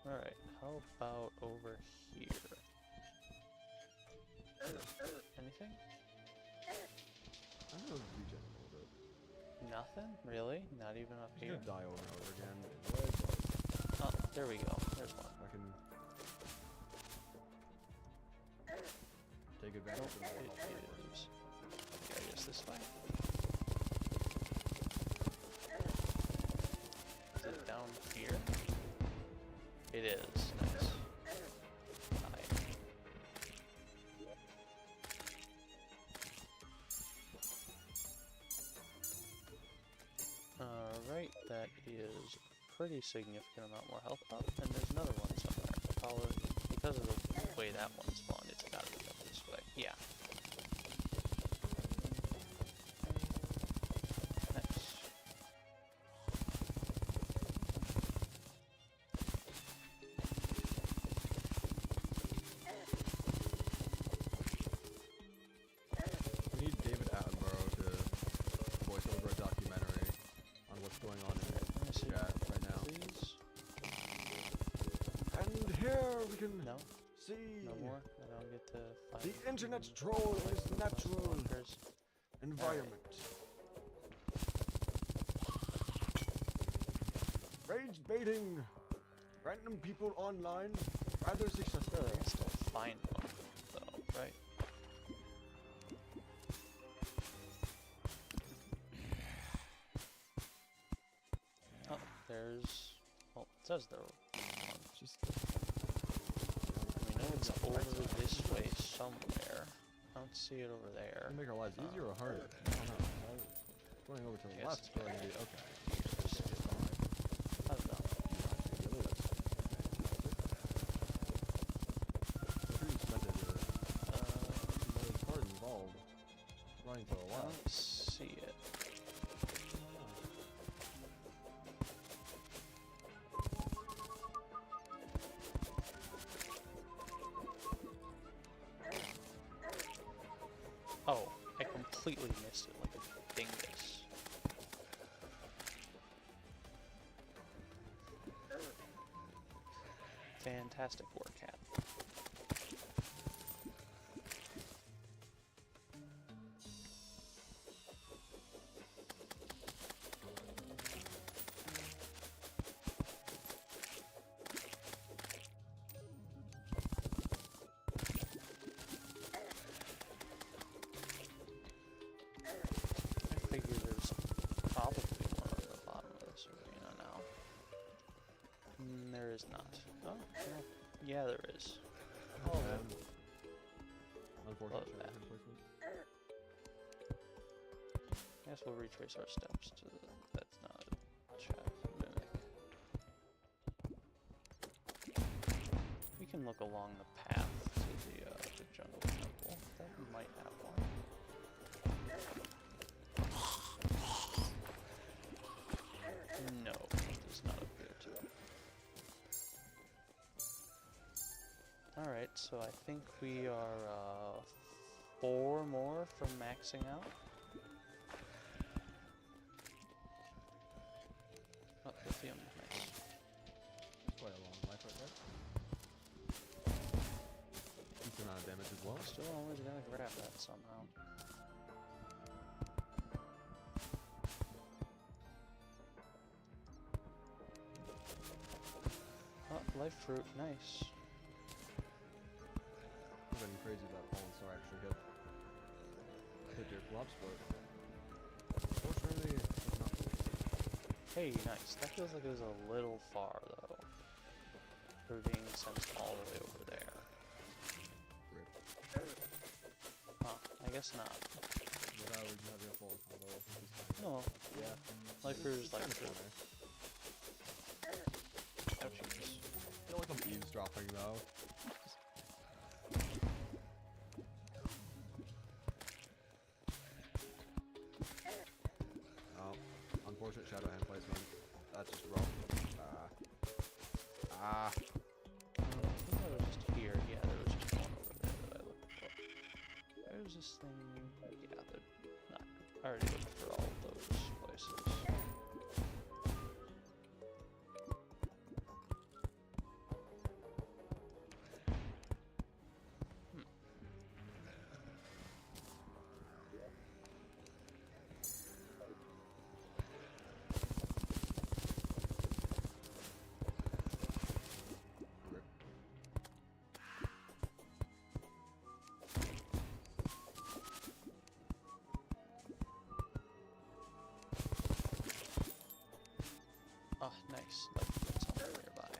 4. Alright, how about over here? Anything? I'm gonna regen a little bit. Nothing? Really? Not even up I'm here? gonna die over and over again. Oh, there we go. There's one. I can take advantage of the It is. Okay, I guess this way. Is it down here? It is. Nice. Alright, that is a pretty significant amount more health up, and there's another one somewhere. Probably because of the way that one spawned, it's gotta be up this way. Yeah. Nice. We need David Attenborough to voice over a documentary on what's going on in chat right now. Please? And here we can see No more? I don't get to find the internet troll in its natural environment. Rage baiting random people online, rather successful. I can still find one, though, right? Oh, there's... Well, it says there was one. Just... We know it's over this way somewhere. Oh, don't see it over there. Make our lives easier or harder? I don't know. Going over to the left is probably gonna be okay. I don't know. There's part involved. Running to the I left. don't see it. Oh, I completely missed it like a dingus. Fantastic work, Cat. I figure there's probably one at the bottom of this arena now. There is not. Oh, well, yeah, there is. Oh, man. Unfortunate. Love that. I guess we'll retrace our steps to the... That's not a chest. Mimic. We can look along the path to the jungle temple. That might have one. No, it does not appear to. Alright, so I think we are 4 more from maxing out. Oh, lithium, nice. Quite a long life right there. Decent amount of damage as well. Still always gotta grab that somehow. Oh, life fruit, nice. I'm getting crazy that Fallen Star actually hit your flops, but unfortunately, it's not. Hey, nice. That feels like it was a little far though. For being sent all the way over there. Rip. Huh, I guess not. But I would have your Fallen combo. No. Yeah. Life fruit is life Kinda fruit. funny. Ouchies. I feel like I'm eavesdropping though. Oh, unfortunate shadow hand placement. That's just wrong. I think I was just here. Yeah, there was just one over there that I looked for. There's this thing. Yeah, they're not. I already looked for all of those places. Oh, nice. Like, that's something nearby.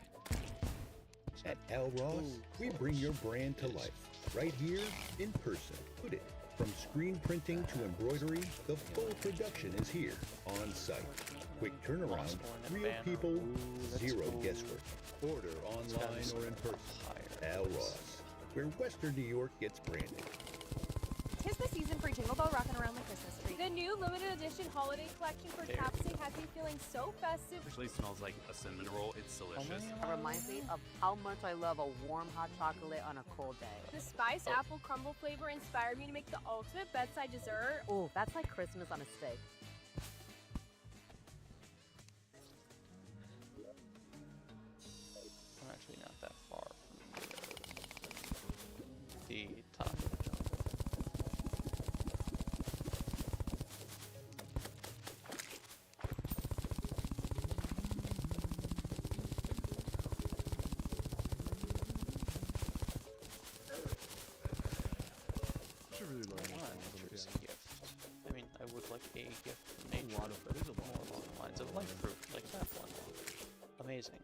At Al Ross, we bring your brand to life, right here in person. Put it. From screen printing to embroidery, the full production is here, on site. Quick turnaround, real people, zero guesswork. Order online or in person. Al Ross, where Western New York gets branded. 'Tis the season for Jingle Bell rocking around the Christmas tree. The new limited edition holiday collection for Capsy has me feeling so festive. Actually smells like a cinnamon roll. It's delicious. It reminds me of how much I love a warm hot chocolate on a cold day. The spiced apple crumble flavor inspired me to make the ultimate bedside dessert. Oh, that's like Christmas on a stick. I'm actually not that far from the top of the jungle. Should really learn more songs on the Choose piano. a gift. I mean, I would like a gift from nature, but it's more along the lines of life fruit, like that one. Amazing.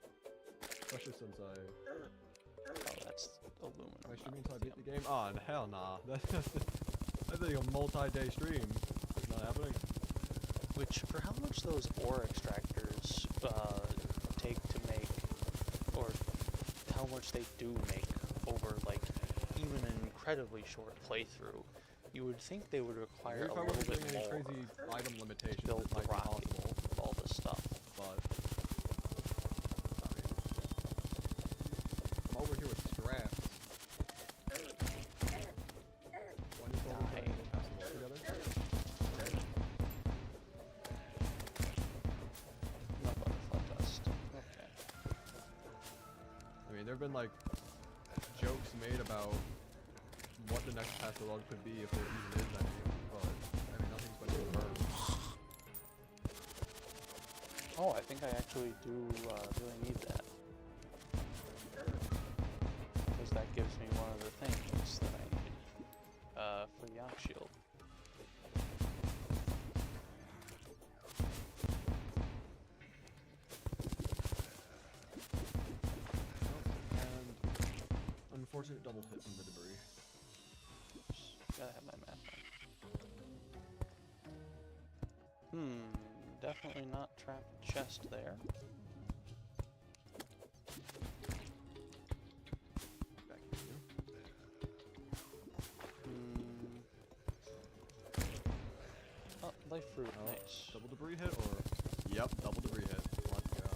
Especially since Oh, that's aluminum. Wait, should not mean I beat lithium. the game? Oh, hell nah. I think a multi-day stream is not happening. Which, for how much those ore extractors take to make, or how much they do make over, like, even an incredibly short playthrough, you would think they would require Maybe if a I little wasn't bit doing any more crazy item to limitations, build it the might be rocket possible. with all this stuff. But I'm over here with straps. One is over here and pass them all together. Okay. No butterfly dust. Okay. I mean, there have been like jokes made about what the next pass log could be if there even is any, but I mean, nothing's been confirmed. Oh, I think I actually do really need that. Because that gives me one of the things that I need for the Ox Shield. And unfortunate double hit from the debris. Gotta have my map on. Definitely not trapped chest there. Back to you. Oh, life fruit, Oh, nice. double debris hit or? Yep, double debris hit. Let's go.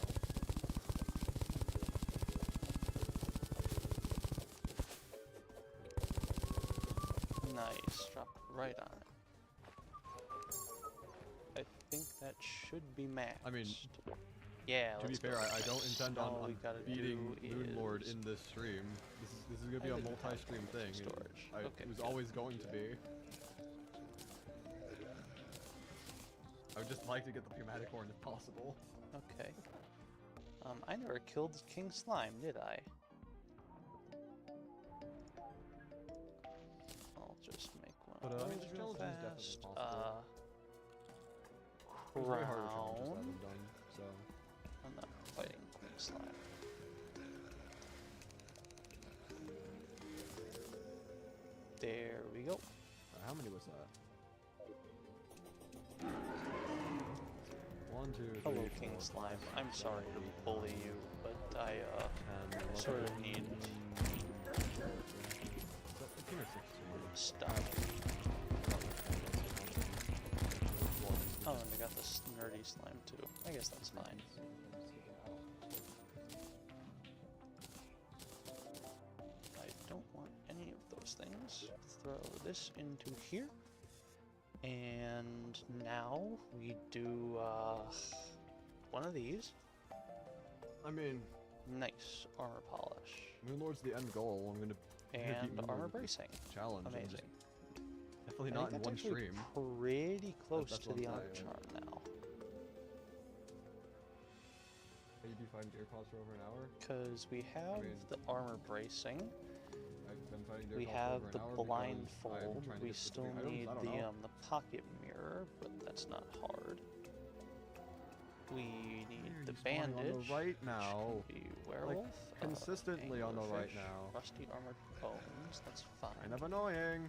Nice, dropped right on it. I think that should be maxed. I mean, yeah. to be fair, I don't intend on beating Moonlord in this stream. This is gonna be a multi-stream thing. Storage. It was always going to be. I would just like to get the Pneumatic Horn if possible. Okay. I never killed King Slime, did I? I'll just make one But of I mean, those the real challenge is definitely fast. possible. It's way harder challenges that I've done, so. I'm not fighting King Slime. There we go. How many was that? 1, 2, 3, Hello, King Slime. I'm sorry to bully you, but I sort of need stuff. Oh, and I got this nerdy slime too. I guess that's fine. I don't want any of those things. Throw this into here. And now we do one of these. I mean, nice armor polish. Moonlord's the end goal. I'm gonna and armor bracing. Challenge. Amazing. Definitely not in one stream. Pretty close that's to the what I'm Arc saying. Charm now. You do find deer claws for over an hour? Because we have the armor bracing. I've been fighting deer We claws have for the over an hour because I'm blindfold. trying to We get still between items. need I don't know. the pocket mirror, but that's not hard. We need the bandage. On the right now. Which can be werewolf. Like, consistently on the right anglerfish, now. Rusty armored bones. That's fine. Kind of annoying.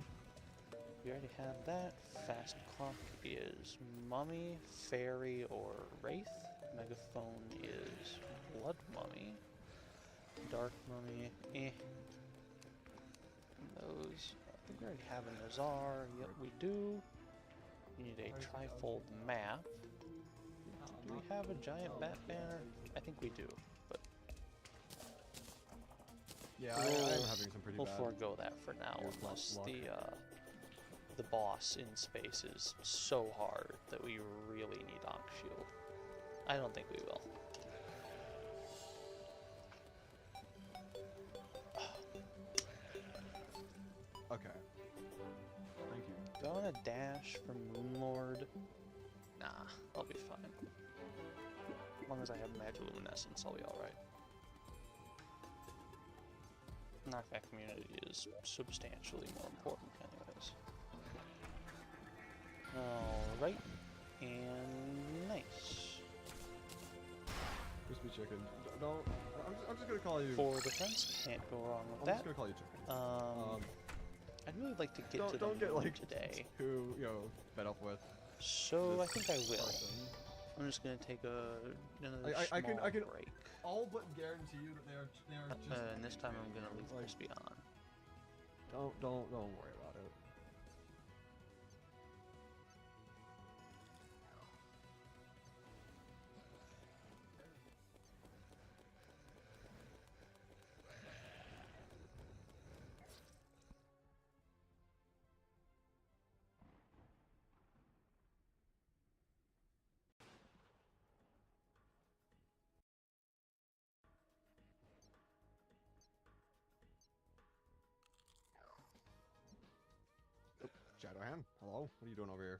We already have that. Fast clock is mummy, fairy, or wraith. Megaphone is blood mummy. Dark mummy, eh. Those, I think we already have a Nazar. Yep, we do. You need a trifold map. Do we have a giant bat banner? I think we do, but Yeah, I'm having some pretty we'll bad. forego that for now, deer unless luck. the boss in space is so hard that we really need Ox Shield. I don't think we will. Okay. Thank you. Do I want to dash for Moonlord? Nah, I'll be fine. As long as I have Magiluminescence, I'll be alright. Knockback community is substantially more important anyways. Alright. And nice. Crispy chicken. No, I'm just gonna call you. For defense, can't go wrong with I'm that. just gonna call you chicken. I'd really like to get to don't the get moon like today. too fed up with. So I think I will. Person. I'm just gonna take another I can break. all but guarantee you that they are just. And this time I'm gonna leave Crispy on. Don't worry about it. Shadowhand, hello? What are you doing over here?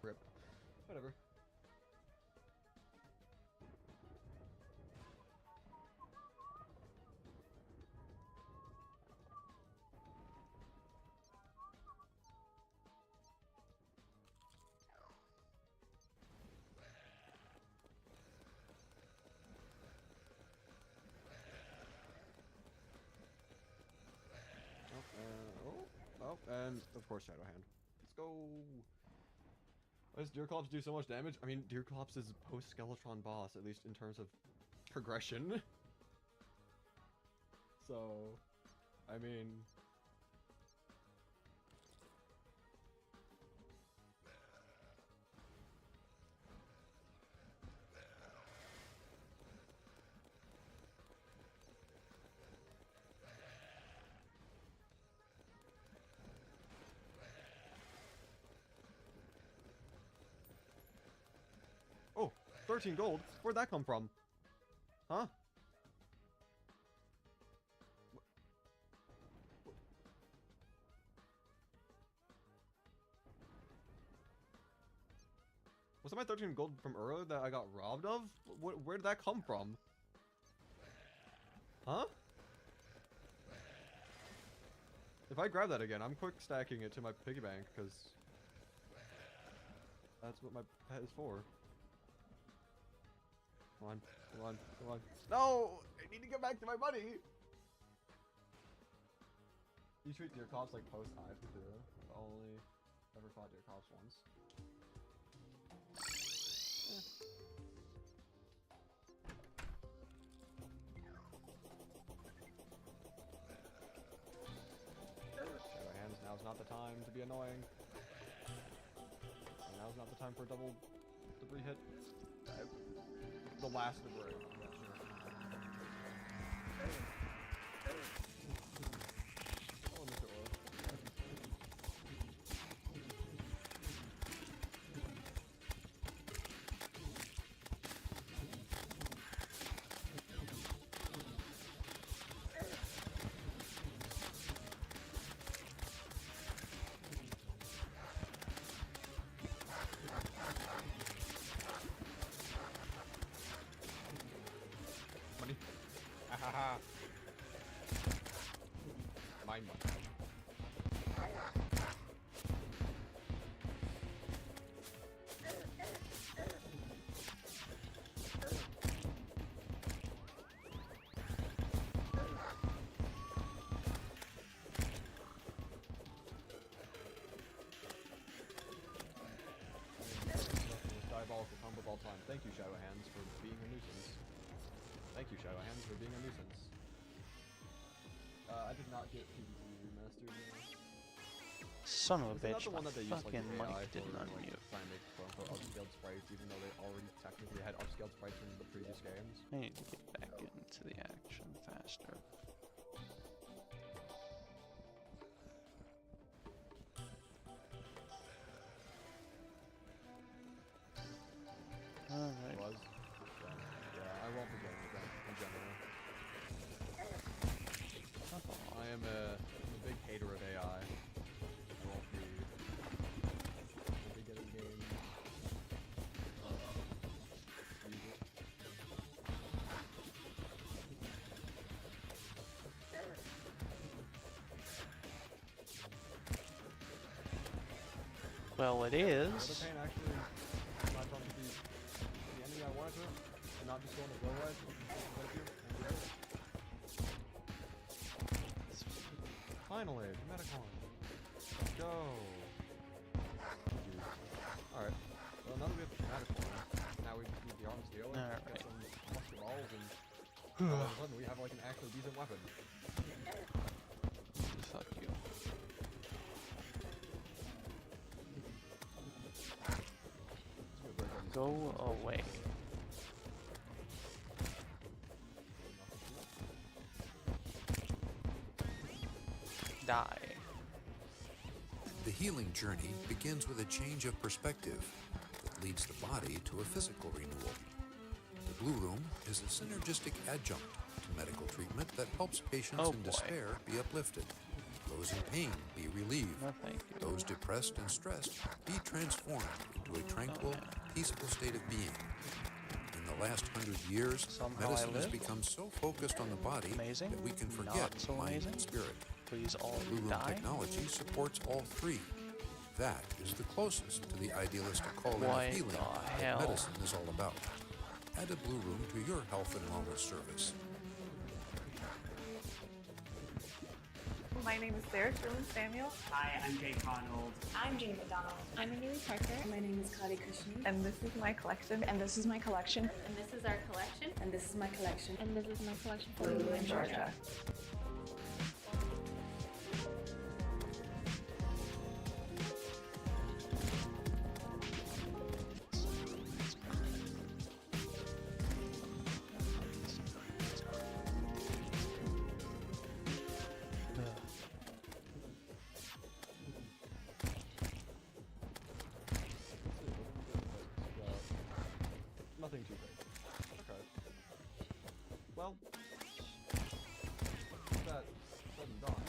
Rip. Whatever. And of course Shadowhand. Let's go! Why does Deerclops do so much damage? I mean, Deerclops is post-Skeletron boss, at least in terms of progression. So, I mean... Oh, 13 gold? Where'd that come from? Huh? Was that my 13 gold from earlier that I got robbed of? Where did that come from? Huh? If I grab that again, I'm quick stacking it to my piggy bank, because that's what my pet is for. Come on, come on, come on. No! I need to get back to my money! You treat Deerclops like post-hive too. I've only ever fought Deerclops once. Shadow hands, now's not the time to be annoying. And now's not the time for a double debris hit. The last debris. Yeah, sure. Oh, Mr. Orb. Money. Ahaha. Mine money. Diabolical combo of all time. Thank you, Shadow Hands, for being a nuisance. Thank you, Shadow Hands, for being a nuisance. I did not get PvP remastered. Son of a Isn't that bitch, the one my that they used, like, fucking AI mic didn't for, like, unmute. trying to make quote-unquote upscaled sprites, even though they already technically had upscaled sprites from the previous games? I need to get back into the action faster. Alright. Was. Yeah, I won't be getting it then, in general. I am a big hater of AI. I won't be getting games. Use it. Well, it The is. other pain actually latched onto the ending I wanted to it, and not just go on the blow ride. Thank you. Finally, Metacon. Let's go. Alright. Well, now that we have the Metacon, now we just need the arms deal. Alright. Get some muscle balls, and all of a sudden we have like an actually decent weapon. Fuck you. Go away. Die. The healing journey begins with a change of perspective that leads the body to a physical renewal. The Blue Room is a synergistic adjunct to medical treatment that helps patients in despair be uplifted, those in pain be relieved, those depressed and stressed be transformed into a tranquil, peaceful state of being. In the last 100 years, medicine has become so focused on the body that we can forget mind and spirit. Please all Blue Room die. technology supports all three. That is the closest to the idealistic calling of What healing the that hell? medicine is all about. Add a Blue Room to your health and wellness service. My name is Sarah Sherman Samuel. Hi, I'm Jake Ronald. I'm Jeannie McDonald. I'm Amelia Parker. My name is Kali Kushni. And this is my collection. And this is my collection. And this is our collection. And this is my collection. And this is my collection for Blue in Georgia. Nothing too big. Okay. Well, that said and done.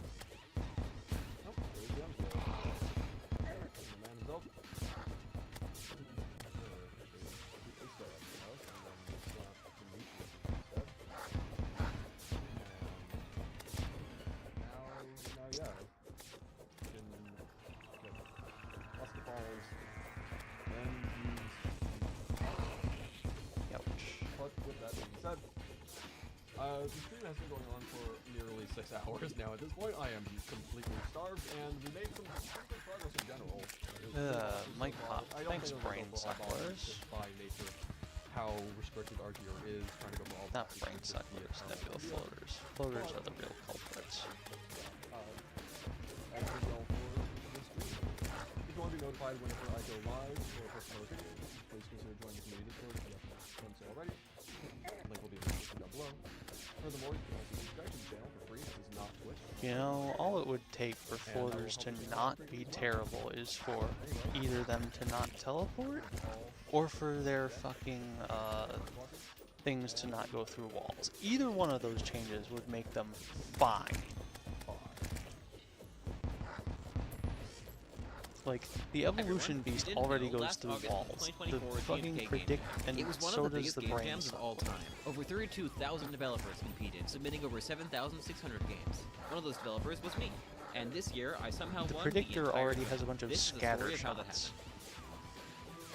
Oh, there's the unfair. The man himself. Now, yeah. You can get musket balls and use. But with that being said, the stream has been going on for nearly 6 hours now. At this point, I am completely starved, and we made some pretty good progress in general. Mike Pop, thanks, brain sucklers. Just by nature, how restricted our gear is, trying to go for all Not brain sucklers, nebula floaters. Floaters are the real culprits. As well for this stream. If you want to be notified whenever I go live or post notifications, please consider joining the community Discord if you haven't done so already. Link will be in the description down below. Furthermore, you can also subscribe to the channel for free. This is not Twitch. You know, all it would take for floaters to not be terrible is for either them to not teleport, or for their fucking, things to not go through walls. Either one of those changes would make them fine. Like, the evolution beast already goes through walls. The fucking predict, and it was one so of the does biggest the game brain jams of all time. Over 32,000 developers competed, submitting over 7,600 games. One of those developers was me. And this year, I somehow The won predictor the entire already thing. has a bunch of This is the scatter story of how that shots happened.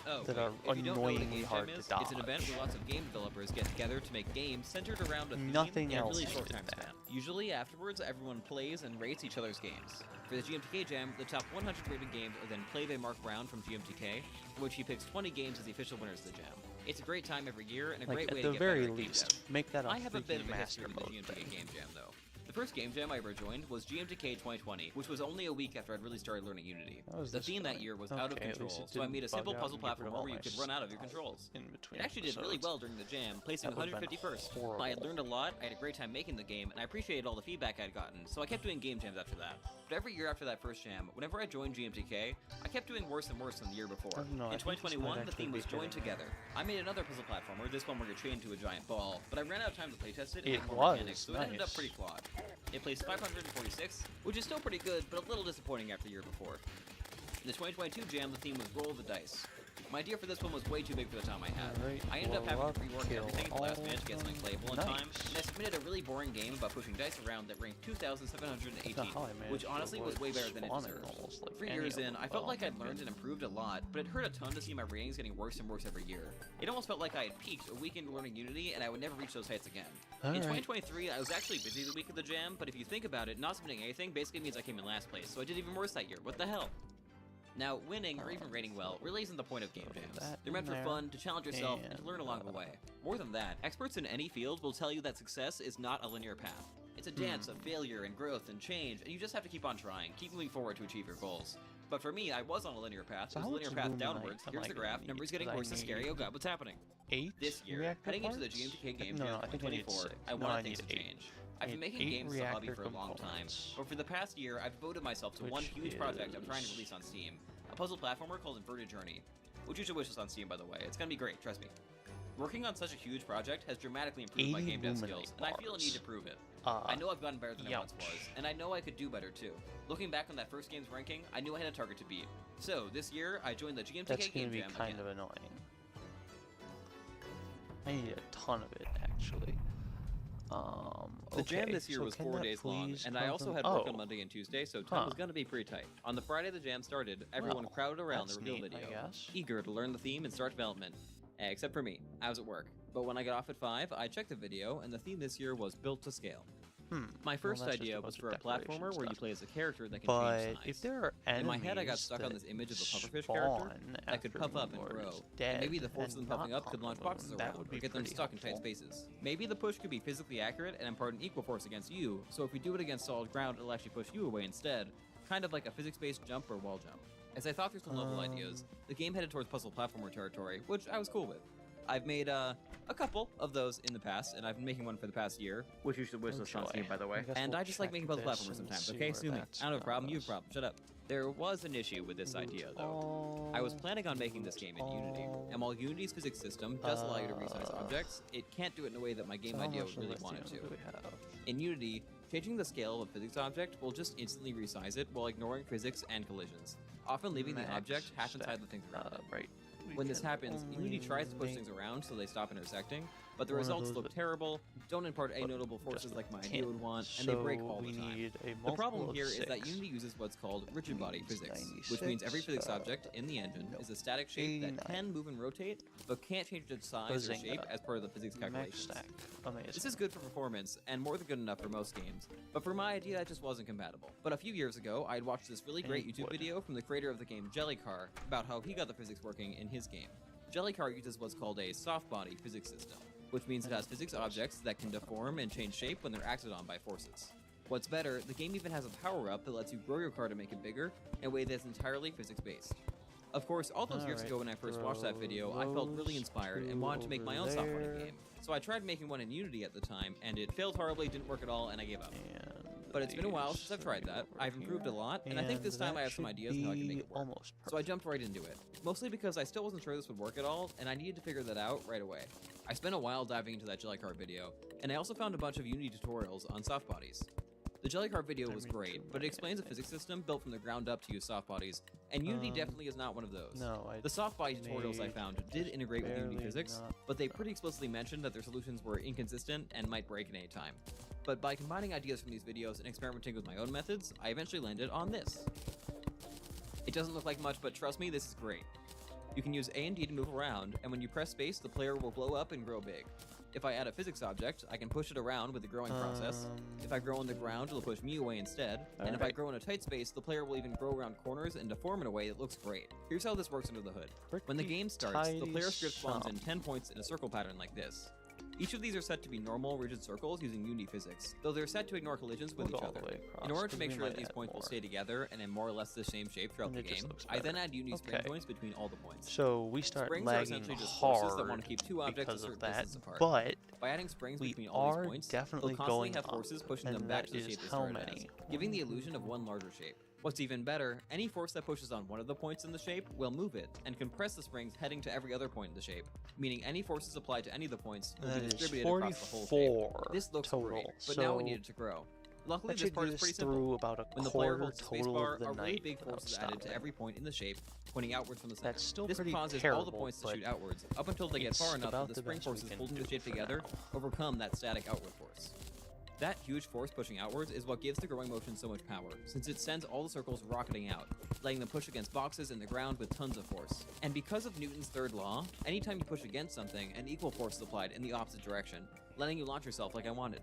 Oh, that wait, are if you don't know what a annoyingly game hard jam to is, dodge. it's an event where lots of game developers get together to make games centered around a theme Nothing in a else really short did time that. span. Usually afterwards, everyone plays and rates each other's games. For the GMTK Jam, the top 100 rated games are then played by Mark Brown from GMTK, in which he picks 20 games as the official winners of the jam. It's a great time every year and a Like, great way at to the get very better at game least, dev. make that a I have a bit freaking of a master history with the mode GMTK thing. Game Jam, though. The first game jam I ever joined was GMTK 2020, which was only a week after I'd really started learning Unity. The theme that year was out of Okay, at least control, it so I didn't made a simple bug out puzzle and get rid of platformer all where you my could run out of your controls. in between It actually did really episodes. well during the jam, placing That would've been 151st. horrible. I had learned a lot, I had a great time making the game, and I appreciated all the feedback I'd gotten, so I kept doing game jams after that. But every year after that first jam, whenever I joined GMTK, I kept doing worse and worse than the year before. I don't know, I In think this might 2021, the actually theme be was joined hitting. together. I made another puzzle platformer, this one where you're chained to a giant ball, but I ran out of time to playtest it and It make more was mechanics, so it ended up nice. pretty flawed. It placed 546, which is still pretty good, but a little disappointing after the year before. In the 2022 jam, the theme was Roll the Dice. My idea for this one was way too big for the time I had. Alright, I ended up having to rework kill everything at the last all minute to get something playable in nice. time, and I submitted a really boring game about pushing dice around that ranked 2,718, which honestly was way better than it deserved. Like 3 years in, I felt like I'd learned and improved a lot, but it hurt a ton to see my ratings getting worse and worse every year. It almost felt like I had peaked a week into learning Unity, and I would never reach those heights again. In 2023, I was actually busy the week of the jam, but if you think about it, not submitting anything basically means I came in last place, so I did even worse that year. What the hell? Now, winning, or even rating well, really isn't the point of game jams. They're meant for fun, to challenge yourself, and to learn along the way. More than that, experts in any field will tell you that success is not a linear path. It's a dance of failure and growth and change, and you just have to keep on trying, keep moving forward to achieve your goals. But for me, I was on a linear path. It was a linear path downwards. Here's the graph. Numbers getting worse and scary. Oh god, what's happening? 8 this year, heading into the GMTK Game Jam 2024, I wanted things to change. I've been making games a hobby for a long time, but for the past year, I've devoted myself to one huge project I'm trying to release on Steam. A puzzle platformer called Inverted Journey, which you should wish us on Steam, by the way. It's gonna be great, trust me. Working on such a huge project has dramatically improved my game dev skills, and I feel a need to prove it. I know I've gotten better than I once was, and I know I could do better too. Looking back on that first game's ranking, I knew I had a target to beat. So, this year, I joined the GMTK Game Jam kind of annoying. I need a ton of it, actually. The jam this year was 4 days long, and I also had work on Monday and Tuesday, so time was gonna be pretty tight. On the Friday the jam started, everyone crowded around the reveal video, eager to learn the theme and start development. Except for me, I was at work. But when I got off at 5, I checked the video, and the theme this year was built to scale. My first idea was for a platformer where you play as a character that can change size. If there are in my head, I got stuck on this image of a pufferfish character that could puff up and grow. And maybe the force of them puffing up could launch boxes around or get them stuck in tight spaces. Maybe the push could be physically accurate and impart an equal force against you, so if we do it against solid ground, it'll actually push you away instead, kind of like a physics-based jump or wall jump. As I thought through some level ideas, the game headed towards puzzle platformer territory, which I was cool with. I've made a couple of those in the past, and I've been making one for the past year, which you should wish us on Steam, by the way. And I just like making puzzle platformers sometimes, okay? Sue me. I don't have a problem, you have a problem. Shut up. There was an issue with this idea, though. I was planning on making this game in Unity, and while Unity's physics system does allow you to resize objects, it can't do it in a way that my game idea really wanted to. In Unity, changing the scale of a physics object will just instantly resize it while ignoring physics and collisions, often leaving the object half inside the things around it. When this happens, Unity tries to push things around so they stop intersecting, but the results look terrible, don't impart any notable forces like my idea would want, and they break all the time. The problem here is that Unity uses what's called rigid body physics, which means every physics object in the engine is a static shape that can move and rotate, but can't change its size or shape as part of the physics calculations. This is good for performance, and more than good enough for most games, but for my idea that just wasn't compatible. But a few years ago, I had watched this really great YouTube video from the creator of the game Jellycar about how he got the physics working in his game. Jellycar uses what's called a soft body physics system, which means it has physics objects that can deform and change shape when they're acted on by forces. What's better, the game even has a power-up that lets you grow your car to make it bigger in a way that's entirely physics-based. Of course, all those years ago when I first watched that video, I felt really inspired and wanted to make my own soft body game. So I tried making one in Unity at the time, and it failed horribly, didn't work at all, and I gave up. But it's been a while since I've tried that. I've improved a lot, and I think this time I have some ideas on how I can make it work. So I jumped right into it, mostly because I still wasn't sure this would work at all, and I needed to figure that out right away. I spent a while diving into that Jellycar video, and I also found a bunch of Unity tutorials on soft bodies. The Jellycar video was great, but it explains a physics system built from the ground up to use soft bodies, and Unity definitely is not one of those. The soft body tutorials I found did integrate with Unity physics, but they pretty explicitly mentioned that their solutions were inconsistent and might break at any time. But by combining ideas from these videos and experimenting with my own methods, I eventually landed on this. It doesn't look like much, but trust me, this is great. You can use A and D to move around, and when you press space, the player will blow up and grow big. If I add a physics object, I can push it around with the growing process. If I grow on the ground, it'll push me away instead. And if I grow in a tight space, the player will even grow around corners and deform in a way that looks great. Here's how this works under the hood. When the game starts, the player script spawns in 10 points in a circle pattern like this. Each of these are set to be normal, rigid circles using Unity physics, though they're set to ignore collisions with each other. In order to make sure that these points will stay together and in more or less the same shape throughout the game, I then add Unity spring joints between all the points. So we start springs lagging are essentially just forces that want to hard keep two objects a because certain of that, distance apart. but by adding springs we between all are these points, definitely they'll constantly going have up, forces pushing and them back that to the shape is they how started many? as, giving the illusion of one larger shape. What's even better, any force that pushes on one of the points in the shape will move it, and compress the springs heading to every other point in the shape, meaning any forces applied to any of the points will be distributed across the whole shape. This looks great, but now we need it to grow. Luckily, That this should part get is pretty us simple. through about a When the player quarter holds the total spacebar, of the a really night big force is without added to stopping. every point in the shape, pointing outwards from the center. That's still this pretty causes all the terrible, points to but shoot outwards, up until they get it's far enough that about the the spring best we forces can holding the do shape for together now. overcome that static outward force. That huge force pushing outwards is what gives the growing motion so much power, since it sends all the circles rocketing out, letting them push against boxes in the ground with tons of force. And because of Newton's third law, anytime you push against something, an equal force is applied in the opposite direction, letting you launch yourself like I wanted.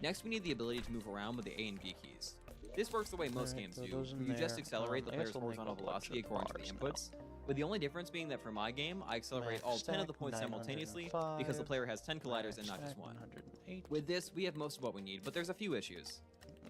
Next, we need the ability to move around with the A and B keys. This works the way most games do, where you just accelerate the I guess player's we'll make horizontal a bunch velocity of according to the bars inputs, with the only difference being that for my game, I accelerate all 10 of the points simultaneously because the player has 10 colliders and not just one. With this, we have most of what we need, but there's a few issues.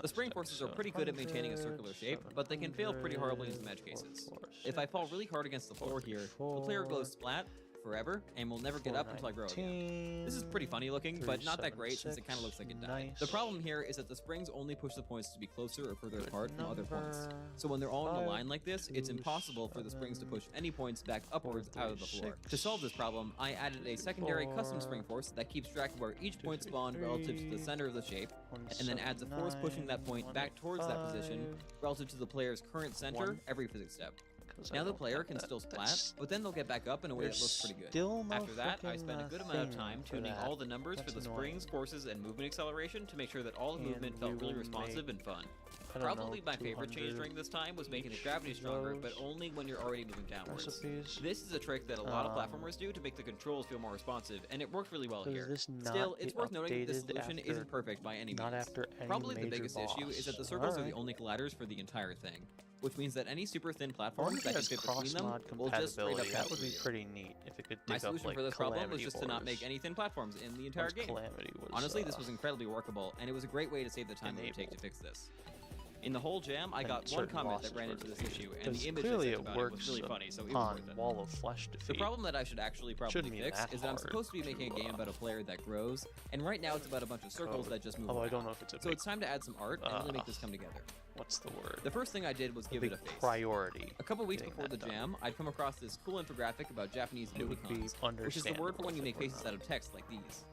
The spring forces are pretty good at maintaining a circular shape, but they can fail pretty horribly in some edge cases. If I fall really hard against the floor here, the player goes splat forever and will never get up until I grow again. This is pretty funny looking, but not that great since it kind of looks like it died. The problem here is that the springs only push the points to be closer or further apart from other points. So when they're all in a line like this, it's impossible for the springs to push any points back upwards out of the floor. To solve this problem, I added a secondary custom spring force that keeps track of where each point spawned relative to the center of the shape, and then adds a force pushing that point back towards that position relative to the player's current center every physics step. Now the player can still splat, but then they'll get back up in a way that looks pretty good. After that, I spent a good amount of time tuning all the numbers for the springs, forces, and movement acceleration to make sure that all the movement felt really responsive and fun. Probably my favorite change during this time was making the gravity stronger, but only when you're already moving downwards. This is a trick that a lot of platformers do to make the controls feel more responsive, and it worked really well here. Still, it's worth noting that this solution isn't perfect by any means. Probably the biggest issue is that the circles are the only colliders for the entire thing, which means that any super thin platforms that can fit between them will just straight up that would be pretty neat if it could dig My up, solution like, for this problem was just to not Calamity make any thin platforms in the entire Once game. Calamity was, Honestly, this was incredibly workable, and it was a great way to save the time it would take to fix this. In the whole jam, I got one comment that ran into this issue, and the image I sent about it was really funny, so it was worth it. Wall of Flesh defeat. The problem that I should actually probably fix is that I'm supposed to be making a game about a player that grows, and right now it's about a bunch of circles that just move around. I don't know if it's a So it's time to add some art and really make this come together. What's the word? The first thing I did was give it a face. Priority. A couple weeks before the jam, I'd come across this cool infographic about Japanese emoticons, which is the word for when you make faces out of text like these.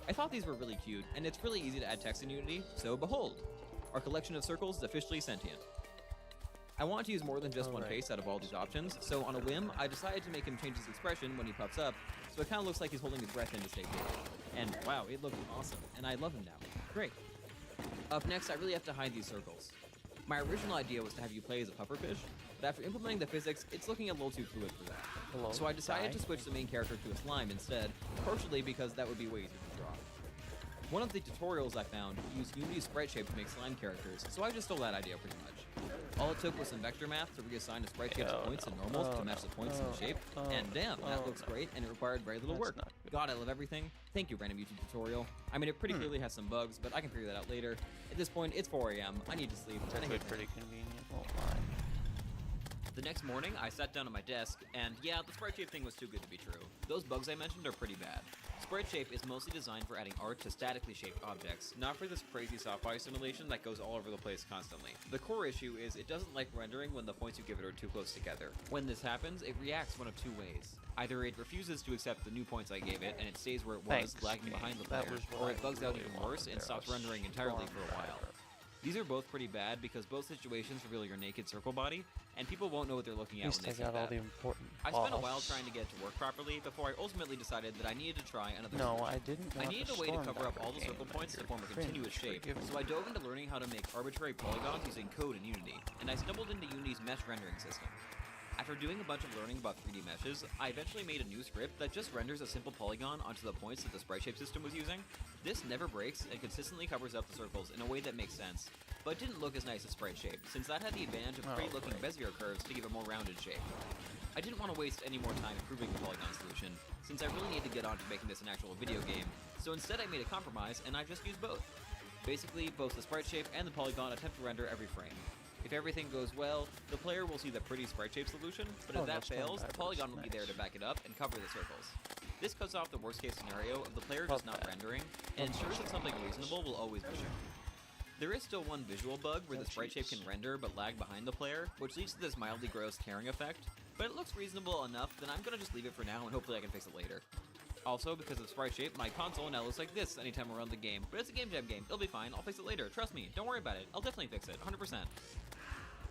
I thought these were really cute, and it's really easy to add text in Unity, so behold! Our collection of circles is officially sentient. I want to use more than just one face out of all these options, so on a whim, I decided to make him change his expression when he puffs up, so it kind of looks like he's holding his breath in to stay big. And wow, it looks awesome, and I love him now. Great. Up next, I really have to hide these circles. My original idea was to have you play as a pufferfish, but after implementing the physics, it's looking a little too fluid for that. So I decided to switch the main character to a slime instead, partially because that would be way easier to draw. One of the tutorials I found used Unity's sprite shape to make slime characters, so I just stole that idea pretty much. All it took was some vector math to reassign a sprite shape's points and normals to match the points in the shape, and damn, that looks great, and it required very little work. God, I love everything. Thank you, random YouTube tutorial. I mean, it pretty clearly has some bugs, but I can figure that out later. At this point, it's 4 AM. I need to sleep. It's actually pretty convenient, won't lie. The next morning, I sat down at my desk, and yeah, the sprite shape thing was too good to be true. Those bugs I mentioned are pretty bad. Sprite shape is mostly designed for adding art to statically shaped objects, not for this crazy software simulation that goes all over the place constantly. The core issue is it doesn't like rendering when the points you give it are too close together. When this happens, it reacts one of two ways. Either it refuses to accept the new points I gave it and it stays where it was, lagging behind the player, or it bugs out even worse and stops rendering entirely for a while. These are both pretty bad because both situations reveal your naked circle body, and people won't know what they're looking at when they see that. I spent a while trying to get it to work properly before I ultimately decided that I needed to try another circle. I needed a way to cover up all the circle points to form a continuous shape, so I dove into learning how to make arbitrary polygons using code in Unity, and I stumbled into Unity's mesh rendering system. After doing a bunch of learning about 3D meshes, I eventually made a new script that just renders a simple polygon onto the points that the sprite shape system was using. This never breaks and consistently covers up the circles in a way that makes sense, but didn't look as nice as sprite shape, since that had the advantage of pretty looking Bezier curves to give a more rounded shape. I didn't want to waste any more time improving the polygon solution, since I really need to get on to making this an actual video game, so instead I made a compromise and I just used both. Basically, both the sprite shape and the polygon attempt to render every frame. If everything goes well, the player will see the pretty sprite shape solution, but if that fails, the polygon will be there to back it up and cover the circles. This cuts off the worst case scenario of the player just not rendering, and ensures that something reasonable will always be shown. There is still one visual bug where the sprite shape can render but lag behind the player, which leads to this mildly gross tearing effect, but it looks reasonable enough that I'm gonna just leave it for now and hopefully I can fix it later. Also, because of sprite shape, my console now looks like this anytime I run the game. But it's a Game Jam game. It'll be fine. I'll fix it later. Trust me. Don't worry about it. I'll definitely fix it. 100%.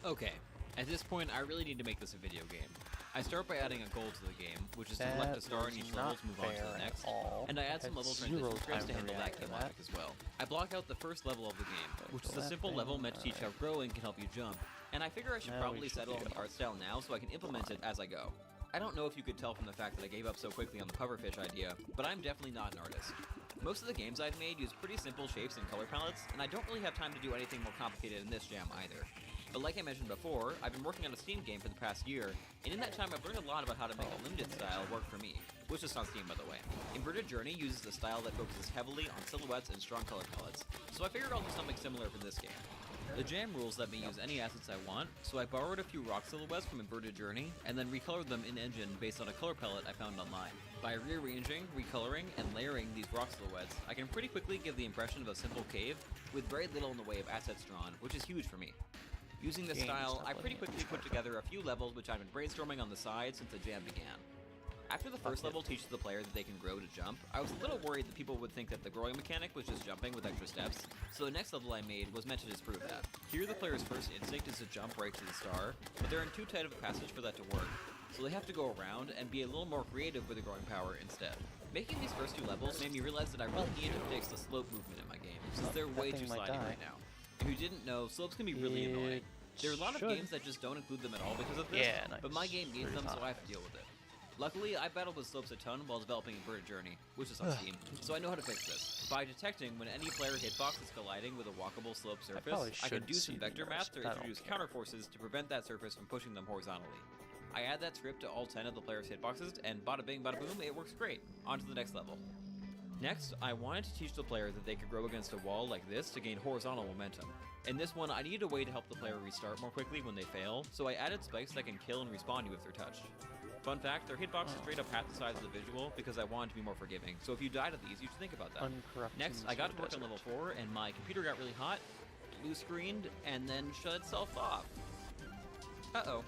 Okay. At this point, I really need to make this a video game. I start by adding a goal to the game, which is to select a star in each level to move on to the next, and I add some level transition scripts to handle that game logic as well. I block out the first level of the game, which is a simple level meant to teach how growing can help you jump, and I figure I should probably settle on the art style now so I can implement it as I go. I don't know if you could tell from the fact that I gave up so quickly on the pufferfish idea, but I'm definitely not an artist. Most of the games I've made use pretty simple shapes and color palettes, and I don't really have time to do anything more complicated in this jam either. But like I mentioned before, I've been working on a Steam game for the past year, and in that time I've learned a lot about how to make a limited style work for me, which is on Steam by the way. Inverted Journey uses a style that focuses heavily on silhouettes and strong color palettes, so I figured I'll do something similar for this game. The jam rules let me use any assets I want, so I borrowed a few rock silhouettes from Inverted Journey, and then recolored them in-engine based on a color palette I found online. By rearranging, recoloring, and layering these rock silhouettes, I can pretty quickly give the impression of a simple cave, with very little in the way of assets drawn, which is huge for me. Using this style, I pretty quickly put together a few levels which I've been brainstorming on the side since the jam began. After the first level teaches the player that they can grow to jump, I was a little worried that people would think that the growing mechanic was just jumping with extra steps, so the next level I made was meant to disprove that. Here the player's first instinct is to jump right to the star, but they're in too tight of a passage for that to work, so they have to go around and be a little more creative with the growing power instead. Making these first two levels made me realize that I really needed to fix the slope movement in my game, since they're way too sliding right now. If you didn't know, slopes can be really annoying. There are a lot of games that just don't include them at all because of this, but my game needs them, so I have to deal with it. Luckily, I battled with slopes a ton while developing Inverted Journey, which is on Steam, so I know how to fix this. By detecting when any player hitbox is colliding with a walkable slope surface, I can do some vector math to introduce counterforces to prevent that surface from pushing them horizontally. I add that script to all 10 of the player's hitboxes, and bada bing bada boom, it works great. On to the next level. Next, I wanted to teach the player that they could grow against a wall like this to gain horizontal momentum. In this one, I needed a way to help the player restart more quickly when they fail, so I added spikes that can kill and respawn you if they're touched. Fun fact, their hitbox is straight up half the size of the visual because I wanted to be more forgiving, so if you die to these, you should think about that. Next, I got to work on level 4, and my computer got really hot, blue screened, and then shut itself off. Uh-oh.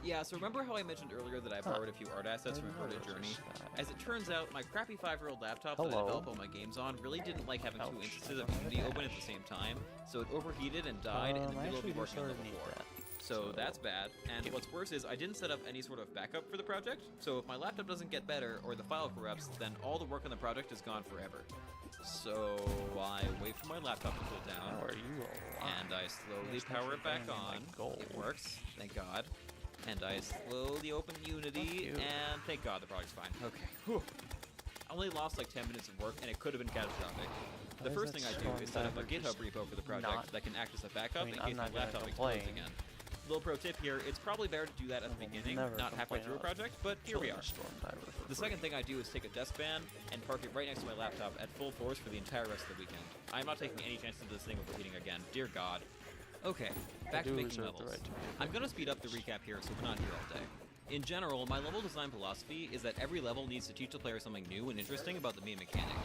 Yeah, so remember how I mentioned earlier that I borrowed a few art assets from Inverted Journey? As it turns out, my crappy 5-year-old laptop that I develop all my games on really didn't like having two instances of Unity open at the same time, so it overheated and died in the middle of me working on level 4. So that's bad, and what's worse is I didn't set up any sort of backup for the project, so if my laptop doesn't get better or the file corrupts, then all the work on the project is gone forever. So I wait for my laptop to cool down, and I slowly power it back on. It works, thank God. And I slowly open Unity, and thank God the project's fine. Okay. Whew. I only lost like 10 minutes of work, and it could have been catastrophic. The first thing I do is set up a GitHub repo for the project that can act as a backup in case my laptop explodes again. Little pro tip here, it's probably better to do that at the beginning, not halfway through a project, but here we are. The second thing I do is take a desk fan and park it right next to my laptop at full force for the entire rest of the weekend. I am not taking any chances of this thing overheating again, dear God. Okay, back to making levels. I'm gonna speed up the recap here so we're not here all day. In general, my level design philosophy is that every level needs to teach the player something new and interesting about the main mechanic.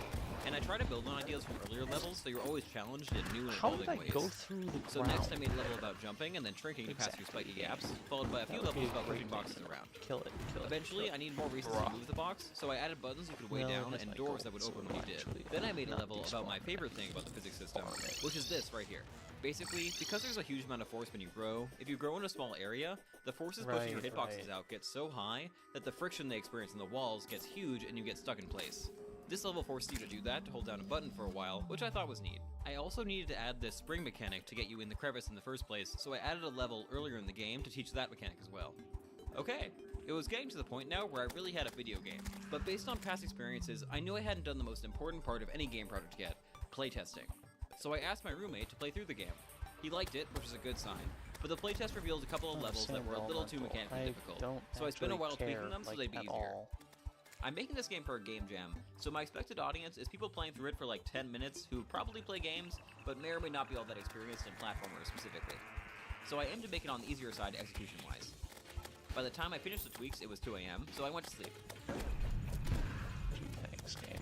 And I try to build on ideas from earlier levels so you're always challenged in new and evolving ways. Go through the so next I made a level about jumping and then shrinking to pass through spiky gaps, followed by a few levels about pushing boxes around. Eventually, I need more reasons to move the box, so I added buttons you could weigh down and doors that would open when you did. Then I made a level about my favorite thing about the physics system, which is this right here. Basically, because there's a huge amount of force when you grow, if you grow in a small area, the forces pushing your hitboxes out get so high that the friction they experience in the walls gets huge and you get stuck in place. This level forced you to do that to hold down a button for a while, which I thought was neat. I also needed to add this spring mechanic to get you in the crevice in the first place, so I added a level earlier in the game to teach that mechanic as well. Okay, it was getting to the point now where I really had a video game, but based on past experiences, I knew I hadn't done the most important part of any game project yet, playtesting. So I asked my roommate to play through the game. He liked it, which is a good sign, but the playtest revealed a couple of levels that were a little too mechanically difficult, so I spent a while tweaking them so they'd be easier. I'm making this game for a game jam, so my expected audience is people playing through it for like 10 minutes who probably play games, but may or may not be all that experienced in platformers specifically. So I aim to make it on the easier side execution-wise. By the time I finished the tweaks, it was 2 AM, so I went to sleep. Thanks, game.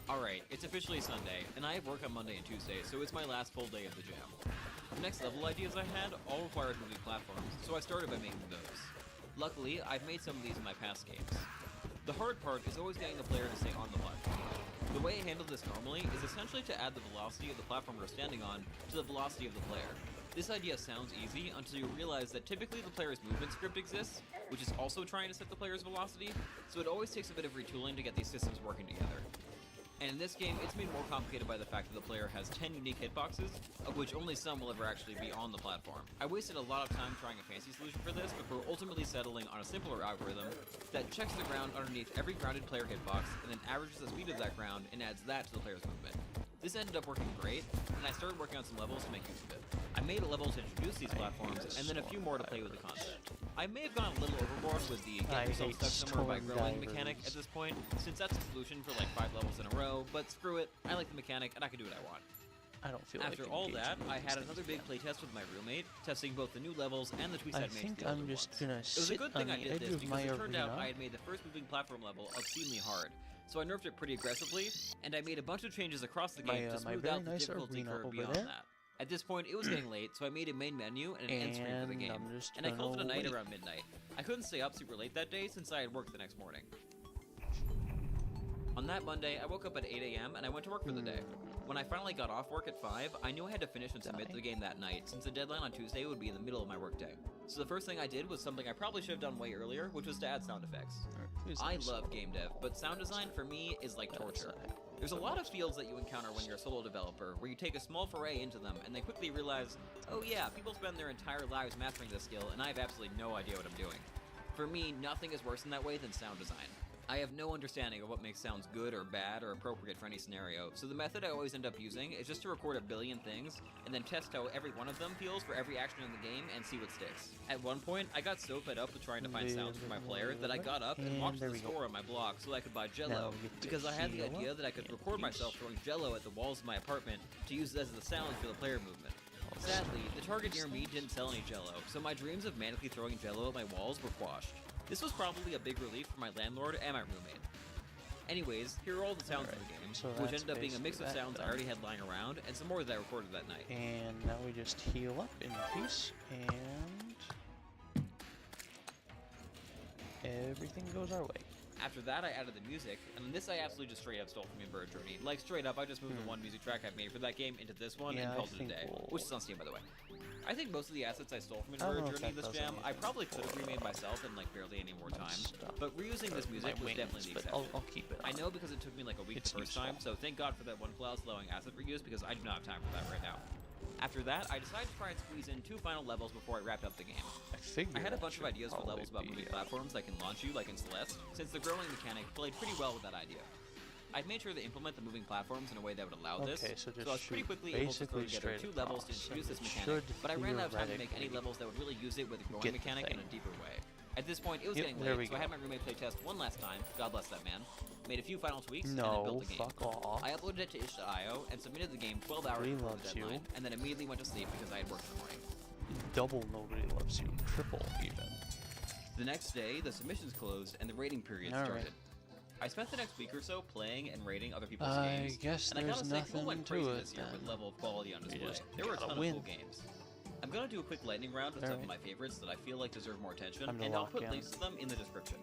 Alright, it's officially Sunday, and I have work on Monday and Tuesday, so it's my last full day of the jam. The next level ideas I had all required moving platforms, so I started by making those. Luckily, I've made some of these in my past games. The hard part is always getting the player to stay on the platform. The way I handle this normally is essentially to add the velocity of the platform we're standing on to the velocity of the player. This idea sounds easy until you realize that typically the player's movement script exists, which is also trying to set the player's velocity, so it always takes a bit of retooling to get these systems working together. And in this game, it's made more complicated by the fact that the player has 10 unique hitboxes, of which only some will ever actually be on the platform. I wasted a lot of time trying a fancy solution for this before ultimately settling on a simpler algorithm that checks the ground underneath every grounded player hitbox and then averages the speed of that ground and adds that to the player's movement. This ended up working great, and I started working on some levels to make use of it. I made a level to introduce these platforms, and then a few more to play with the concept. I may have gone a little overboard with the get yourself stuck somewhere by growing mechanic at this point, since that's a solution for like 5 levels in a row, but screw it, I like the mechanic and I can do what I want. I don't feel After like all that, I had another big playtest with my roommate, testing both the new levels and the tweaks I'd made to the older ones. It was a good thing I did this because it turned out I had made the first moving platform level obscenely hard, so I nerfed it pretty aggressively, and I made a bunch of changes across the game to smooth out the difficulty curve beyond that. At this point, it was getting late, so I made a main menu and an end screen for the game, and I called it a night around midnight. I couldn't stay up super late that day since I had work the next morning. On that Monday, I woke up at 8 a.m. and I went to work for the day. When I finally got off work at 5, I knew I had to finish and submit the game that night, since the deadline on Tuesday would be in the middle of my workday. So the first thing I did was something I probably should have done way earlier, which was to add sound effects. I love game dev, but sound design for me is like torture. There's a lot of fields that you encounter when you're a solo developer, where you take a small foray into them and then quickly realize, oh yeah, people spend their entire lives mastering this skill and I have absolutely no idea what I'm doing. For me, nothing is worse in that way than sound design. I have no understanding of what makes sounds good or bad or appropriate for any scenario, so the method I always end up using is just to record a billion things and then test how every one of them feels for every action in the game and see what sticks. At one point, I got so fed up with trying to find sounds for my player that I got up and walked to the store on my block so I could buy Jello, because I had the idea that I could record myself throwing Jello at the walls of my apartment to use as the sound for the player movement. Sadly, the Target near me didn't sell any Jello, so my dreams of manically throwing Jello at my walls were quashed. This was probably a big relief for my landlord and my roommate. Anyways, here are all the sounds in the game, which ended up being a mix of sounds I already had lying around and some more that I recorded that night. And now we just heal up in peace, and everything goes our way. After that, I added the music, and this I absolutely just straight up stole from Inverted Journey. Like, straight up, I just moved the one music track I've made for that game into this one and called it a day, which is on Steam, by the way. I think most of the assets I stole from Inverted Journey this jam, I probably could have remade myself in, like, barely any more time, but reusing this music was definitely the exception. I'll keep it. I know because it took me, like, a week the first time, so thank God for that one clause allowing asset reuse, because I do not have time for that right now. After that, I decided to try and squeeze in 2 final levels before I wrapped up the game. I had a bunch of ideas for levels about moving platforms that can launch you, like in Celeste, since the growing mechanic played pretty well with that idea. I'd made sure to implement the moving platforms in a way that would allow this, so I was pretty quickly able to throw together 2 levels to introduce this mechanic, but I ran out of time to make any levels that would really use it with a growing mechanic in a deeper way. At this point, it was getting late, so I had my roommate play test one last time, God bless that man, made a few final tweaks, and then built the game. I uploaded it to itch.io and submitted the game 12 hours before the deadline, and then immediately went to sleep because I had work in the morning. Double nobody loves you, triple even. The next day, the submissions closed and the rating period started. I spent the next week or so playing and rating other people's games, and I gotta say, people went crazy this year with level of quality on display. There were a ton of cool games. I'm gonna do a quick lightning round of some of my favorites that I feel like deserve more attention, and I'll put links to them in the description.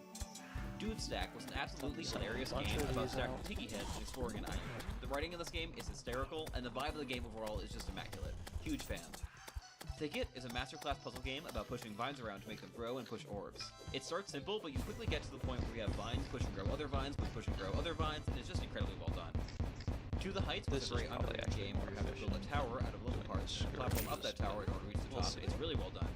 Dude Stack was an absolutely hilarious game about stacking tiki heads and exploring an island. The writing in this game is hysterical, and the vibe of the game overall is just immaculate. Huge fan. Thicket is a masterclass puzzle game about pushing vines around to make them grow and push orbs. It starts simple, but you quickly get to the point where you have vines push and grow other vines, which push and grow other vines, and it's just incredibly well done. To the Heights was a very underrated game where you have to build a tower out of little parts and platform up that tower in order to reach the top. It's really well done.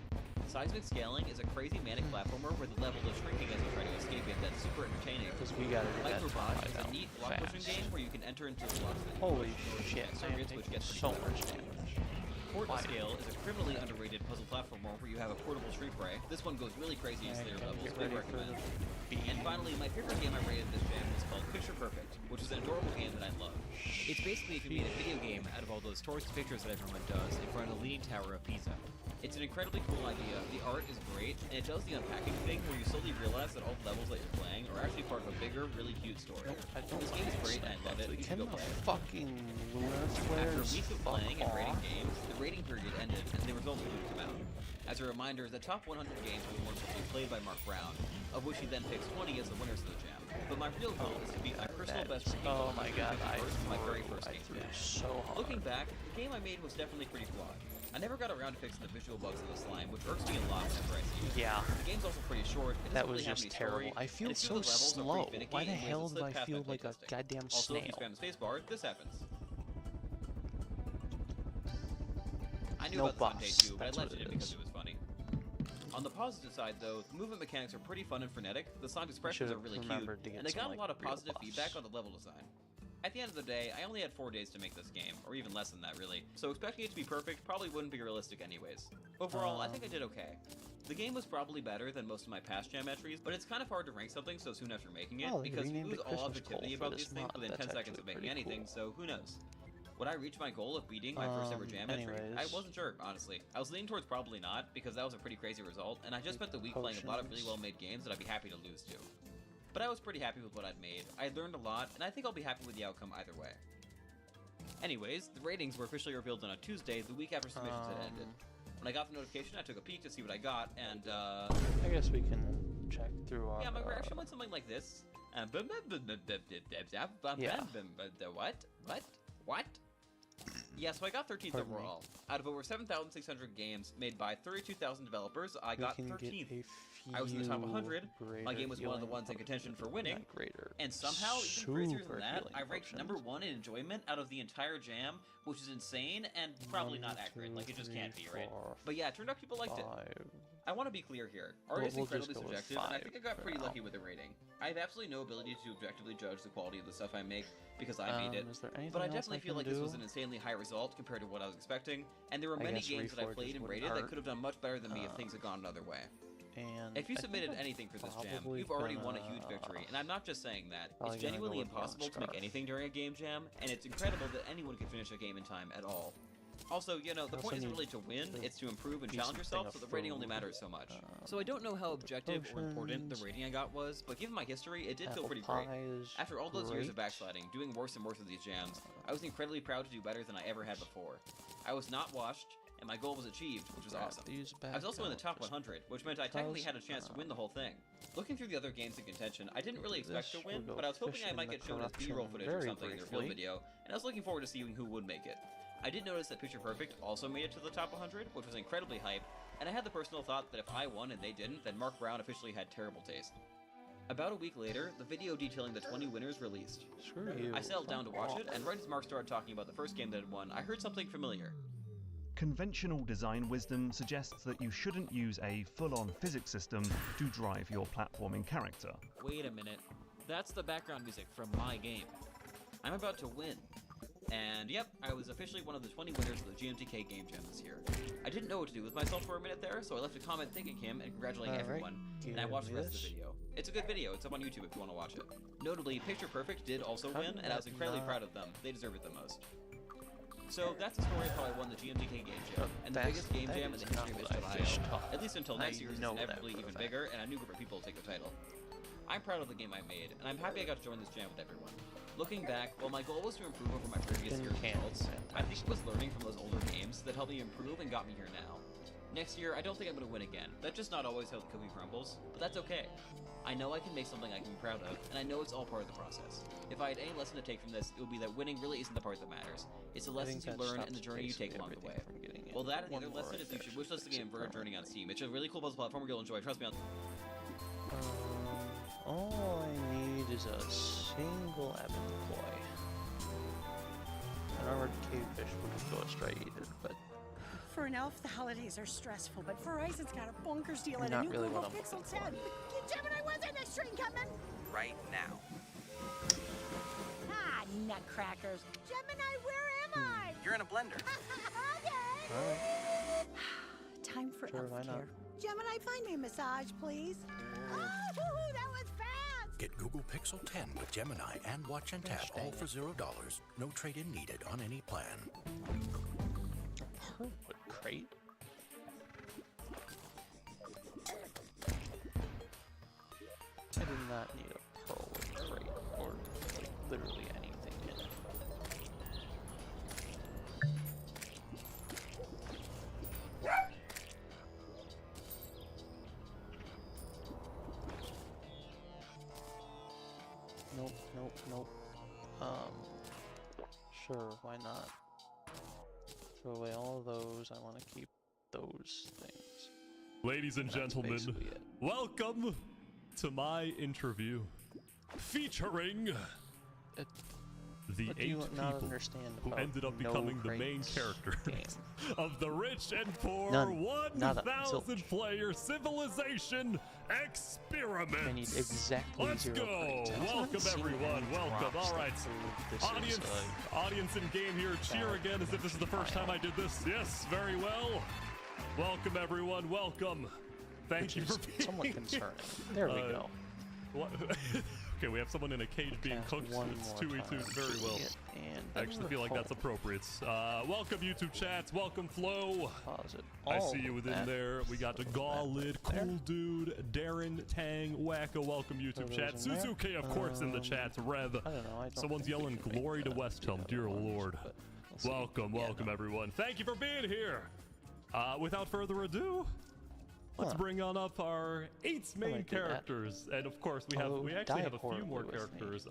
Seismic Scaling is a crazy manic platformer where the level is shrinking as you try to escape it. That's super entertaining. Microbot is a neat block pushing game where you can enter into the blocks that holy shit, circuits, which gets so much damage. Portal Scale is a criminally underrated puzzle platformer where you have a portable tree prey. This one goes really crazy in later levels, I recommend. And finally, my favorite game I rated this jam was called Picture Perfect, which is an adorable game that I love. It's basically if you made a video game out of all those tourist pictures that everyone does in front of the Leaning Tower of Pisa. It's an incredibly cool idea, the art is great, and it does the unpacking thing where you slowly realize that all the levels that you're playing are actually part of a bigger, really cute story. This game is great and I love it, you should go play it. Fucking lunar flares. After a week of playing and rating games, the rating period ended and the results would come out. As a reminder, the top 100 games were the ones to be played by Mark Brown, of which he then picks 20 as the winners of the jam. but my real goal is to beat my personal best ranking Oh of my god, 151st in my very first game threw jam. so hard. Looking back, the game I made was definitely pretty flawed. I never got around to fixing the visual bugs of the slime, which irks me a lot whenever I see it. Yeah. The game's also pretty short. It That doesn't was really have just any terrible. story, I feel and a few so of the levels are slow. pretty finicky Why the in ways hell that do I slip past feel my like a playtesting. goddamn Also, if you snail? spam the spacebar, this happens. I knew No about this on day 2, bus, but I that's left what it in it because is. it was funny. On the positive side, though, the movement mechanics are pretty fun and frenetic, the slime's expressions are really cute, remembered to get and they some, got like, a lot of real positive buffs. feedback on the level design. At the end of the day, I only had 4 days to make this game, or even less than that really, so expecting it to be perfect probably wouldn't be realistic anyways. Overall, I think I did okay. The game was probably better than most of my past jam entries, but it's kind of hard to rank something so soon after making it, Oh, they because you renamed lose it all Christmas objectivity Coal for about this these things mod. within That's 10 seconds of actually making pretty anything, cool. so who knows? Would I reach my goal of beating my first ever jam entry? I anyways. wasn't sure, honestly. I was leaning towards probably not, because that was a pretty crazy result, and I just spent the week playing a lot of really well-made games that I'd be happy to lose to. But I was pretty happy with what I'd made. I learned a lot, and I think I'll be happy with the outcome either way. Anyways, the ratings were officially revealed on a Tuesday, the week after submissions had ended. When I got the notification, I took a peek to see what I got, and I guess we can check through our... yeah, my reaction went something like this. What? Yeah, so I got 13th Pardon me. overall. Out of over 7,600 games made by 32,000 developers, I got 13th. I was in the top 100. My game was one of the ones in contention for winning. And somehow, even crazier than that, I ranked #1 in enjoyment out of the entire jam, which is insane and probably not accurate. Like, it just can't be, right? But yeah, it turned out people liked it. I want to be clear here. Art is We'll just incredibly go with subjective, and I 5 think I got for pretty now. lucky with the rating. I have absolutely no ability to objectively judge the quality of the stuff I make, because I made it. Is there anything But I else definitely feel can like this was do? an insanely high result compared to what I was expecting, and there were I many guess games that I Reforges played and wouldn't rated that hurt. could have done much better than me if things had gone another way. And If you I think submitted I'm anything for this jam, probably you've already won a gonna- huge victory, and I'm not just saying that. Probably It's gonna go genuinely with impossible to make Scarf. anything during a game jam, and it's incredible that anyone can finish a game in time at all. Also, you know, the also point isn't need really to win, the it's to improve and decent challenge thing yourself, of so the rating only food. matters so much. So I don't know how objective or important the potions. rating I got was, but given my history, it did feel Apple pretty pie great. is After all those years of great. backsliding, doing worse and worse of these jams, I was incredibly proud to do better than I ever had before. I was not washed, and my goal was achieved, which was Grab awesome. these I was also in the back top out just 100, which meant I technically because, had a chance to win the whole thing. Looking through the other games in contention, I didn't really expect this, to win, we'll but I was go hoping I fishing might the get shown as B-roll corruption footage or very something in the real briefly. video, and I was looking forward to seeing who would make it. I did notice that Picture Perfect also made it to the top 100, which was incredibly hype, and I had the personal thought that if I won and they didn't, then Mark Brown officially had terrible taste. About a week later, the video detailing the 20 winners released. Screw you. I settled down to watch it, and right as Mark started talking about the first game that had won, I heard something familiar. Conventional design wisdom suggests that you shouldn't use a full-on physics system to drive your platforming character. Wait a minute. That's the background music from my game. I'm about to win. And yep, I was officially one of the 20 winners of the GMTK Game Jam this year. I didn't know what to do with myself for a minute there, so I left a comment thanking him and congratulating everyone, and I watched the rest of the video. It's a good video, it's up on YouTube if you want to watch it. Notably, Picture Perfect did also win, and I was incredibly proud of them. They deserve it the most. So that's the story of how I won the GMTK Game Jam, and the biggest game jam in the history of Mr. Ohio. At least until next year, it's inevitably even bigger, and a new group of people will take the title. I'm proud of the game I made, and I'm happy I got to join this jam with everyone. Looking back, while my goal was to improve over my previous year's results, I think it was learning from those older games that helped me improve and got me here now. Next year, I don't think I'm going to win again. That's just not always how the cookie crumbles, but that's okay. I know I can make something I can be proud of, and I know it's all part of the process. If I had any lesson to take from this, it would be that winning really isn't the part that matters. It's the lessons you learn and the journey you take along the way. Well, that and the other lesson is you should wishlist the game Inverted Journey on Steam. It's a really cool puzzle platformer you'll enjoy. Trust me on. All I need is a single Abendecoy. An armored cavefish wouldn't go astray either, but For an elf, the holidays are stressful, but Verizon's got a bonkers deal You're at a not new really Google what I'm Pixel looking 10. Gemini, when's our next train coming? Right now. Ah, nutcrackers. Gemini, where am I? You're in a blender. Okay. Time for Sure, elf why not? care. Gemini, find me a massage, please. Oh, that was fast. Get Google Pixel 10 with Gemini and Watch and Tap all for $0. No trade-in needed on any plan. Pearlwood crate? I do not need a pearlwood crate, or like literally anything in it. Nope, nope, nope. Sure, why not? Throw away all of those. I want to keep those things. Ladies and gentlemen, welcome to my interview featuring the 8 people who ended up becoming the main characters of the rich and poor 1,000 player civilization experiment. I need exactly Let's go. Welcome everyone. Welcome. All right. Audience in game here. Cheer again as if this is the first time I did this. Yes, very well. Welcome everyone. Welcome. Thank you for being somewhat concerning. There we go. What? Okay, we have someone in a cage being cooked. It's 2v2 very well. I actually feel like that's appropriate. Welcome YouTube chats. Welcome Flo. I see you within there. We got the Gauntlet, Cool Dude, Darren, Tang, Wacko. Welcome YouTube chat. Suzuki, of course, in the chat. Rev. Someone's yelling glory to West Helm. Dear Lord. Welcome, welcome everyone. Thank you for being here. Without further ado, let's bring on up our 8 main characters, and of course we actually have a few more characters,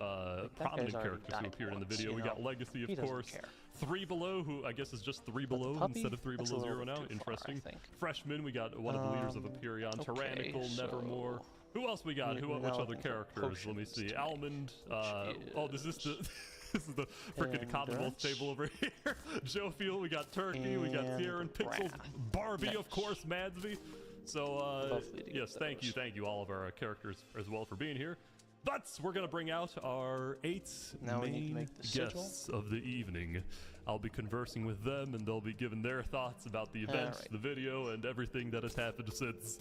prominent characters who appeared in the video. We got Legacy, of course, 3 Below, who I guess is just 3 Below instead of 3 Below 0 now. Interesting. Freshman, we got one of the leaders of Aperion, Tyrannical, Nevermore. Who else we got? Which other characters? Let me see. Almond. Oh, this is the. This is the freaking Commonwealth table over here. Joe Field, we got Turkey, we got Sierra and Pixels, Barbie, of course, Madsby. So, yes, thank you, all of our characters as well for being here. But we're going to bring out our 8 main guests of the evening. I'll be conversing with them, and they'll be giving their thoughts about the event, the video, and everything that has happened since.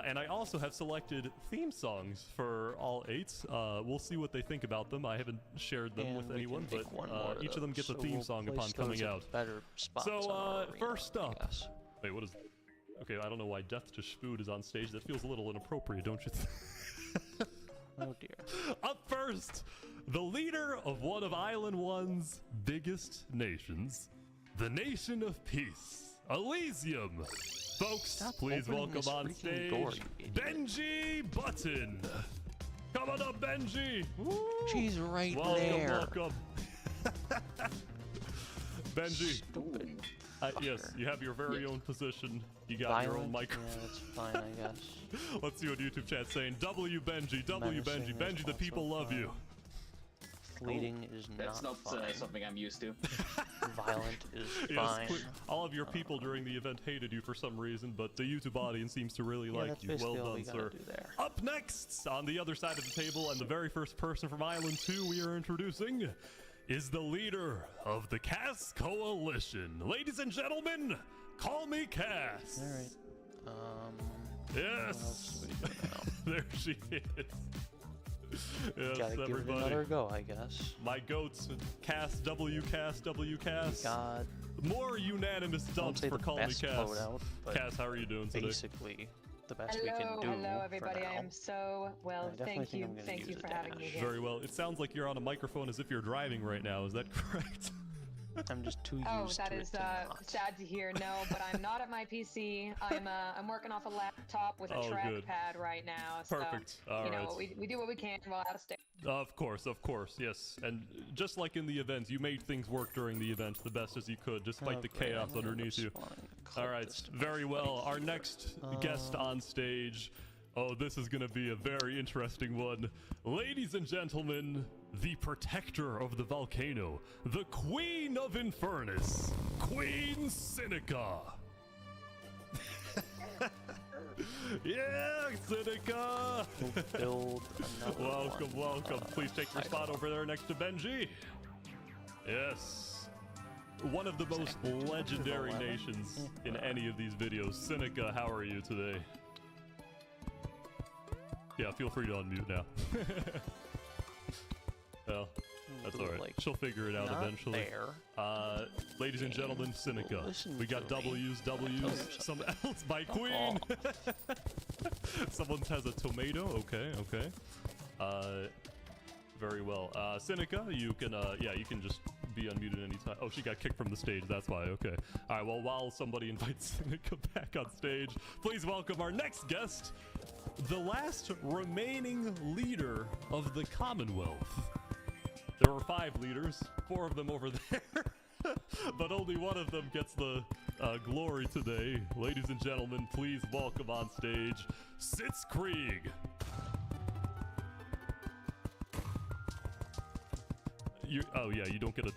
And I also have selected theme songs for all 8. We'll see what they think about them. I haven't shared them with anyone, but each of them gets a theme song upon coming out. So, first up... Wait, what is... Okay, I don't know why Death to Spood is on stage. That feels a little inappropriate, don't you think? Oh dear. Up first, the leader of one of Island 1's biggest nations, the Nation of Peace, Elysium. Folks, please welcome on stage, Benji Button. Come on up, Benji. Woo. She's right there. Welcome. Benji. Stupid. Yes, you have your very own position. You got your own microphone. Yeah, that's fine, I guess. Let's see what YouTube chat's saying. W Benji, W Benji, Benji, the people love you. Fleeting is That's not fine. something I'm used to. Violent is Yes, fine. all of your people during the event hated you for some reason, but the YouTube audience seems to really like you. Well done, sir. Up next, on the other side of the table, and the very first person from Island 2 we are introducing is the leader of the Cass Coalition. Ladies and gentlemen, call me Cass. Alright. Yes. There she is. Yes, Gotta everybody. give it another go, I guess. My goats, Cass W, Cass W, Cass. God. More unanimous dumps for calling me Cass. Cass, how are you doing today? Basically, the best we can do. Hello, everybody. I am so well. Thank you. Thank you for having me here. Very well. It sounds like you're on a microphone as if you're driving right now. Is that correct? I'm just too used Oh, to that is sad to hear. No, but I'm not at my PC. I'm working off a laptop with a trackpad right now. So, Perfect. All right. we do what we can while out of state. Of course, yes. And just like in the event, you made things work during the event the best as you could, despite the chaos underneath you. All right, very well. Our next guest on stage. Oh, this is going to be a very interesting one. Ladies and gentlemen, the protector of the volcano, the Queen of Infernus, Queen Seneca. Yeah, Seneca! Welcome. Please take your spot over there next to Benji. Yes. One of the most legendary nations in any of these videos. Seneca, how are you today? Yeah, feel free to unmute now. Well, that's alright. She'll figure it out eventually. Ladies and gentlemen, Seneca. We got W's. Some else by Queen. Someone has a tomato. Okay. Very well. Seneca, you can just be unmuted anytime. Oh, she got kicked from the stage. That's why. Okay. All right. Well, while somebody invites Sinica back on stage, please welcome our next guest, the last remaining leader of the Commonwealth. There were 5 leaders, 4 of them over there, but only one of them gets the glory today. Ladies and gentlemen, please welcome on stage, Sitzkrieg. Oh yeah, you don't get a.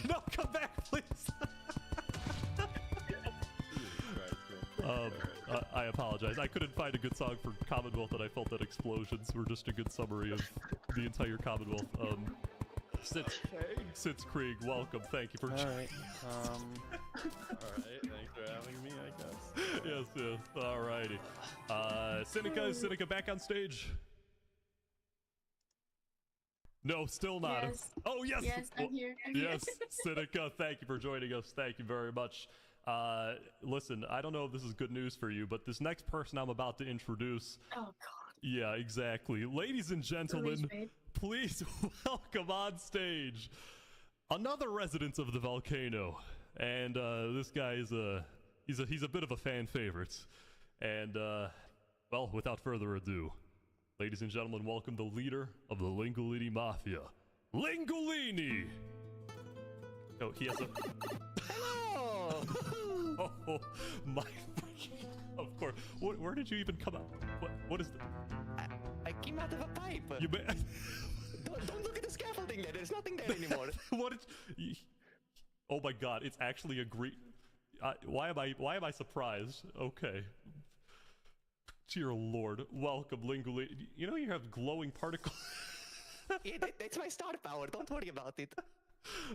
No, come back, please. I apologize. I couldn't find a good song for Commonwealth, and I felt that explosions were just a good summary of the entire Commonwealth. Sitzkrieg, welcome. Thank you for joining. Alright, thanks for having me, I guess. Yes. Alrighty. Sinica back on stage. No, still not. Yes. Oh, yes. Yes, I'm here. Yes, Sinica, thank you for joining us. Thank you very much. Listen, I don't know if this is good news for you, but this next person I'm about to introduce. Oh, God. Yeah, exactly. Ladies and gentlemen, please welcome on stage another resident of the volcano. And this guy is he's a bit of a fan favorite. And well, without further ado, ladies and gentlemen, welcome the leader of the Lingolini Mafia, Lingolini! Oh, he has a... Hello! Oh, my... Of course. Where did you even come out? What is the... I came out of a pipe. You may... don't look at the scaffolding there. There's nothing there anymore. What did... Oh my god, it's actually a green... why am I surprised? Okay. Dear Lord, welcome, Lingolini. You know you have glowing particles. Yeah, that's my star power. Don't worry about it.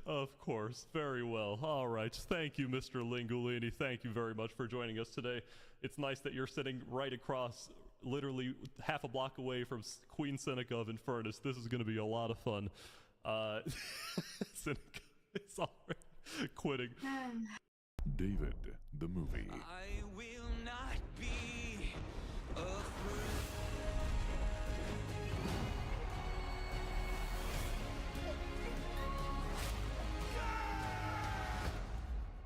Of course. Very well. All right. Thank you, Mr. Lingolini. Thank you very much for joining us today. It's nice that you're sitting right across, literally half a block away from Queen Sinica of Infernus. This is going to be a lot of fun. Sinica is already quitting. David, the movie. I will not be afraid.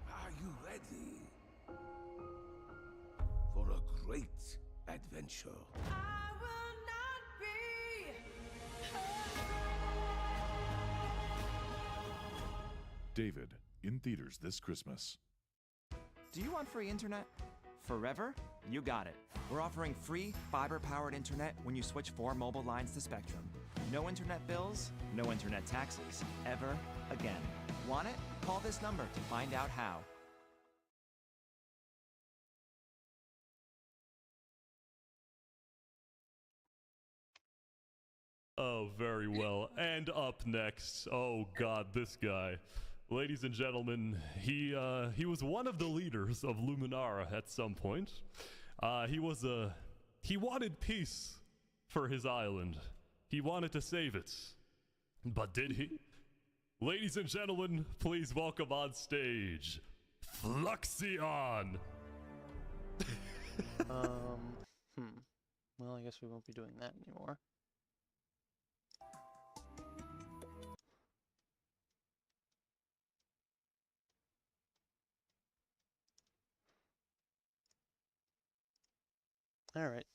Are you ready for a great adventure? I will not be David, in theaters this Christmas. Do you want free internet? Forever? You got it. We're offering free fiber-powered internet when you switch 4 mobile lines to Spectrum. No internet bills, no internet taxes, ever again. Want it? Call this number to find out how. Oh, very well. And up next, oh god, this guy. Ladies and gentlemen, he was one of the leaders of Luminara at some point. He wanted peace for his island. He wanted to save it. But did he? Ladies and gentlemen, please welcome on stage, Fluxion! Well, I guess we won't be doing that anymore. All right.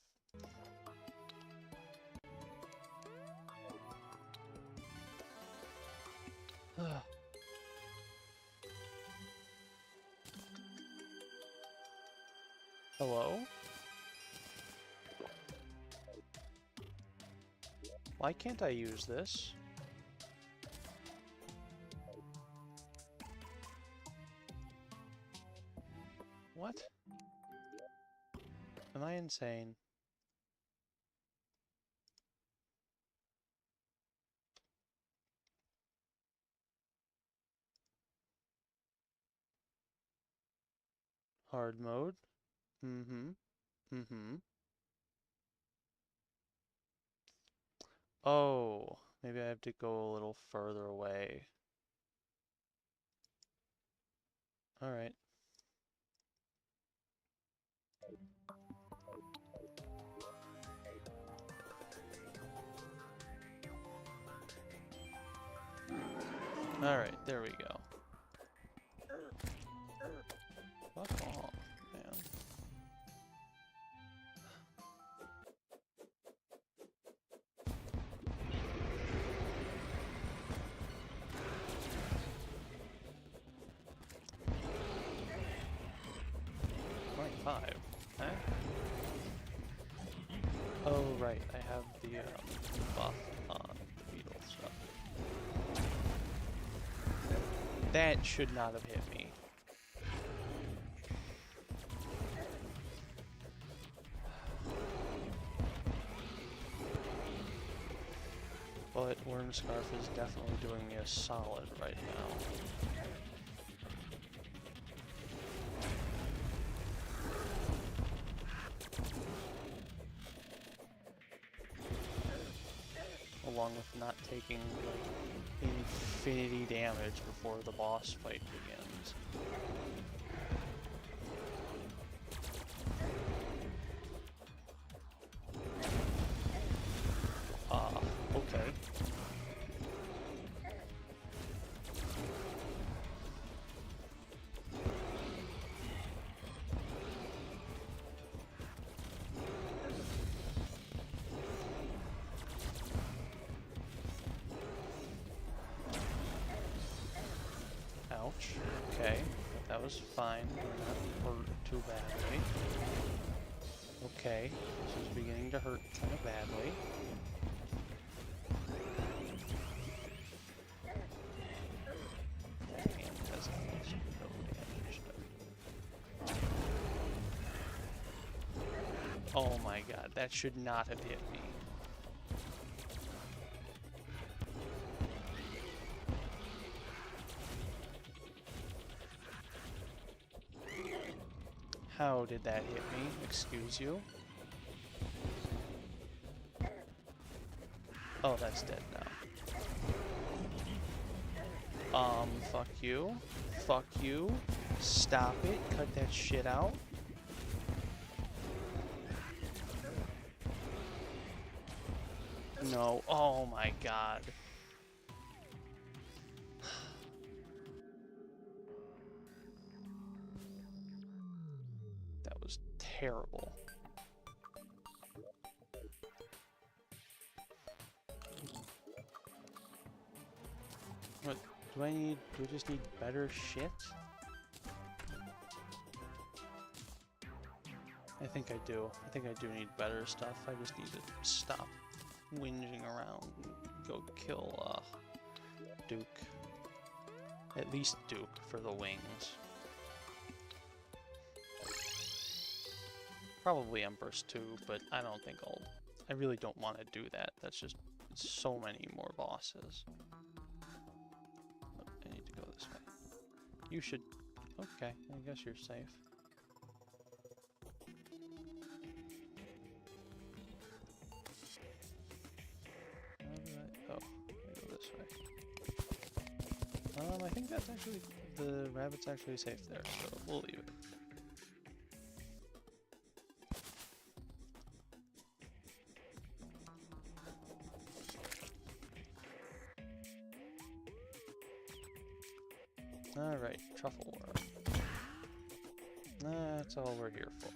Hello? Why can't I use this? What? Am I insane? Hard mode? Oh, maybe I have to go a little further away. Alright. Alright, there we go. Fuck off, man. $25, huh? Oh, right, I have the buff on the beetle stuff. That should not have hit me. But Wormscarf is definitely doing me a solid right now. Along with not taking like infinity damage before the boss fight begins. Okay. Ouch. Okay. That was fine. Not hurt too badly. Okay. This is beginning to hurt kind of badly. And has almost no damage. Oh my god, that should not have hit me. How did that hit me? Excuse you? Oh, that's dead now. Fuck you. Fuck you. Stop it. Cut that shit out. No. Oh my god. That was terrible. What do I need? Do I just need better shit? I think I do. I think I do need better stuff. I just need to stop whinging around and go kill Duke. At least Duke for the wings. Probably Empress too, but I don't think I really don't want to do that. That's just so many more bosses. I need to go this way. You should... Okay, I guess you're safe. Oh, I go this way. I think that's actually... The rabbit's actually safe there, so we'll leave it. Alright, truffle worm. That's all we're here for.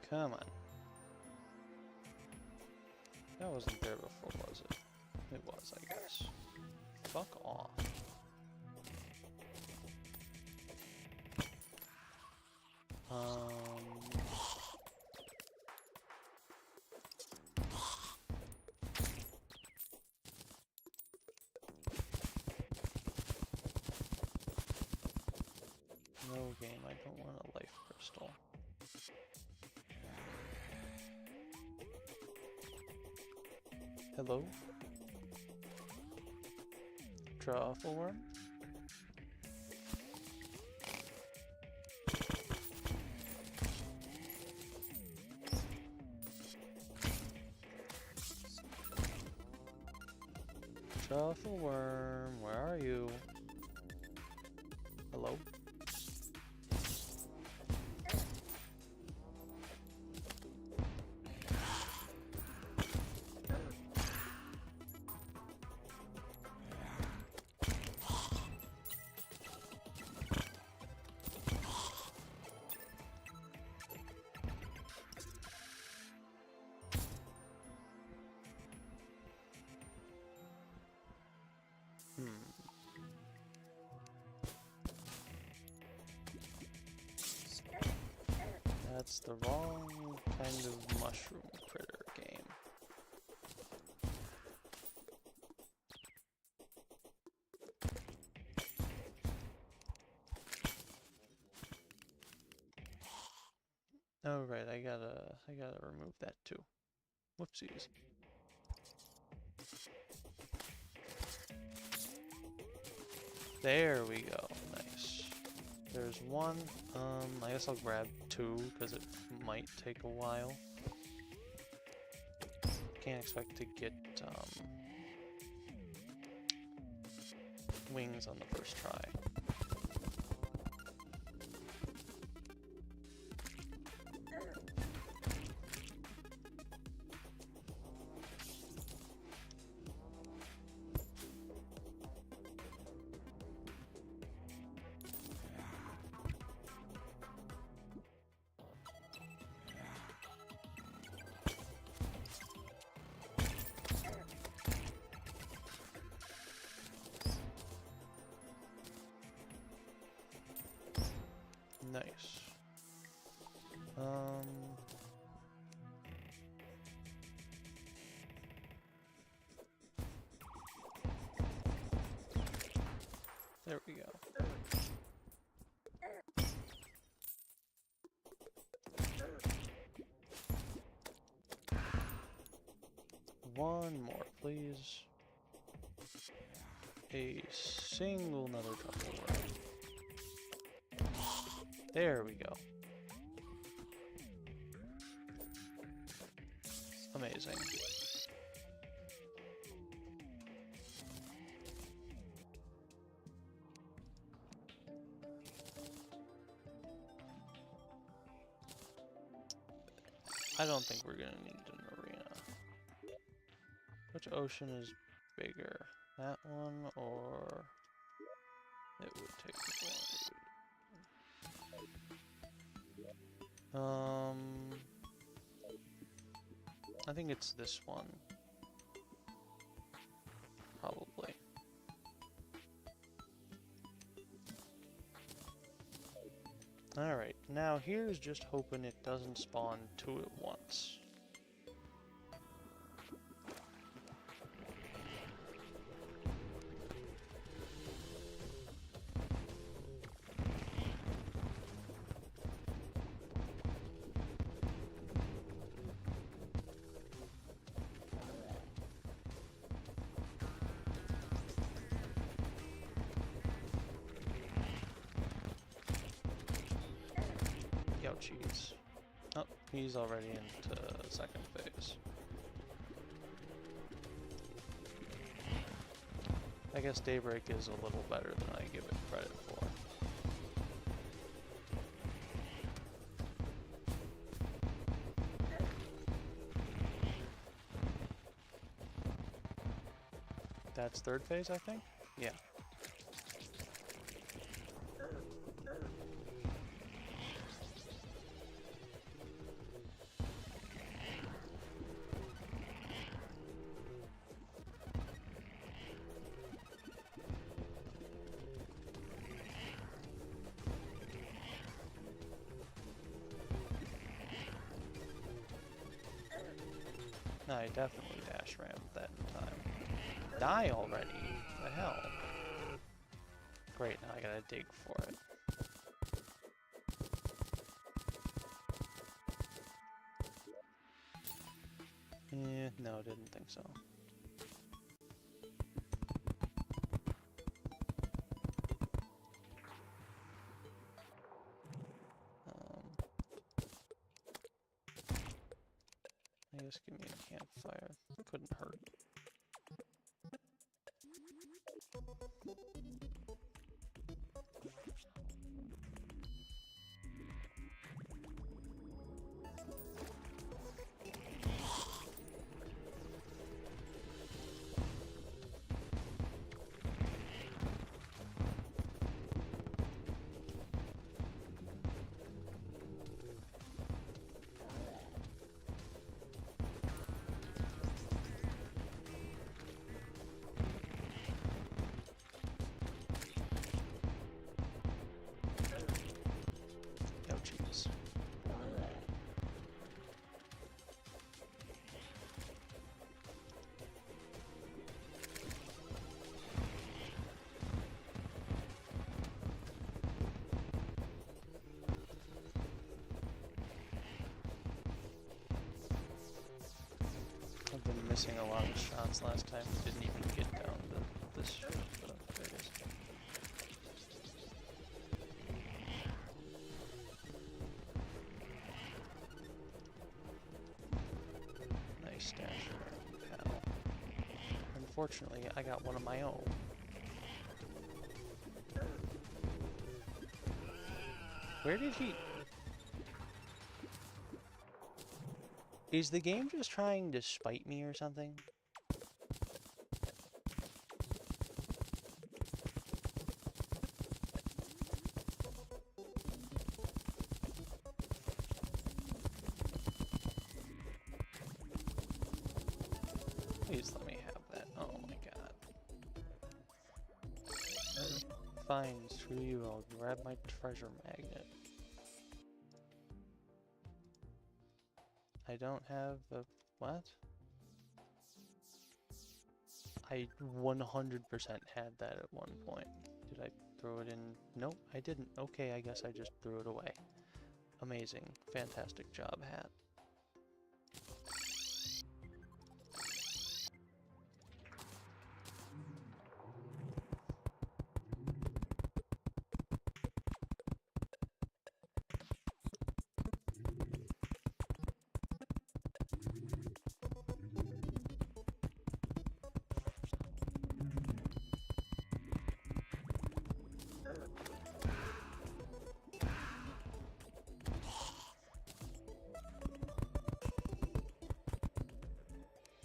Come on. That wasn't there before, was it? It was, I guess. Fuck off. No game, I don't want a life crystal. Hello? Truffle worm? Truffle worm, where are you? Hello? That's the wrong kind of mushroom critter game. Oh right, I gotta remove that too. Whoopsies. There we go. Nice. There's one. I guess I'll grab two because it might take a while. Can't expect to get wings on the first try. Nice. There we go. One more, please. A single nether truffle worm. There we go. Amazing. I don't think we're gonna need an arena. Which ocean is bigger? That one or it would take one. I think it's this one. Probably. Alright, now here's just hoping it doesn't spawn two at once. Ouchies. Oh, he's already into second phase. I guess Daybreak is a little better than I give it credit for. That's third phase, I think? Yeah. I definitely dash rammed that time. Die already? The hell? Great, now I gotta dig for it. Yeah, no, didn't think so. Just give me a campfire. Couldn't hurt. Ouchies. I've been missing a lot of shots last time. Didn't even get down to this shot, but there it is. Nice dash there, pal. Unfortunately, I got one of my own. Where did he... Is the game just trying to spite me or something? Please let me have that. Oh my god. Fine, screw you. I'll grab my treasure magnet. I don't have a... what? I 100% had that at one point. Did I throw it in? Nope, I didn't. Okay, I guess I just threw it away. Amazing. Fantastic job, Hat.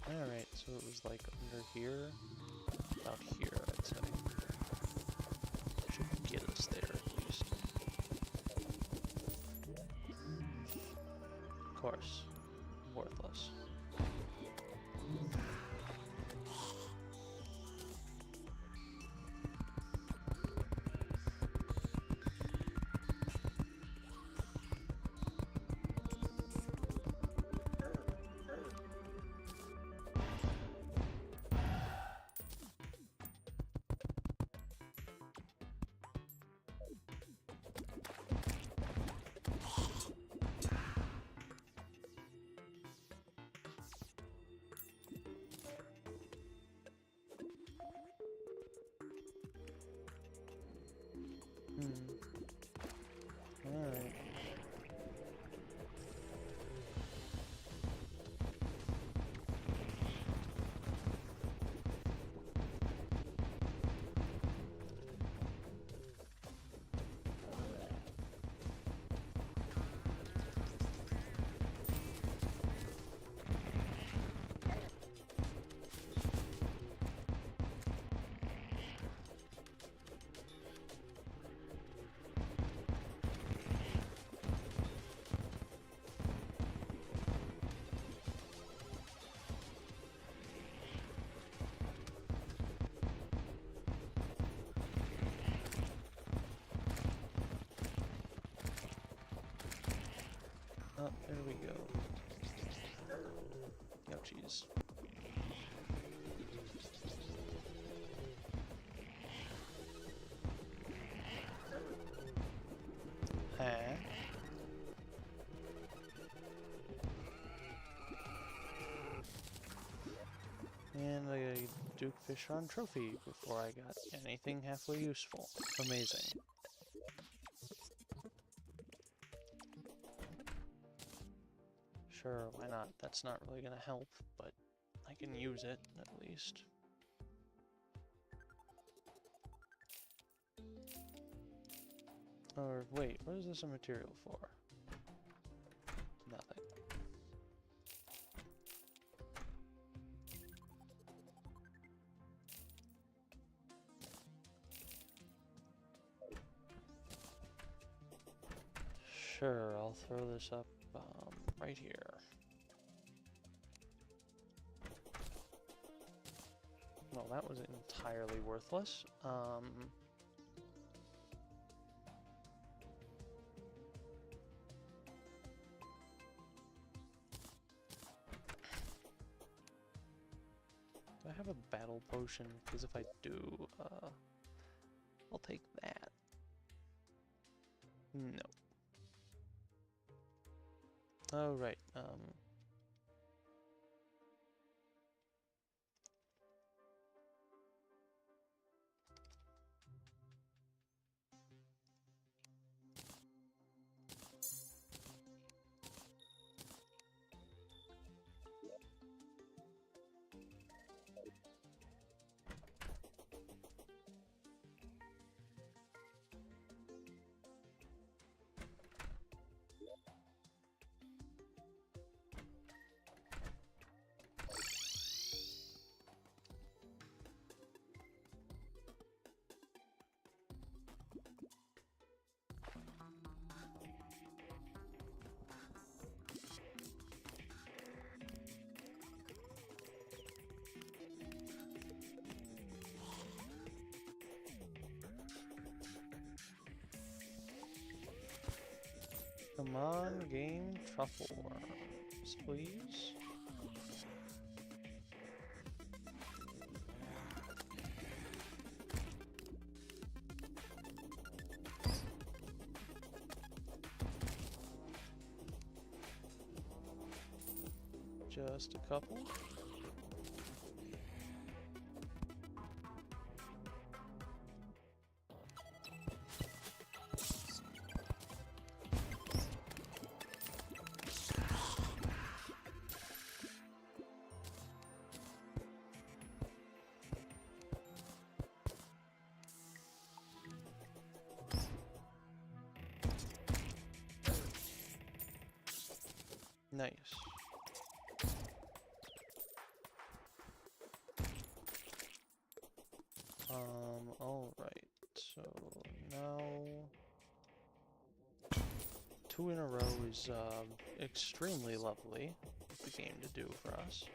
Alright, so it was like under here, about here, I'd say. Should get us there at least. Of course, worthless. Alright. Oh, there we go. Ouchies. Huh? And a Duke Fishon trophy before I got anything halfway useful. Amazing. Sure, why not? That's not really gonna help, but I can use it, at least. Or, wait, what is this a material for? Nothing. Sure, I'll throw this up right here. Well, that was entirely worthless. Do I have a battle potion? Because if I do, I'll take that. No. Oh, right. Come on, game truffle worms, please. Just a couple. Nice. Alright, so now 2 in a row is extremely lovely. The game to do for us.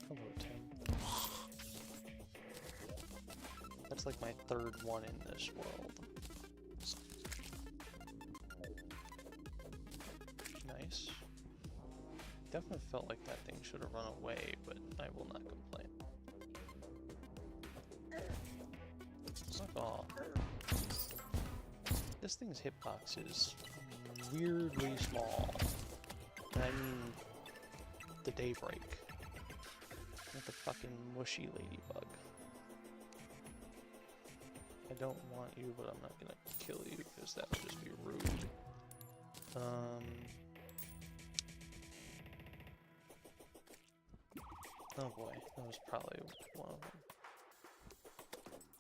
Hello, Tim. That's like my 3rd one in this world. Nice. Definitely felt like that thing should have run away, but I will not complain. Fuck off. This thing's hitbox is weirdly small. And I mean the daybreak. Not the fucking mushy ladybug. I don't want you, but I'm not gonna kill you because that would just be rude. Oh boy, that was probably one of them.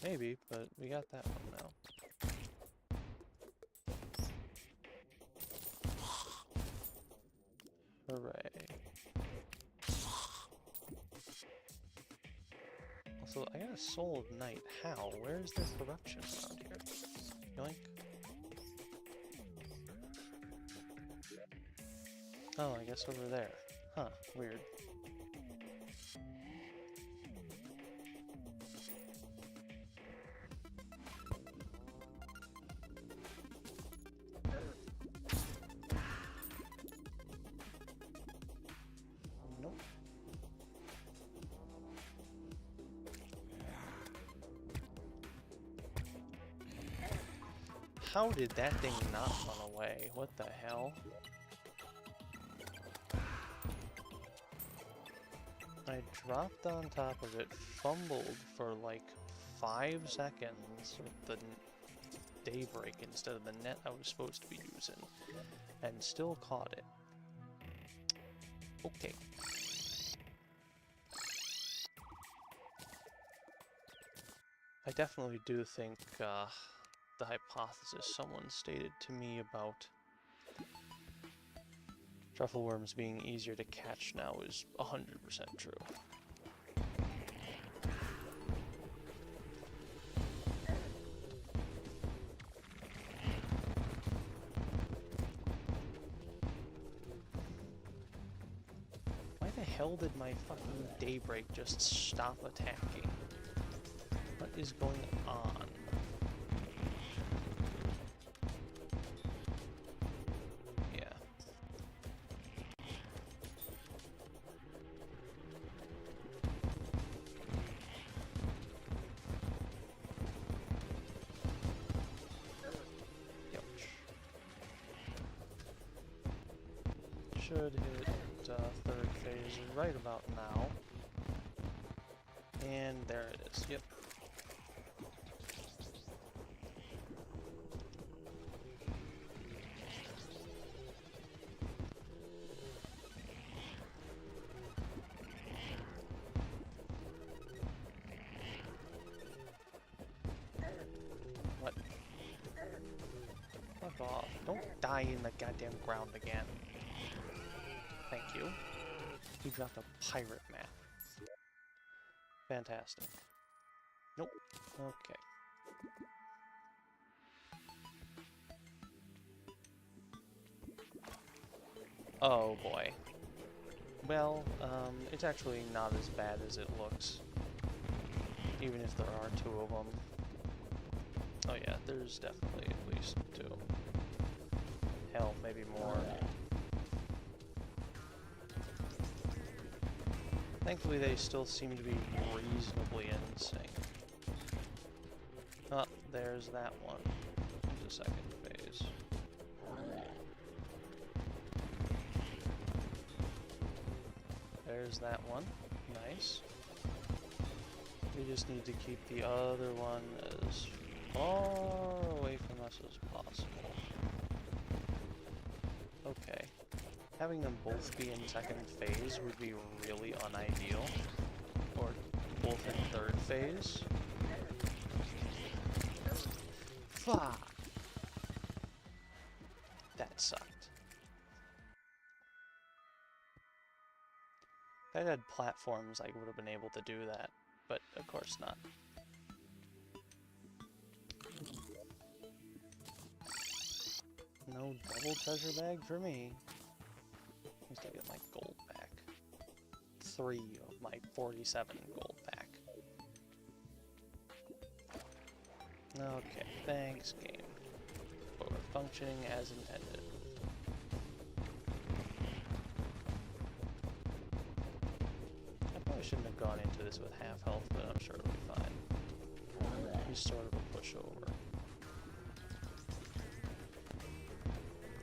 Maybe, but we got that one now. Hooray. Also, I got a Soul of Night. How? Where is there corruption around here? Yoink. Oh, I guess over there. Huh, weird. Nope. How did that thing not run away? What the hell? I dropped on top of it, fumbled for like 5 seconds with the daybreak instead of the net I was supposed to be using, and still caught it. Okay. I definitely do think the hypothesis someone stated to me about truffle worms being easier to catch now is 100% true. Why the hell did my fucking daybreak just stop attacking? What is going on? Yeah. Ouch. Should hit third phase right about now. And there it is. Yep. What? Fuck off. Don't die in the goddamn ground again. Thank you. He dropped a pirate map. Fantastic. Nope. Okay. Oh boy. Well, it's actually not as bad as it looks. Even if there are 2 of them. Oh yeah, there's definitely at least 2. Hell, maybe more. Thankfully, they still seem to be reasonably in sync. Oh, there's that one. There's a second phase. There's that one. Nice. We just need to keep the other one as far away from us as possible. Okay. Having them both be in second phase would be really unideal. Or both in third phase. Fuck! That sucked. If I'd had platforms, I would have been able to do that. But of course not. No double treasure bag for me. At least I get my gold back. 3 of my 47 gold back. Okay, thanks game. For functioning as intended. I probably shouldn't have gone into this with half health, but I'm sure it'll be fine. He's sort of a pushover.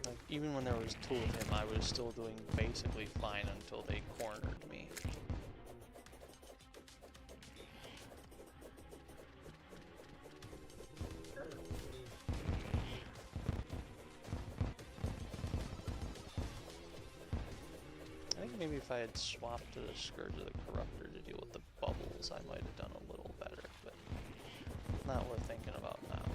Like, even when there was 2 of him, I was still doing basically fine until they cornered me. I think maybe if I had swapped to the Scourge of the Corruptor to deal with the bubbles, I might have done a little better, but not worth thinking about now.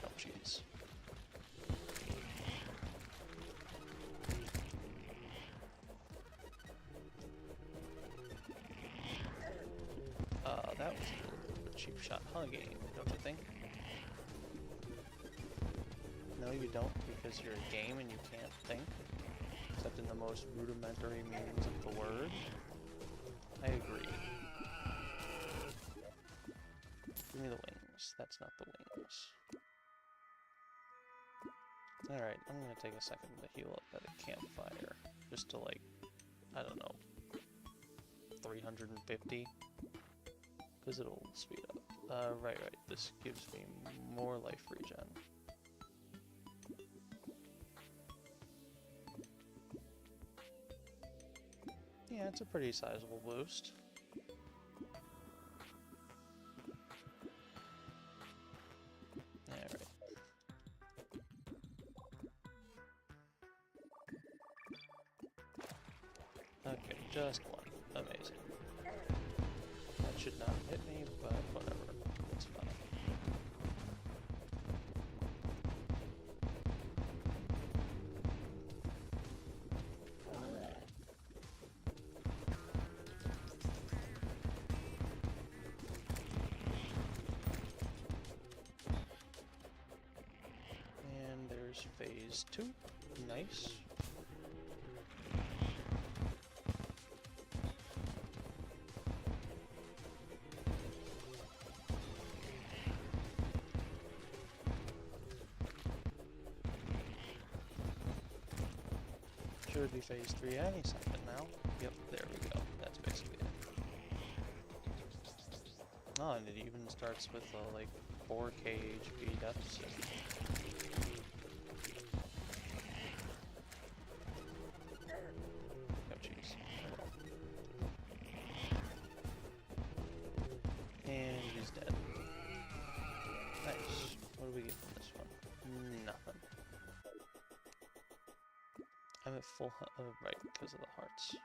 Oh, jeez. That was a little bit of a cheap shot, huh, game, don't you think? No, you don't, because you're a game and you can't think, except in the most rudimentary meanings of the word. I agree. Give me the wings. That's not the wings. Alright, I'm gonna take a second to heal up at a campfire. Just to, like, I don't know, 350? Because it'll speed up. Right. This gives me more life regen. Yeah, it's a pretty sizable boost. Alright. Okay, just one. Amazing. That should not hit me, but whatever. It's fine. And there's phase 2. Nice. Should be phase 3 any second now. Yep, there we go. That's basically it. Oh, and it even starts with a, like, 4k HP deficit. Oh, jeez. And he's dead. Nice. What do we get from this one? Nothing. I'm at full right, because of the hearts.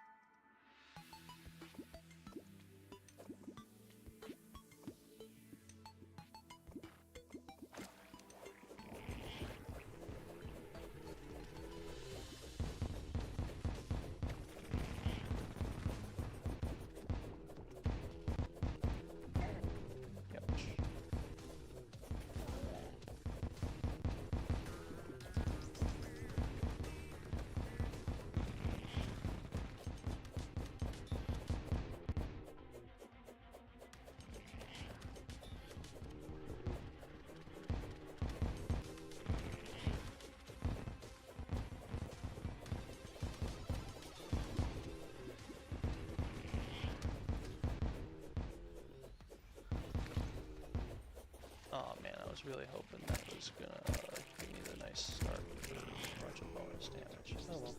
Oh man, I was really hoping that was gonna give me the nice start for a bunch of bonus damage. Oh well.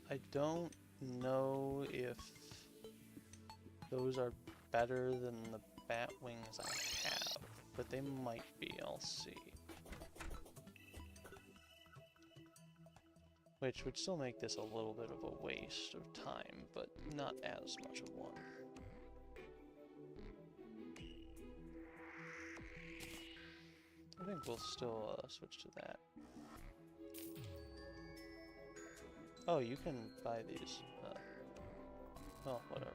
I don't know if those are better than the bat wings I have, but they might be, I'll see. Which would still make this a little bit of a waste of time, but not as much of one. I think we'll still switch to that. Oh, you can buy these. Well, whatever.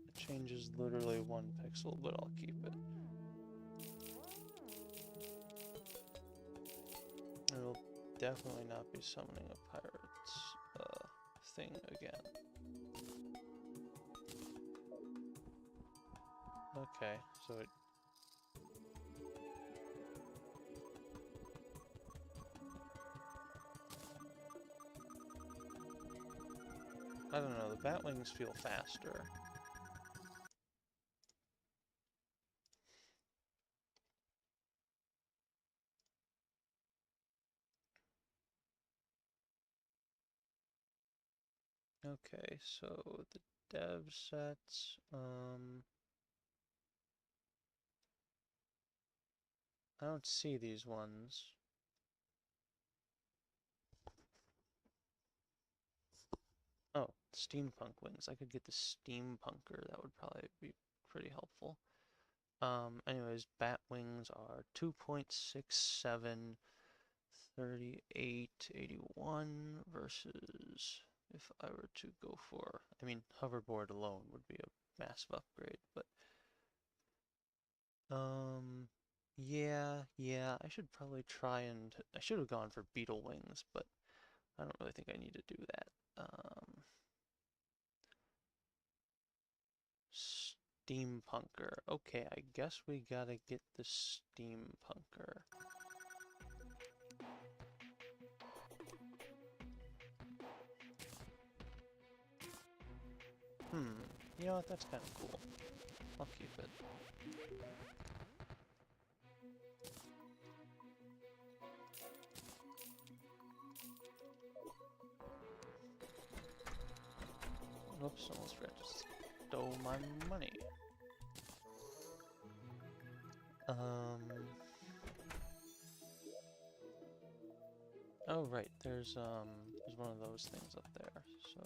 It changes literally 1 pixel, but I'll keep it. It'll definitely not be summoning a pirate's thing again. Okay, so it... I don't know, the bat wings feel faster. Okay, so the dev sets, I don't see these ones. Oh, steampunk wings. I could get the steampunker. That would probably be pretty helpful. Anyways, bat wings are 2.67, 38, 81 versus if I were to go for, I mean, hoverboard alone would be a massive upgrade, but yeah, I should probably try and, I should have gone for beetle wings, but I don't really think I need to do that. Steampunker. Okay, I guess we gotta get the Steampunker. You know what? That's kind of cool. I'll keep it. Oops, almost forgot to stole my money. Oh right, there's one of those things up there. So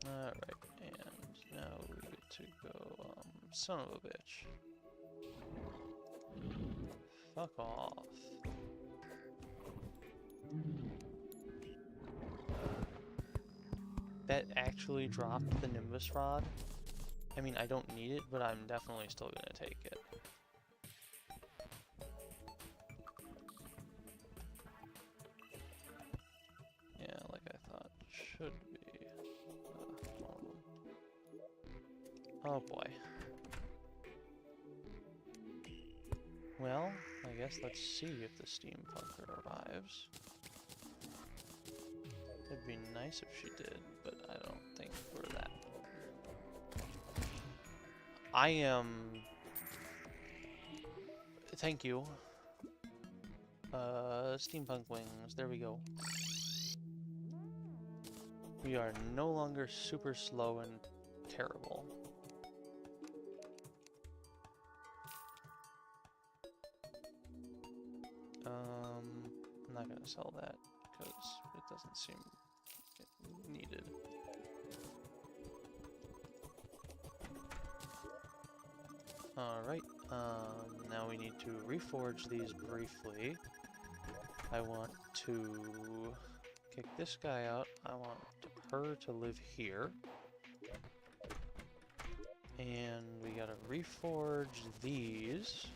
alright, and now we get to go, son of a bitch. Fuck off. That actually dropped the Nimbus Rod. I mean, I don't need it, but I'm definitely still gonna take it. Yeah, like I thought should be. Oh boy. Well, I guess let's see if the Steampunker arrives. It'd be nice if she did, but I don't think we're that. I am... Thank you. Steampunk wings, there we go. We are no longer super slow and terrible. I'm not gonna sell that because it doesn't seem needed. Alright, now we need to reforge these briefly. I want to kick this guy out. I want her to live here. And we gotta reforge these.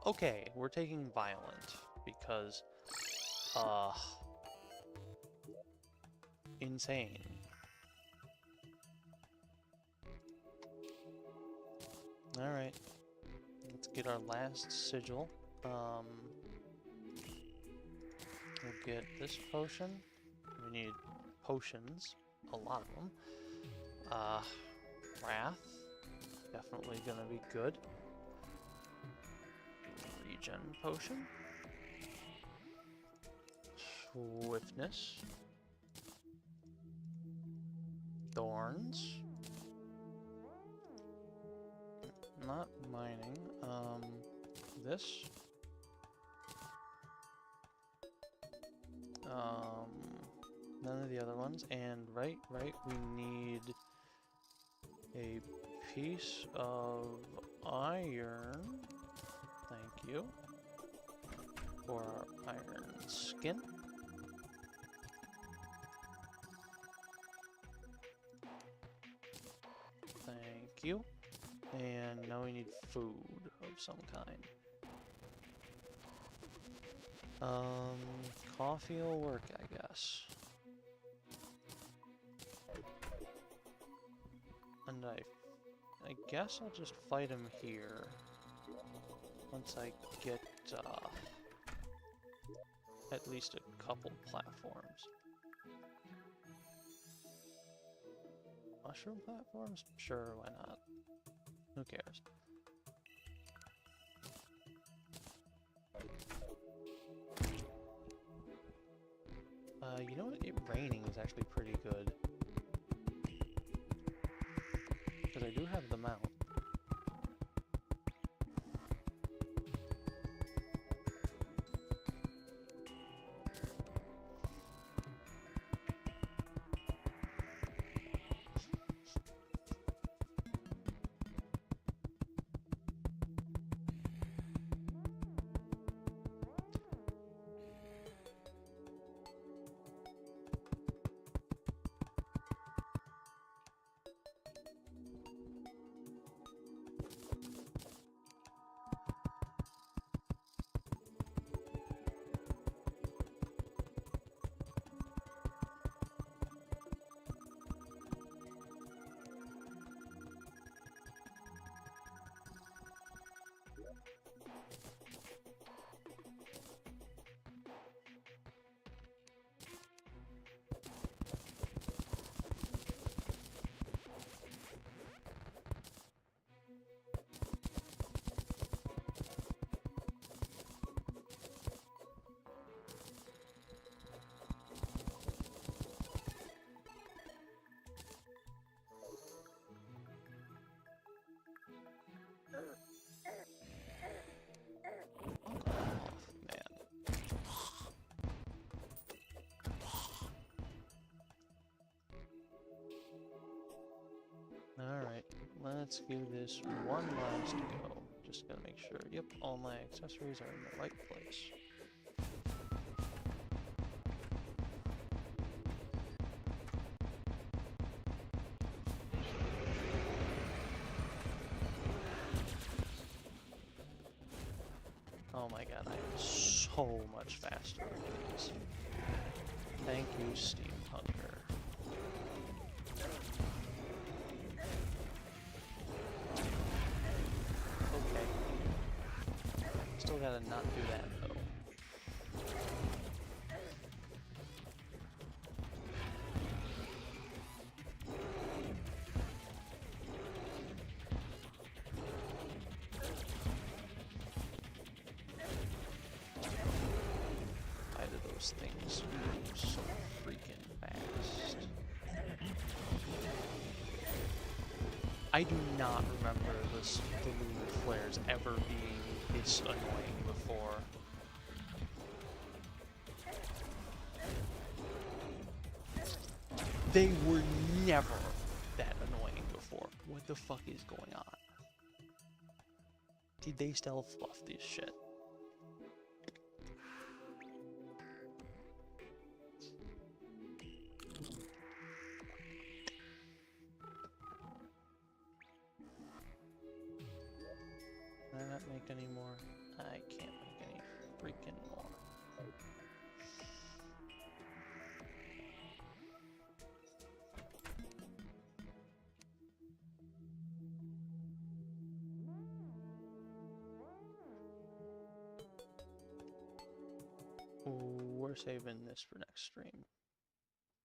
Okay, we're taking violent because, insane. Alright, let's get our last sigil. We'll get this potion. We need potions, a lot of them. Wrath, definitely gonna be good. Regen potion. Swiftness. Thorns. Not mining. This. None of the other ones. And right, we need a piece of iron. Thank you. For our iron skin. Thank you. And now we need food of some kind. Coffee will work, I guess. And I guess I'll just fight him here. Once I get, at least a couple platforms. Mushroom platforms? Sure, why not? Who cares? You know what? It raining is actually pretty good. Because I do have the mount. Alright, let's give this one last go. Just gotta make sure, yep, all my accessories are in the right place. Oh my god, I am so much faster with these. Thank you, Steam Hunter. Still gotta not do that though. Why do those things move so freaking fast? I do not remember the lunar flares ever being this annoying before. They were never that annoying before. What the fuck is going on? Did they still fluff this shit? Can I not make any more? I can't make any freaking more. We're saving this for next stream.